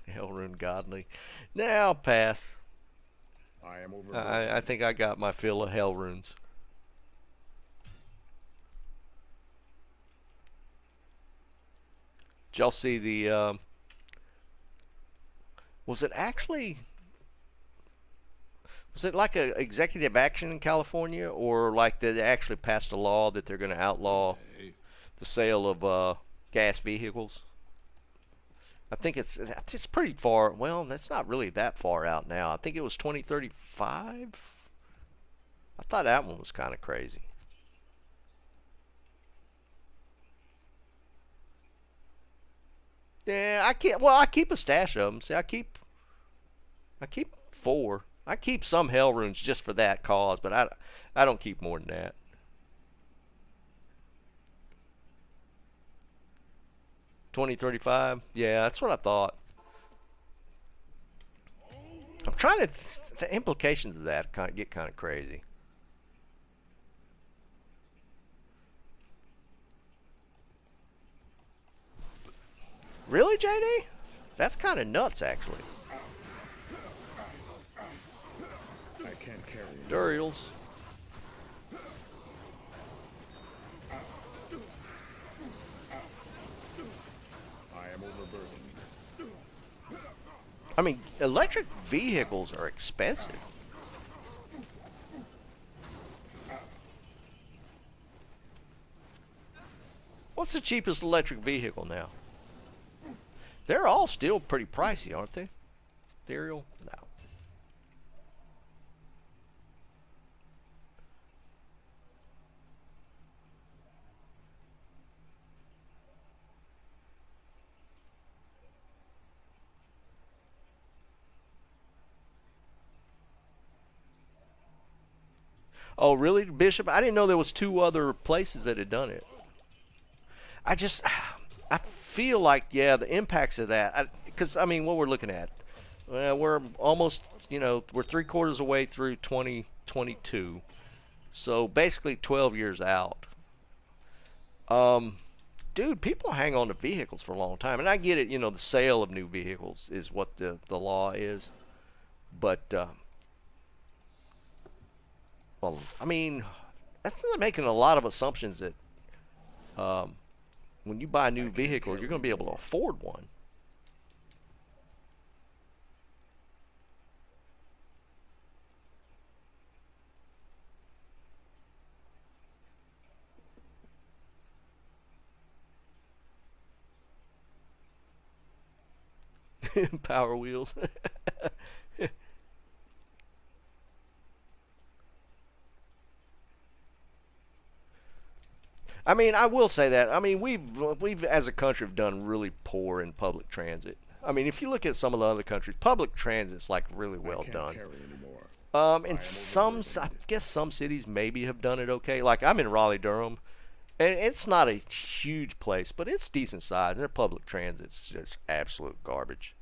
Hell rune godly. Now I'll pass. I am overburdened. I think I got my fill of hell runes. Did y'all see the was it like a executive action in California, or like they actually passed a law that they're going to outlaw the sale of gas vehicles? I think it's pretty far. Well, that's not really that far out now. I think it was 2035. I thought that one was kind of crazy. Yeah, I can't. Well, I keep a stash of them. See, I keep 4. I keep some hell runes just for that cause, but I don't keep more than that. $20.35. Yeah, that's what I thought. I'm trying to. The implications of that get kind of crazy. Really, JD? That's kind of nuts, actually. I can't carry anymore. Durials. I mean, electric vehicles are expensive. What's the cheapest electric vehicle now? They're all still pretty pricey, aren't they? Ethereal? No. Oh, really, Bishop? I didn't know there was 2 other places that had done it. I feel like, yeah, the impacts of that, because, I mean, what we're looking at, we're almost, we're 3/4 away through 2022, so basically 12 years out. Dude, people hang on to vehicles for a long time, and I get it, the sale of new vehicles is what the law is, but, well, I mean, that's not making a lot of assumptions that, when you buy a new vehicle, you're going to be able to afford one. Power Wheels. I mean, I will say that. I mean, we've as a country have done really poor in public transit. I mean, if you look at some of the other countries, public transit's like really well done. And I guess some cities maybe have done it okay. Like I'm in Raleigh, Durham, and it's not a huge place, but it's decent size. And their public transit's just absolute garbage.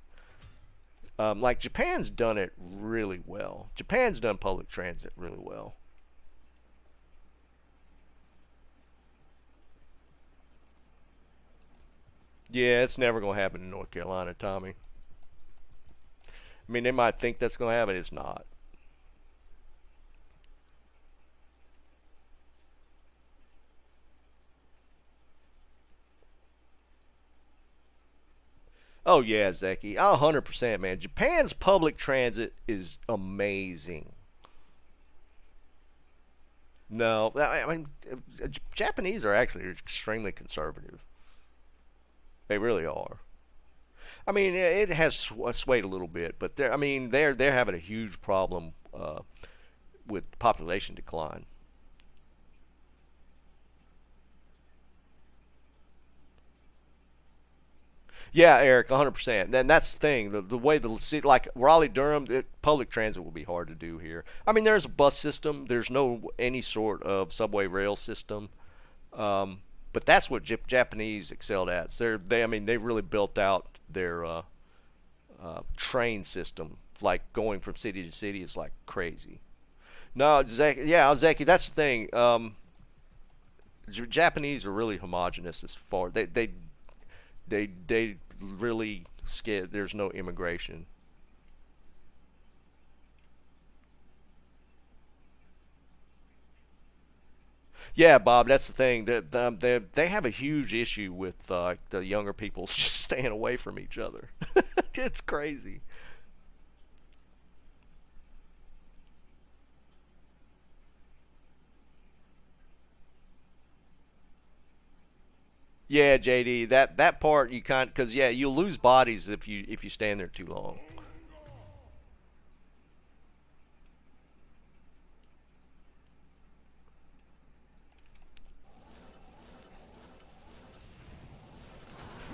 Like Japan's done it really well. Japan's done public transit really well. Yeah, it's never going to happen in North Carolina, Tommy. I mean, they might think that's going to happen. It's not. Oh, yeah, Zeki. 100%, man. Japan's public transit is amazing. No, I mean, Japanese are actually extremely conservative. They really are. I mean, it has swayed a little bit, but I mean, they're having a huge problem with population decline. Yeah, Eric, 100%. And that's the thing. The way the city, like Raleigh, Durham, public transit will be hard to do here. I mean, there's a bus system. There's no any sort of subway rail system. But that's what Japanese excelled at. So I mean, they really built out their train system. Like going from city to city is like crazy. No, Zeki, that's the thing. Japanese are really homogenous as far they really scared. There's no immigration. Yeah, Bob, that's the thing. They have a huge issue with the younger people just staying away from each other. It's crazy. Yeah, JD, that part you can't, because yeah, you'll lose bodies if you stand there too long.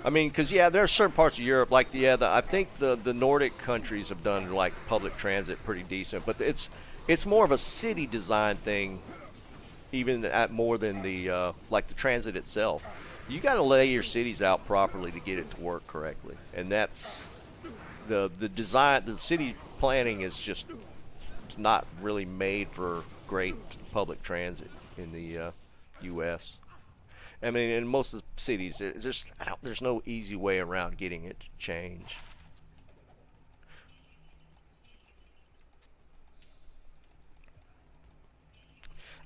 I mean, because yeah, there are certain parts of Europe, like I think the Nordic countries have done like public transit pretty decent, but it's more of a city design thing, even at more than the like the transit itself. You got to lay your cities out properly to get it to work correctly, and that's the design. The city planning is just not really made for great public transit in the U.S. I mean, in most of the cities, there's no easy way around getting it to change.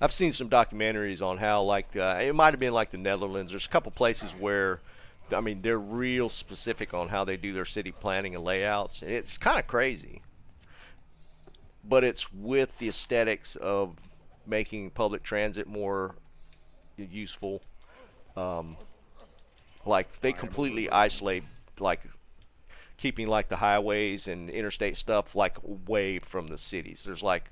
I've seen some documentaries on how, like, it might have been like the Netherlands. There's a couple places where I mean, they're real specific on how they do their city planning and layouts. It's kind of crazy, but it's with the aesthetics of making public transit more useful. Like they completely isolate, like keeping like the highways and interstate stuff like away from the cities. There's like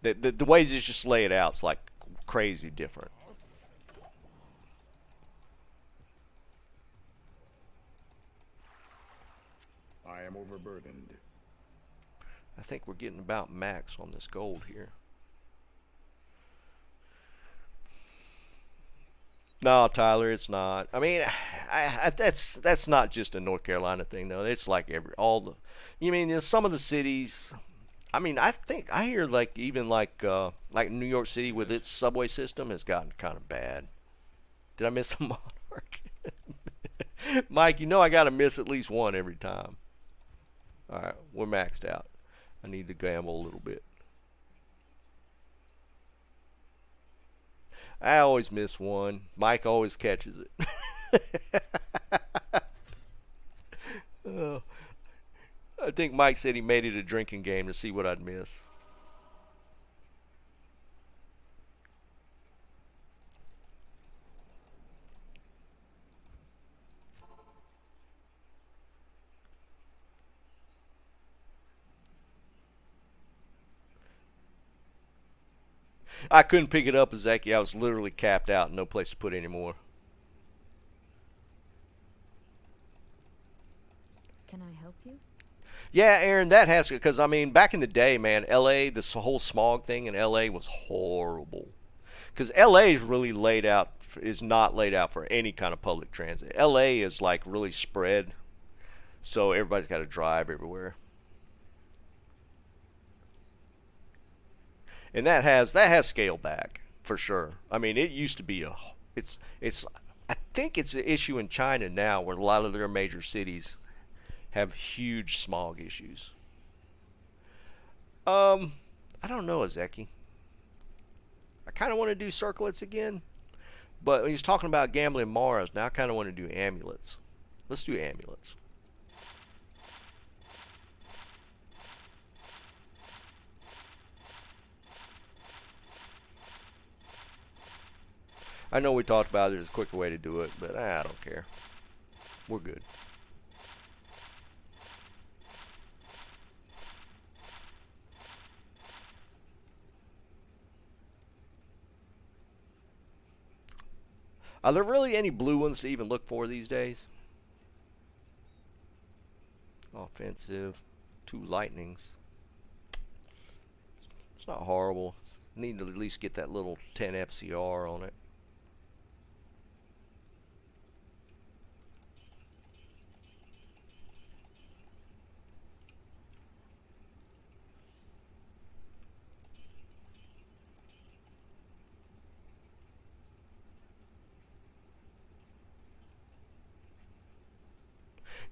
the ways they just lay it out. It's like crazy different. I am overburdened. I think we're getting about max on this gold here. No, Tyler, it's not. I mean, that's not just a North Carolina thing, though. It's like you mean some of the cities. I mean, I think I hear like even like New York City with its subway system has gotten kind of bad. Did I miss a Monarch? Mike, you know I got to miss at least one every time. All right, we're maxed out. I need to gamble a little bit. I always miss one. Mike always catches it. Oh, I think Mike said he made it a drinking game to see what I'd miss. I couldn't pick it up, Ezeki. I was literally capped out, no place to put any more. Can I help you? Yeah, Aaron, that has to, because I mean, back in the day, man, LA, this whole smog thing in LA was horrible. Because LA is really laid out, is not laid out for any kind of public transit. LA is like really spread, so everybody's got to drive everywhere. And that has scaled back for sure. I mean, it used to be it's I think it's an issue in China now where a lot of their major cities have huge smog issues. I don't know, Ezeki. I kind of want to do circlets again, but when he's talking about gambling Mars, now I kind of want to do amulets. Let's do amulets. I know we talked about there's a quicker way to do it, but I don't care. We're good. Are there really any blue ones to even look for these days? Offensive. 2 lightnings. It's not horrible. Need to at least get that little 10 FCR on it.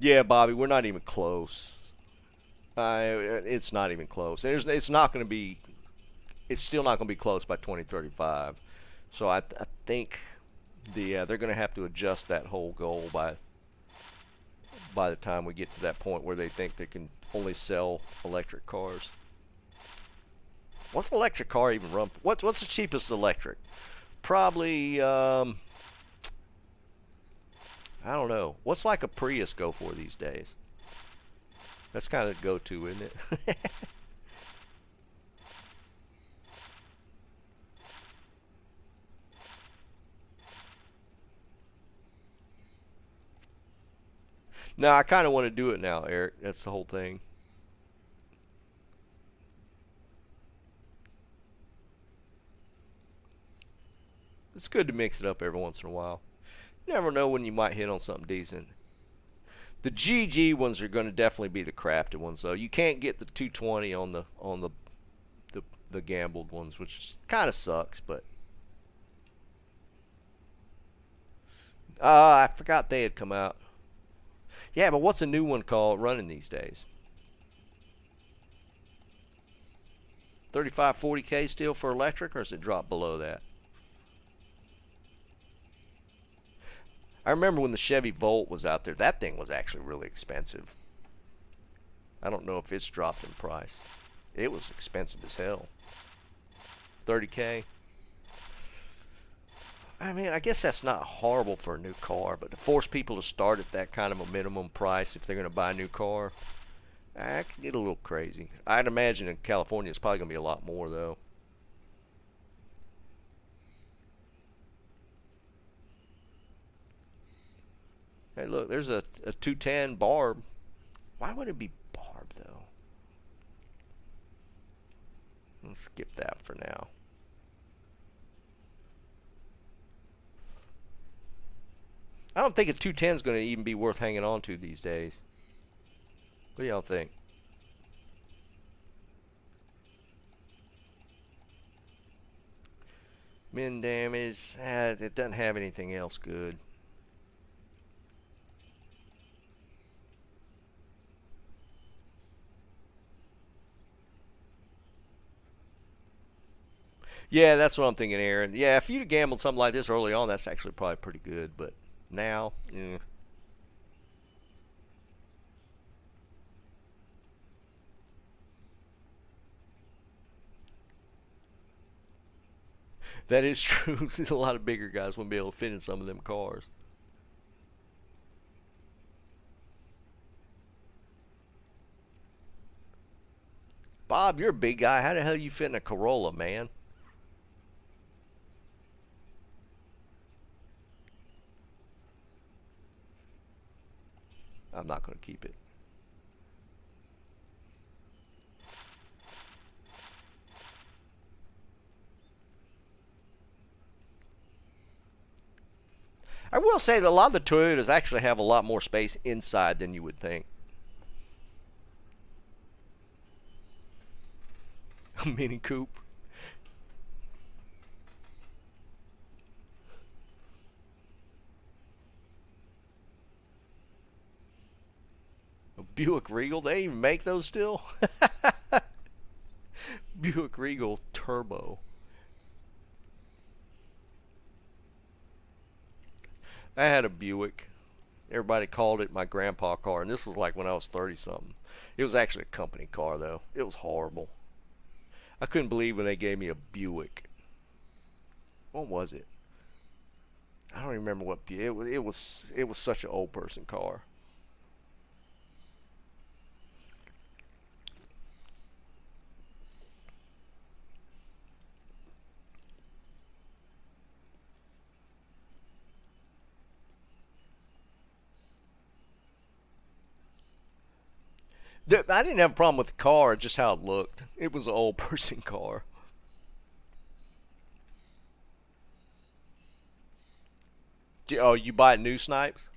Yeah, Bobby, we're not even close. It's not even close. It's not going to be. It's still not going to be close by 2035. So I think they're going to have to adjust that whole goal by the time we get to that point where they think they can only sell electric cars. What's an electric car even run? What's the cheapest electric? Probably. I don't know. What's like a Prius go for these days? That's kind of go-to, isn't it? No, I kind of want to do it now, Eric. That's the whole thing. It's good to mix it up every once in a while. Never know when you might hit on something decent. The GG ones are going to definitely be the crafted ones, though. You can't get the 220 on the gambled ones, which kind of sucks. But I forgot they had come out. Yeah, but what's a new one called running these days? 35, 40K still for electric, or has it dropped below that? I remember when the Chevy Volt was out there. That thing was actually really expensive. I don't know if it's dropped in price. It was expensive as hell. $30K. I mean, I guess that's not horrible for a new car, but to force people to start at that kind of a minimum price if they're going to buy a new car, I can get a little crazy. I'd imagine in California it's probably going to be a lot more, though. Hey, look, there's a 210 Barb. Why would it be Barb, though? Let's skip that for now. I don't think a 210 is going to even be worth hanging on to these days. What do y'all think? Min damage, it doesn't have anything else good. Yeah, that's what I'm thinking, Aaron. Yeah, if you'd have gambled something like this early on, that's actually probably pretty good. But now, that is true. A lot of bigger guys wouldn't be able to fit in some of them cars. Bob, you're a big guy. How the hell you fit in a Corolla, man? I'm not going to keep it. I will say that a lot of the Toyotas actually have a lot more space inside than you would think. A Mini Coupe. A Buick Regal? They even make those still? Buick Regal Turbo. I had a Buick. Everybody called it my grandpa car, and this was like when I was 30-something. It was actually a company car, though. It was horrible. I couldn't believe when they gave me a Buick. What was it? I don't even remember what Buick. It was such an old person car. I didn't have a problem with the car, just how it looked. It was an old person car. Oh, you buy new Snipes?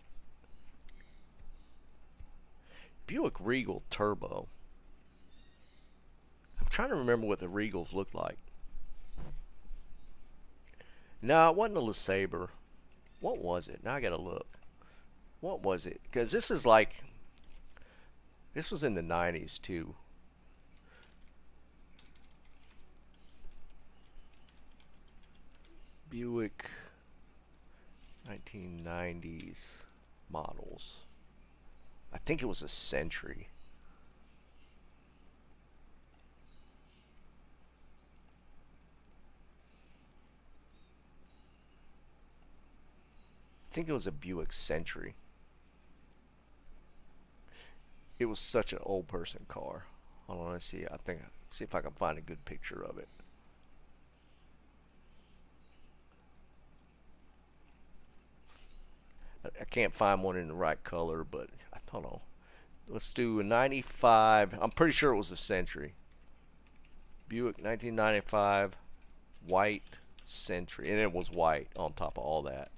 Buick Regal Turbo. I'm trying to remember what the Regals looked like. No, it wasn't a LeSabre. What was it? Now I gotta look. What was it? Because this is like... This was in the 90s, too. Buick 1990s models. I think it was a Century. I think it was a Buick Century. It was such an old person car. Hold on, let's see. See if I can find a good picture of it. I can't find one in the right color, but I don't know. Let's do a 95. I'm pretty sure it was a Century. Buick 1995 white Century, and it was white on top of all that.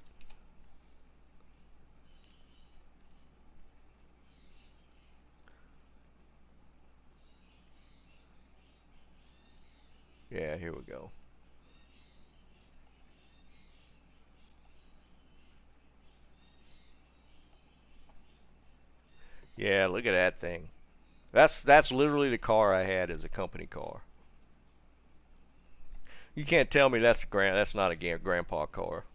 Yeah, here we go. Yeah, look at that thing. That's literally the car I had as a company car. You can't tell me that's not a grandpa car.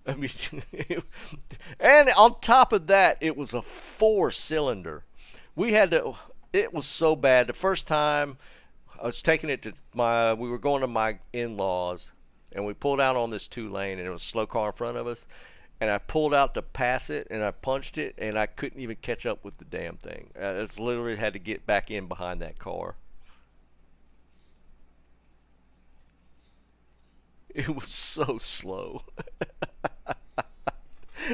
I mean, and on top of that, it was a 4-cylinder. We had to. It was so bad. The first time I was taking it to we were going to my in-laws, and we pulled out on this 2-lane, and it was a slow car in front of us. And I pulled out to pass it, and I punched it, and I couldn't even catch up with the damn thing. I just literally had to get back in behind that car. It was so slow.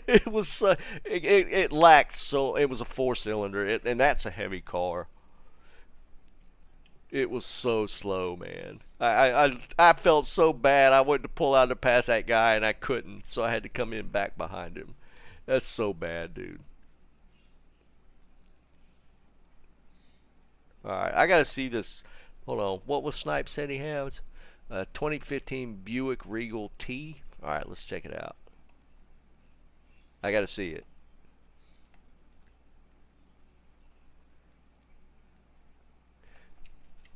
It was so, it lacked so. It was a 4-cylinder, and that's a heavy car. It was so slow, man. I felt so bad. I wanted to pull out to pass that guy, and I couldn't, so I had to come in back behind him. That's so bad, dude. All right, I gotta see this. Hold on. What was Snipe said he has? 2015 Buick Regal T. All right, let's check it out. I gotta see it.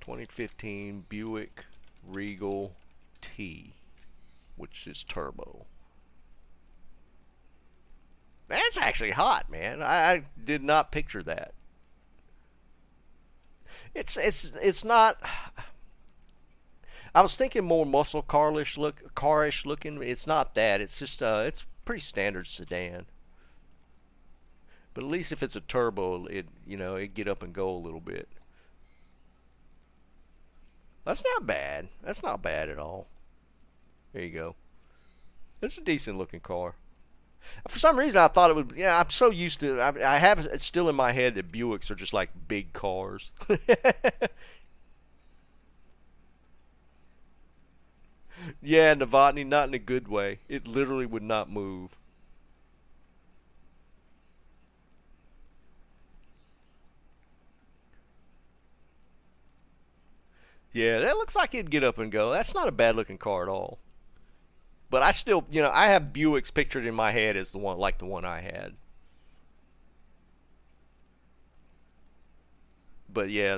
(2015) Buick Regal T, which is turbo. That's actually hot, man. I did not picture that. It's not. I was thinking more muscle carish looking. It's not that. It's just it's pretty standard sedan. But at least if it's a turbo, it get up and go a little bit. That's not bad. That's not bad at all. There you go. It's a decent looking car. For some reason, I thought it would. Yeah, I'm so used to. I have it still in my head that Buicks are just like big cars. Yeah, Novotny, not in a good way. It literally would not move. Yeah, that looks like it'd get up and go. That's not a bad looking car at all. But I still, I have Buicks pictured in my head as the one, like the one I had. But yeah,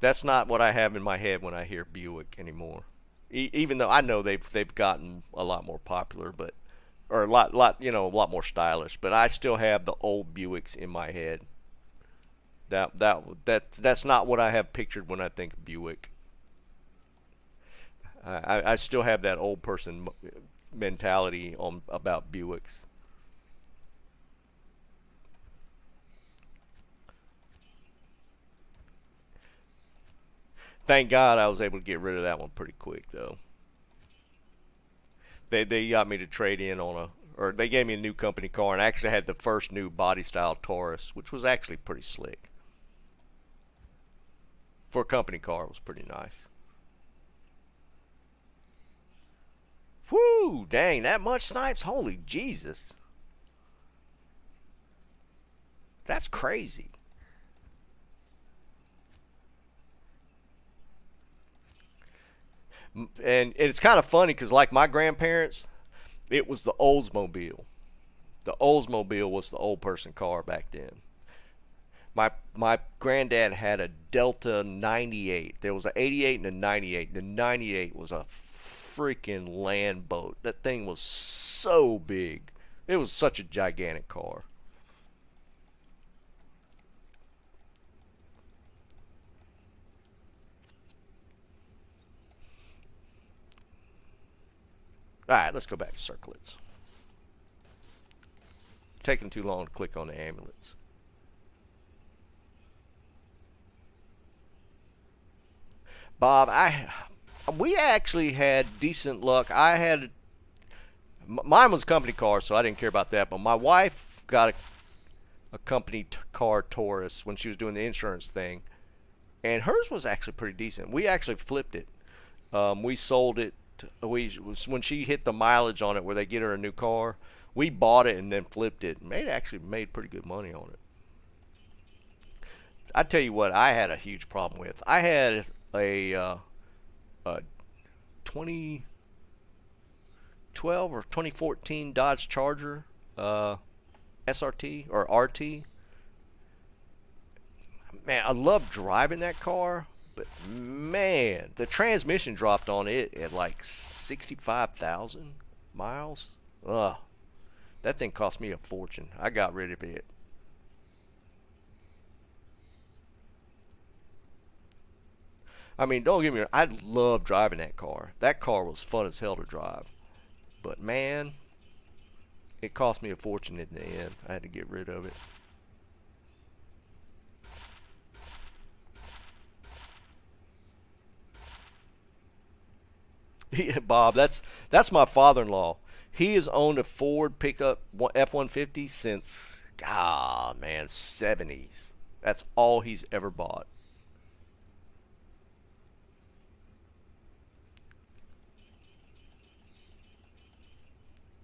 that's not what I have in my head when I hear Buick anymore. Even though I know they've gotten a lot more popular, or a lot more stylish. But I still have the old Buicks in my head. That's not what I have pictured when I think of Buick. I still have that old person mentality about Buicks. Thank God I was able to get rid of that one pretty quick, though. They got me to trade in or they gave me a new company car, and I actually had the first new body style Taurus, which was actually pretty slick. For a company car, it was pretty nice. Whoo, dang, that much Snipes? Holy Jesus. That's crazy. And it's kind of funny because, like my grandparents, it was the Oldsmobile. The Oldsmobile was the old person car back then. My granddad had a Delta 98. There was an 88 and a 98. The 98 was a freaking land boat. That thing was so big. It was such a gigantic car. Alright, let's go back to circlets. Taking too long to click on the amulets. Bob, we actually had decent luck. Mine was a company car, so I didn't care about that. But my wife got a company car Taurus when she was doing the insurance thing, and hers was actually pretty decent. We actually flipped it. We sold it. When she hit the mileage on it, where they get her a new car, we bought it and then flipped it. Actually made pretty good money on it. I tell you what, I had a huge problem with. I had a 2012 or 2014 Dodge Charger SRT or RT. Man, I love driving that car, but man, the transmission dropped on it at like 65,000. miles. Ugh. That thing cost me a fortune. I got rid of it. I mean, don't get me wrong. I love driving that car. That car was fun as hell to drive. But man, it cost me a fortune in the end. I had to get rid of it. Yeah, Bob, that's my father-in-law. He has owned a Ford pickup F-150 since, God, man, 70s. That's all he's ever bought.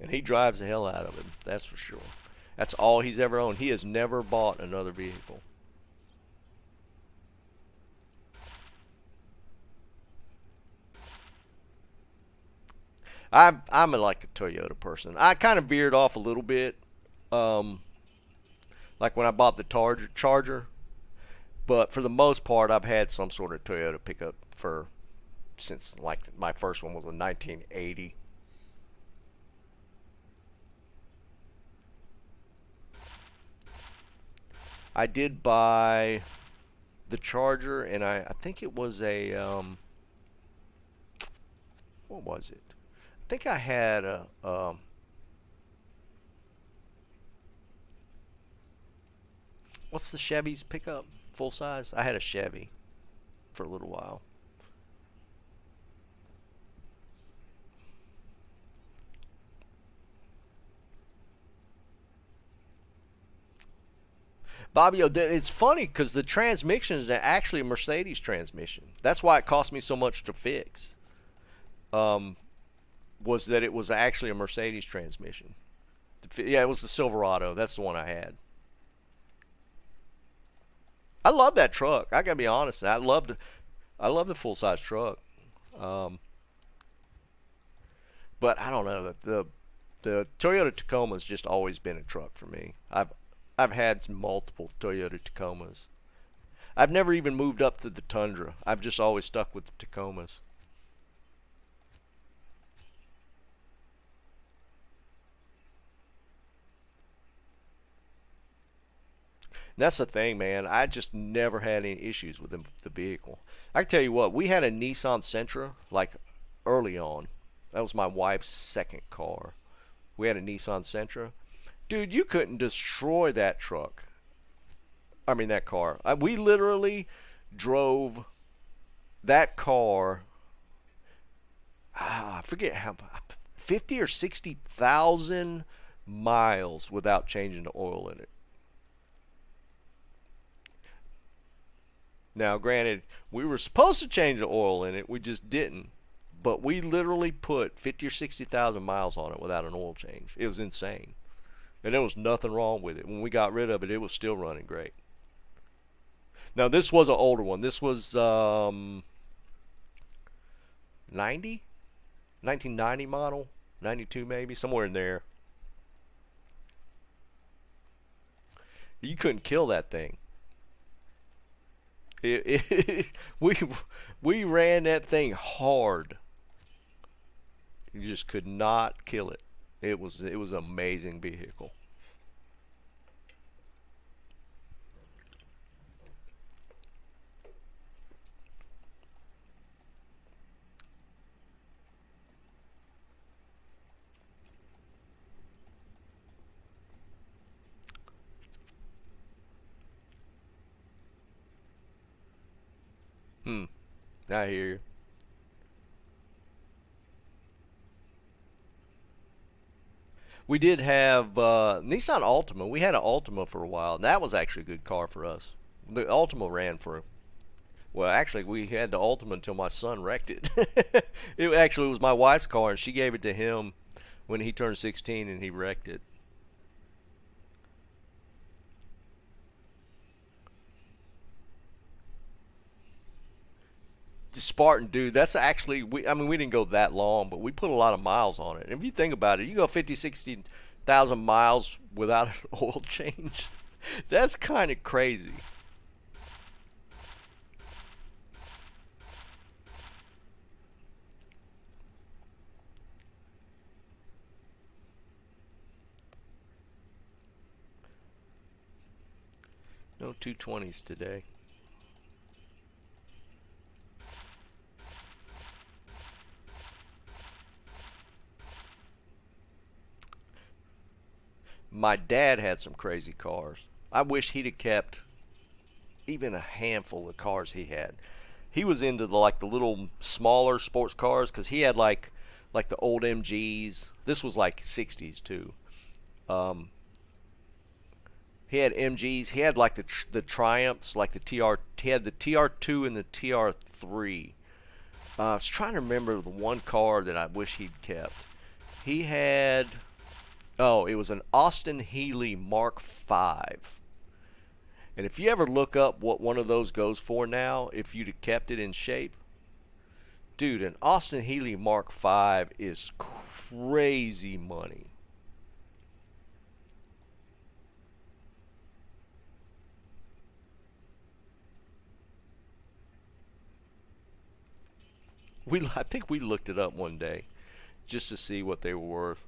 And he drives the hell out of it, that's for sure. That's all he's ever owned. He has never bought another vehicle. I'm like a Toyota person. I kind of veered off a little bit, like when I bought the Charger. But for the most part, I've had some sort of Toyota pickup for since like my first one was in 1980. I did buy the Charger, and I think it was a what was it? I think I had a what's the Chevy's pickup full size? I had a Chevy for a little while. Bobby, it's funny because the transmission is actually a Mercedes transmission. That's why it cost me so much to fix. Was that it was actually a Mercedes transmission. Yeah, it was the Silverado. That's the one I had. I love that truck. I gotta be honest. I love the full size truck. Um, but I don't know, the Toyota Tacoma's just always been a truck for me. I've had multiple Toyota Tacomas. I've never even moved up to the Tundra. I've just always stuck with the Tacomas. And that's the thing, man. I just never had any issues with the vehicle. I can tell you what, we had a Nissan Sentra like early on. That was my wife's second car. We had a Nissan Sentra. Dude, you couldn't destroy that truck. I mean, that car. We literally drove that car, I forget how, 50 or 60,000 miles without changing the oil in it. Now, granted, we were supposed to change the oil in it. We just didn't. But we literally put 50 or 60,000 miles on it without an oil change. It was insane. And there was nothing wrong with it. When we got rid of it, it was still running great. Now, this was an older one. This was 90? 1990 model? 92 maybe? Somewhere in there. You couldn't kill that thing. We ran that thing hard. You just could not kill it. It was an amazing vehicle. I hear you. We did have Nissan Altima. We had an Altima for a while, and that was actually a good car for us. The Altima ran for, well, actually, we had the Altima until my son wrecked it. It actually was my wife's car, and she gave it to him when he turned 16, and he wrecked it. The Spartan, dude, that's actually, I mean, we didn't go that long, but we put a lot of miles on it. And if you think about it, you go 50, 60,000 miles without an oil change. That's kind of crazy. 220s today. My dad had some crazy cars. I wish he'd have kept even a handful of cars he had. He was into the little smaller sports cars because he had like the old MGs. This was like 60s too. He had MGs. He had like the Triumphs, like the TR. He had the TR2 and the TR3. I was trying to remember the one car that I wish he'd kept. He had. Oh, it was an Austin Healey Mark V. And if you ever look up what one of those goes for now, if you'd have kept it in shape, dude, an Austin Healey Mark V is crazy money. I think we looked it up one day just to see what they were worth.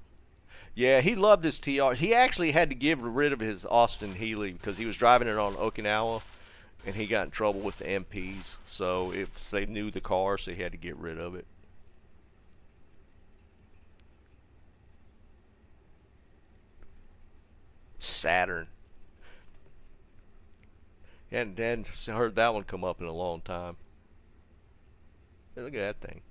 Yeah, he loved his TRs. He actually had to give rid of his Austin Healey because he was driving it on Okinawa, and he got in trouble with the MPs. So if they knew the car, so he had to get rid of it. Saturn. Hadn't heard that one come up in a long time. Hey, look at that thing.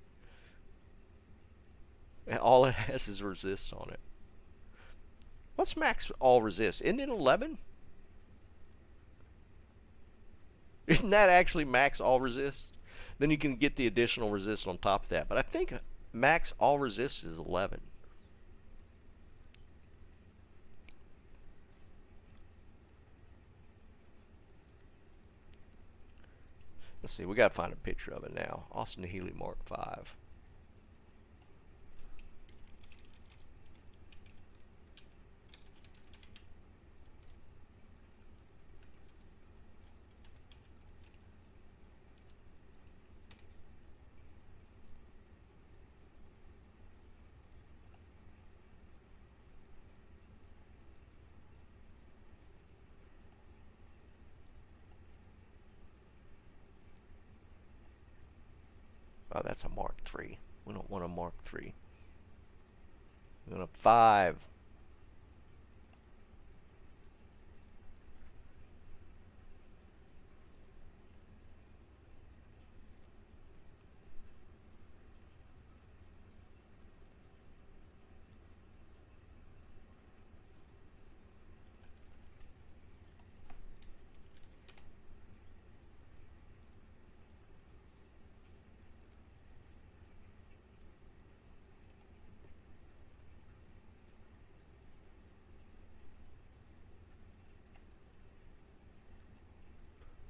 And all it has is resist on it. What's max all resist? Isn't it 11? Isn't that actually max all resist? Then you can get the additional resist on top of that. But I think max all resist is 11. Let's see. We got to find a picture of it now. Austin Healey Mark V. Oh, that's a Mark III. We don't want a Mark III. We want a 5.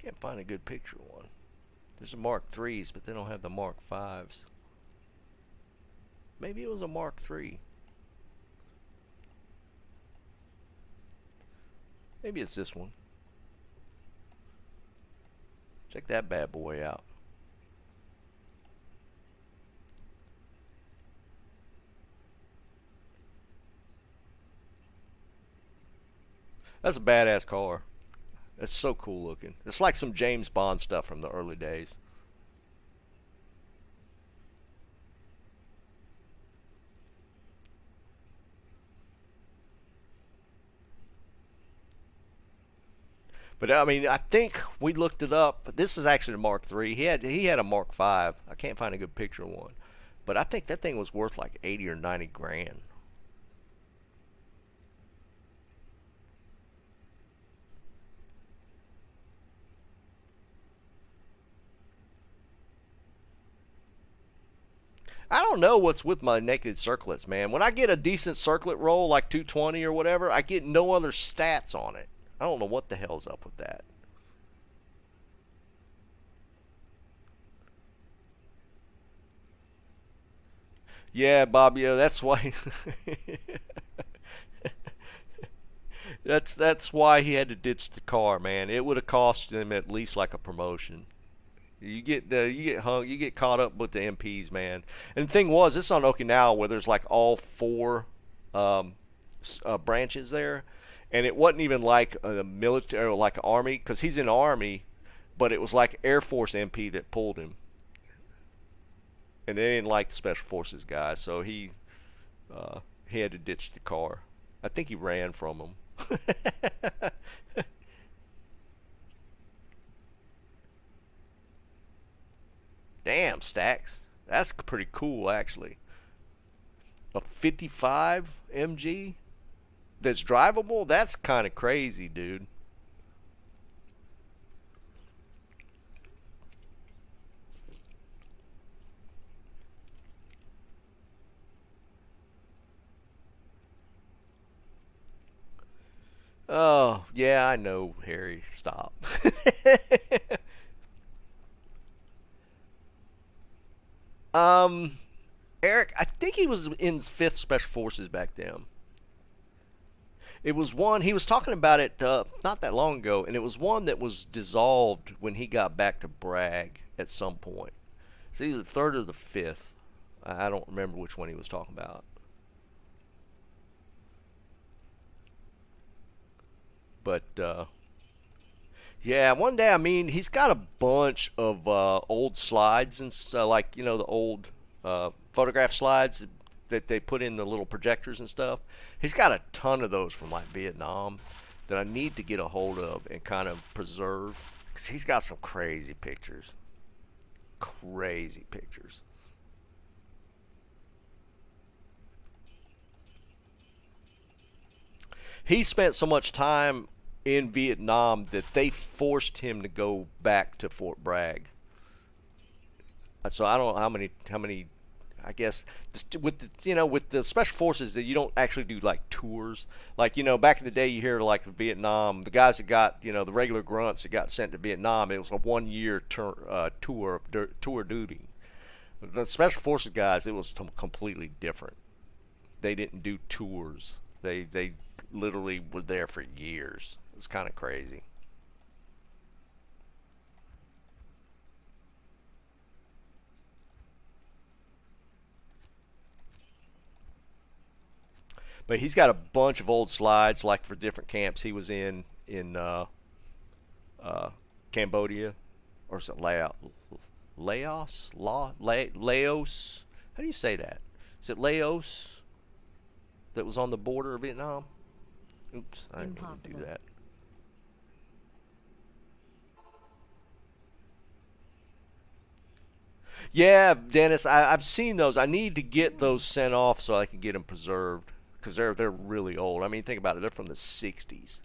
Can't find a good picture of one. There's a Mark IIIs, but they don't have the Mark Vs. Maybe it was a Mark III. Maybe it's this one. Check that bad boy out. That's a badass car. It's so cool looking. It's like some James Bond stuff from the early days. But I mean, I think we looked it up. This is actually a Mark III. He had a Mark V. I can't find a good picture of one. But I think that thing was worth like 80 or 90 grand. I don't know what's with my naked circlets, man. When I get a decent circlet roll, like 220 or whatever, I get no other stats on it. I don't know what the hell's up with that. Yeah, Bobbio, that's why. that's why he had to ditch the car, man. It would have cost him at least like a promotion. You get caught up with the MPs, man. And the thing was, this is on Okinawa where there's like all 4 branches there, and it wasn't even like a military or like an army, because he's in the army, but it was like Air Force MP that pulled him, and they didn't like the Special Forces guy, so he had to ditch the car. I think he ran from them. Damn, Stacks. That's pretty cool, actually. A 55 MG that's drivable? That's kind of crazy, dude. Oh, yeah, I know, Harry. Stop. um, Eric, I think he was in 5th Special Forces back then. It was one, he was talking about it not that long ago, and it was one that was dissolved when he got back to Bragg at some point. It's either the 3rd or the 5th. I don't remember which one he was talking about. But, yeah, one day, I mean, he's got a bunch of old slides and stuff, like, you know, the old photograph slides that they put in the little projectors and stuff. He's got a ton of those from, like, Vietnam that I need to get a hold of and kind of preserve, because he's got some crazy pictures. Crazy pictures. He spent so much time in Vietnam that they forced him to go back to Fort Bragg. So I don't know how many. I guess with with the special forces that you don't actually do like tours. Like back in the day you hear like Vietnam, the guys that got the regular grunts that got sent to Vietnam, it was a 1 year tour duty. The special forces guys, it was completely different. They didn't do tours. They literally were there for years. It's kind of crazy. But he's got a bunch of old slides, like for different camps he was in Cambodia, or is it Laos? How do you say that? Is it Laos that was on the border of Vietnam? Oops, I didn't mean to do that. Yeah, Dennis, I've seen those. I need to get those sent off so I can get them preserved, because they're really old. I mean, think about it. They're from the 60s.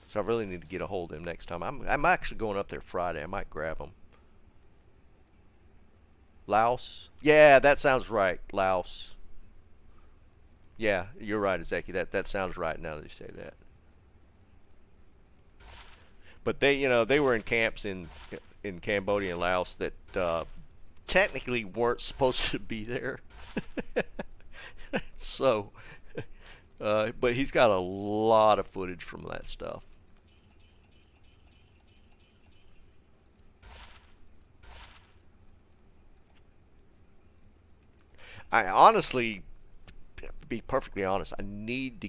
So I really need to get a hold of them next time. I'm actually going up there Friday. I might grab them. Laos? Yeah, that sounds right. Laos. Yeah, you're right, Ezeki. That sounds right now that you say that. But they were in camps in Cambodia and Laos that technically weren't supposed to be there. So, but he's got a lot of footage from that stuff. I honestly, to be perfectly honest, I need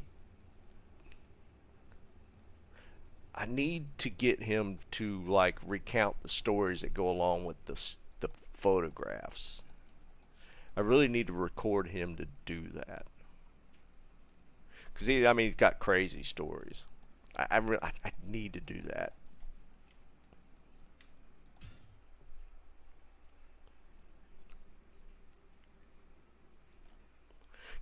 to get him to like recount the stories that go along with the photographs. I really need to record him to do that, because he's got crazy stories. I need to do that.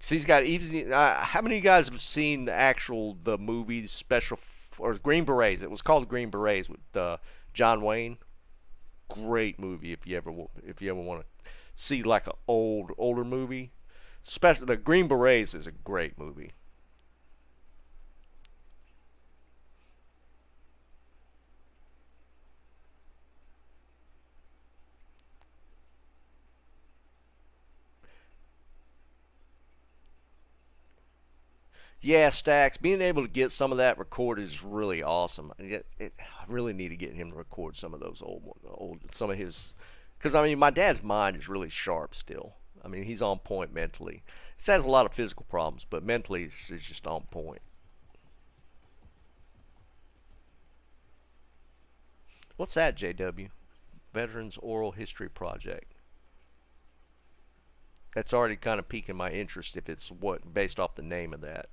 So he's got even. How many of you guys have seen the movie special or Green Berets? It was called Green Berets with John Wayne. Great movie if you ever want to see like an older movie. Especially the Green Berets is a great movie. Yeah, Stacks, being able to get some of that recorded is really awesome. I really need to get him to record some of those old some of his, because my dad's mind is really sharp still. I mean, he's on point mentally. He has a lot of physical problems, but mentally he's just on point. What's that, JW? Veterans Oral History Project. That's already kind of piquing my interest if it's what based off the name of that.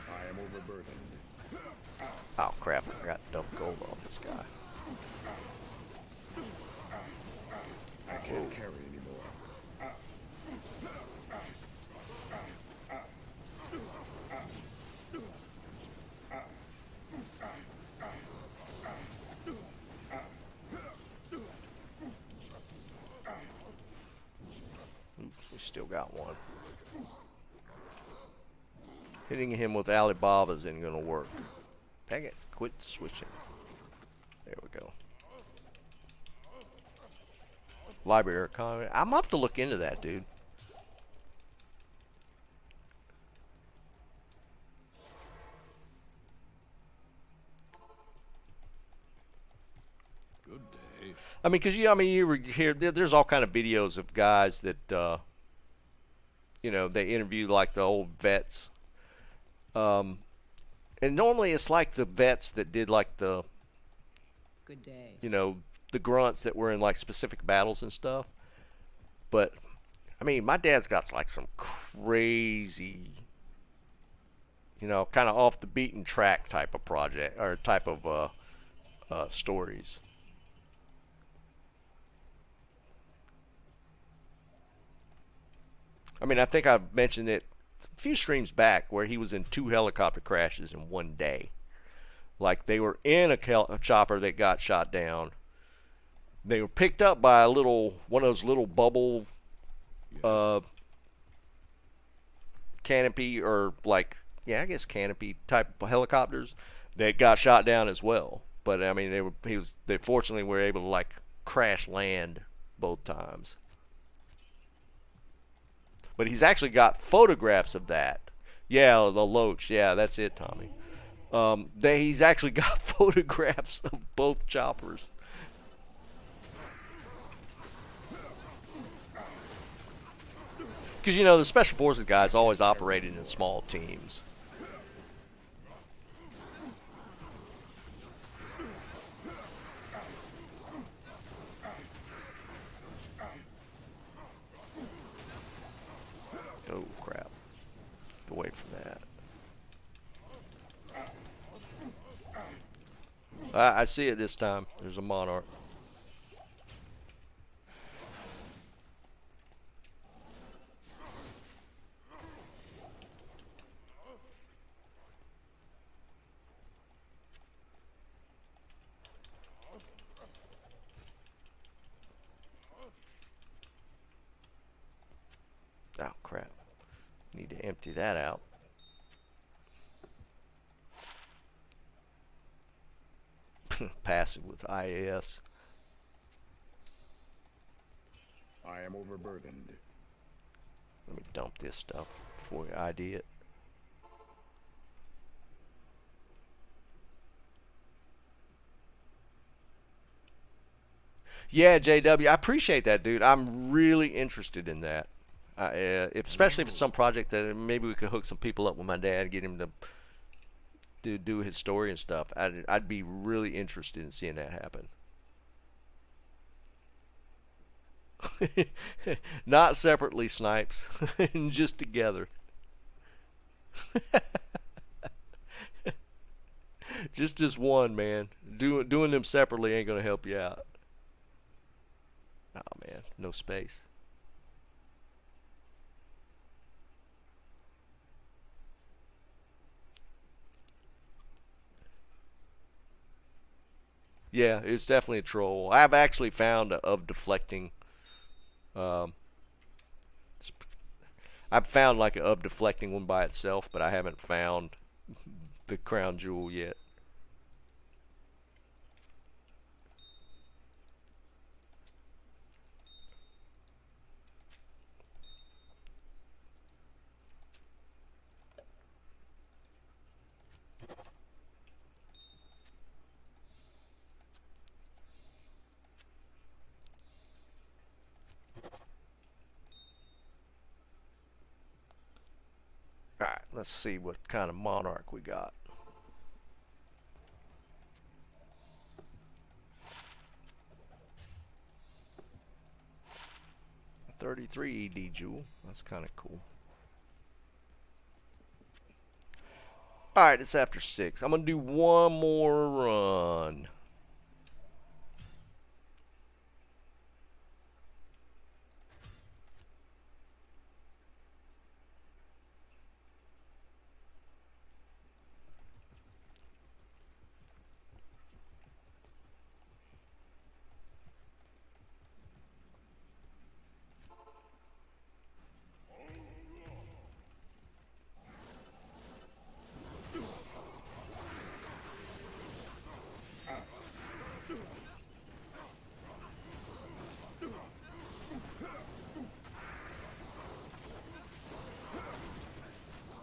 I am overburdened. Oh crap, I got to dump gold off this guy. I can't carry anymore. Oops, we still got one. Hitting him with Alibabas ain't gonna work. Dang it, quit switching. There we go. Library economy. I'm gonna have to look into that, dude. Good day. I mean, cause you hear there's all kind of videos of guys that you know, they interview like the old vets. And normally it's like the vets that did like the, Good day. you know, the grunts that were in like specific battles and stuff. But I mean, my dad's got like some crazy, you know, kind of off the beaten track type of project or type of stories. I mean, I think I mentioned it a few streams back where he was in 2 helicopter crashes in one day. Like they were in a chopper that got shot down. They were picked up by a one of those little bubble canopy or like, yeah, I guess canopy type of helicopters that got shot down as well. But I mean, they fortunately were able to like crash land both times. But he's actually got photographs of that. Yeah, the Loach. Yeah, that's it, Tommy. He's actually got photographs of both choppers. Because, you know, the Special Forces guys always operated in small teams. Oh, crap. Get away from that. I see it this time. There's a Monarch. Oh, crap. Need to empty that out. Passive with IAS. I am overburdened. Let me dump this stuff before we ID it. Yeah, JW, I appreciate that, dude. I'm really interested in that. Especially if it's some project that maybe we could hook some people up with my dad, get him to do his story and stuff. I'd be really interested in seeing that happen. Not separately, Snipes, just together. just one, man. Doing them separately ain't gonna help you out. Oh man, no space. Yeah, it's definitely a troll. I've actually found of deflecting. I've found like a of deflecting one by itself, but I haven't found the crown jewel yet. Let's see what kind of monarch we got. $33 ED jewel. That's kind of cool. Alright, it's after 6. I'm going to do one more run.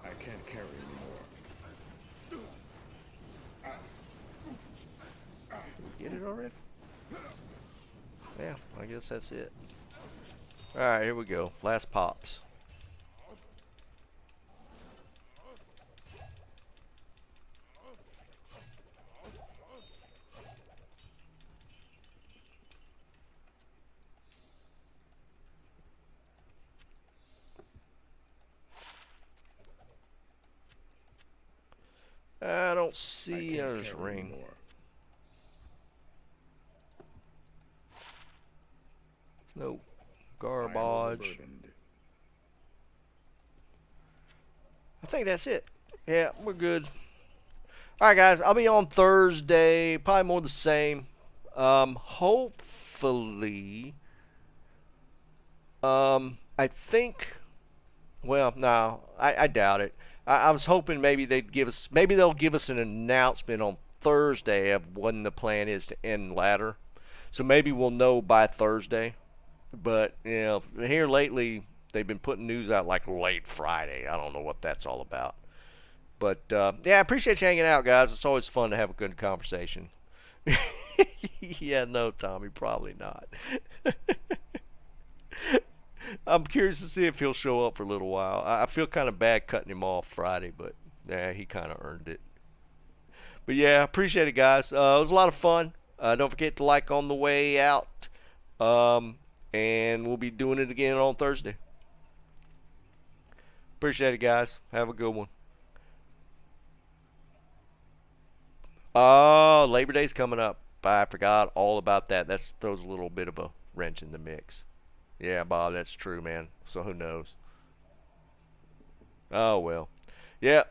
I can't carry anymore. Get it already? Yeah, I guess that's it. Alright, here we go. Last pops. I don't see his ring. Anymore. Nope. I am Garbage. overburdened. I think that's it. Yeah, we're good. Alright guys, I'll be on Thursday. Probably more the same. Hopefully. I think. Well, no, I doubt it. I was hoping maybe they'll give us an announcement on Thursday of when the plan is to end ladder. So maybe we'll know by Thursday. But you know, here lately they've been putting news out like late Friday. I don't know what that's all about. But yeah, I appreciate you hanging out, guys. It's always fun to have a good conversation. Yeah, no, Tommy, probably not. I'm curious to see if he'll show up for a little while. I feel kind of bad cutting him off Friday, but yeah, he kind of earned it. But yeah, appreciate it, guys. It was a lot of fun. Don't forget to like on the way out. And we'll be doing it again on Thursday. Appreciate it, guys. Have a good one. Oh, Labor Day's coming up. I forgot all about that. That throws a little bit of a wrench in the mix. Yeah, Bob, that's true, man. So who knows? Oh, well. Yeah,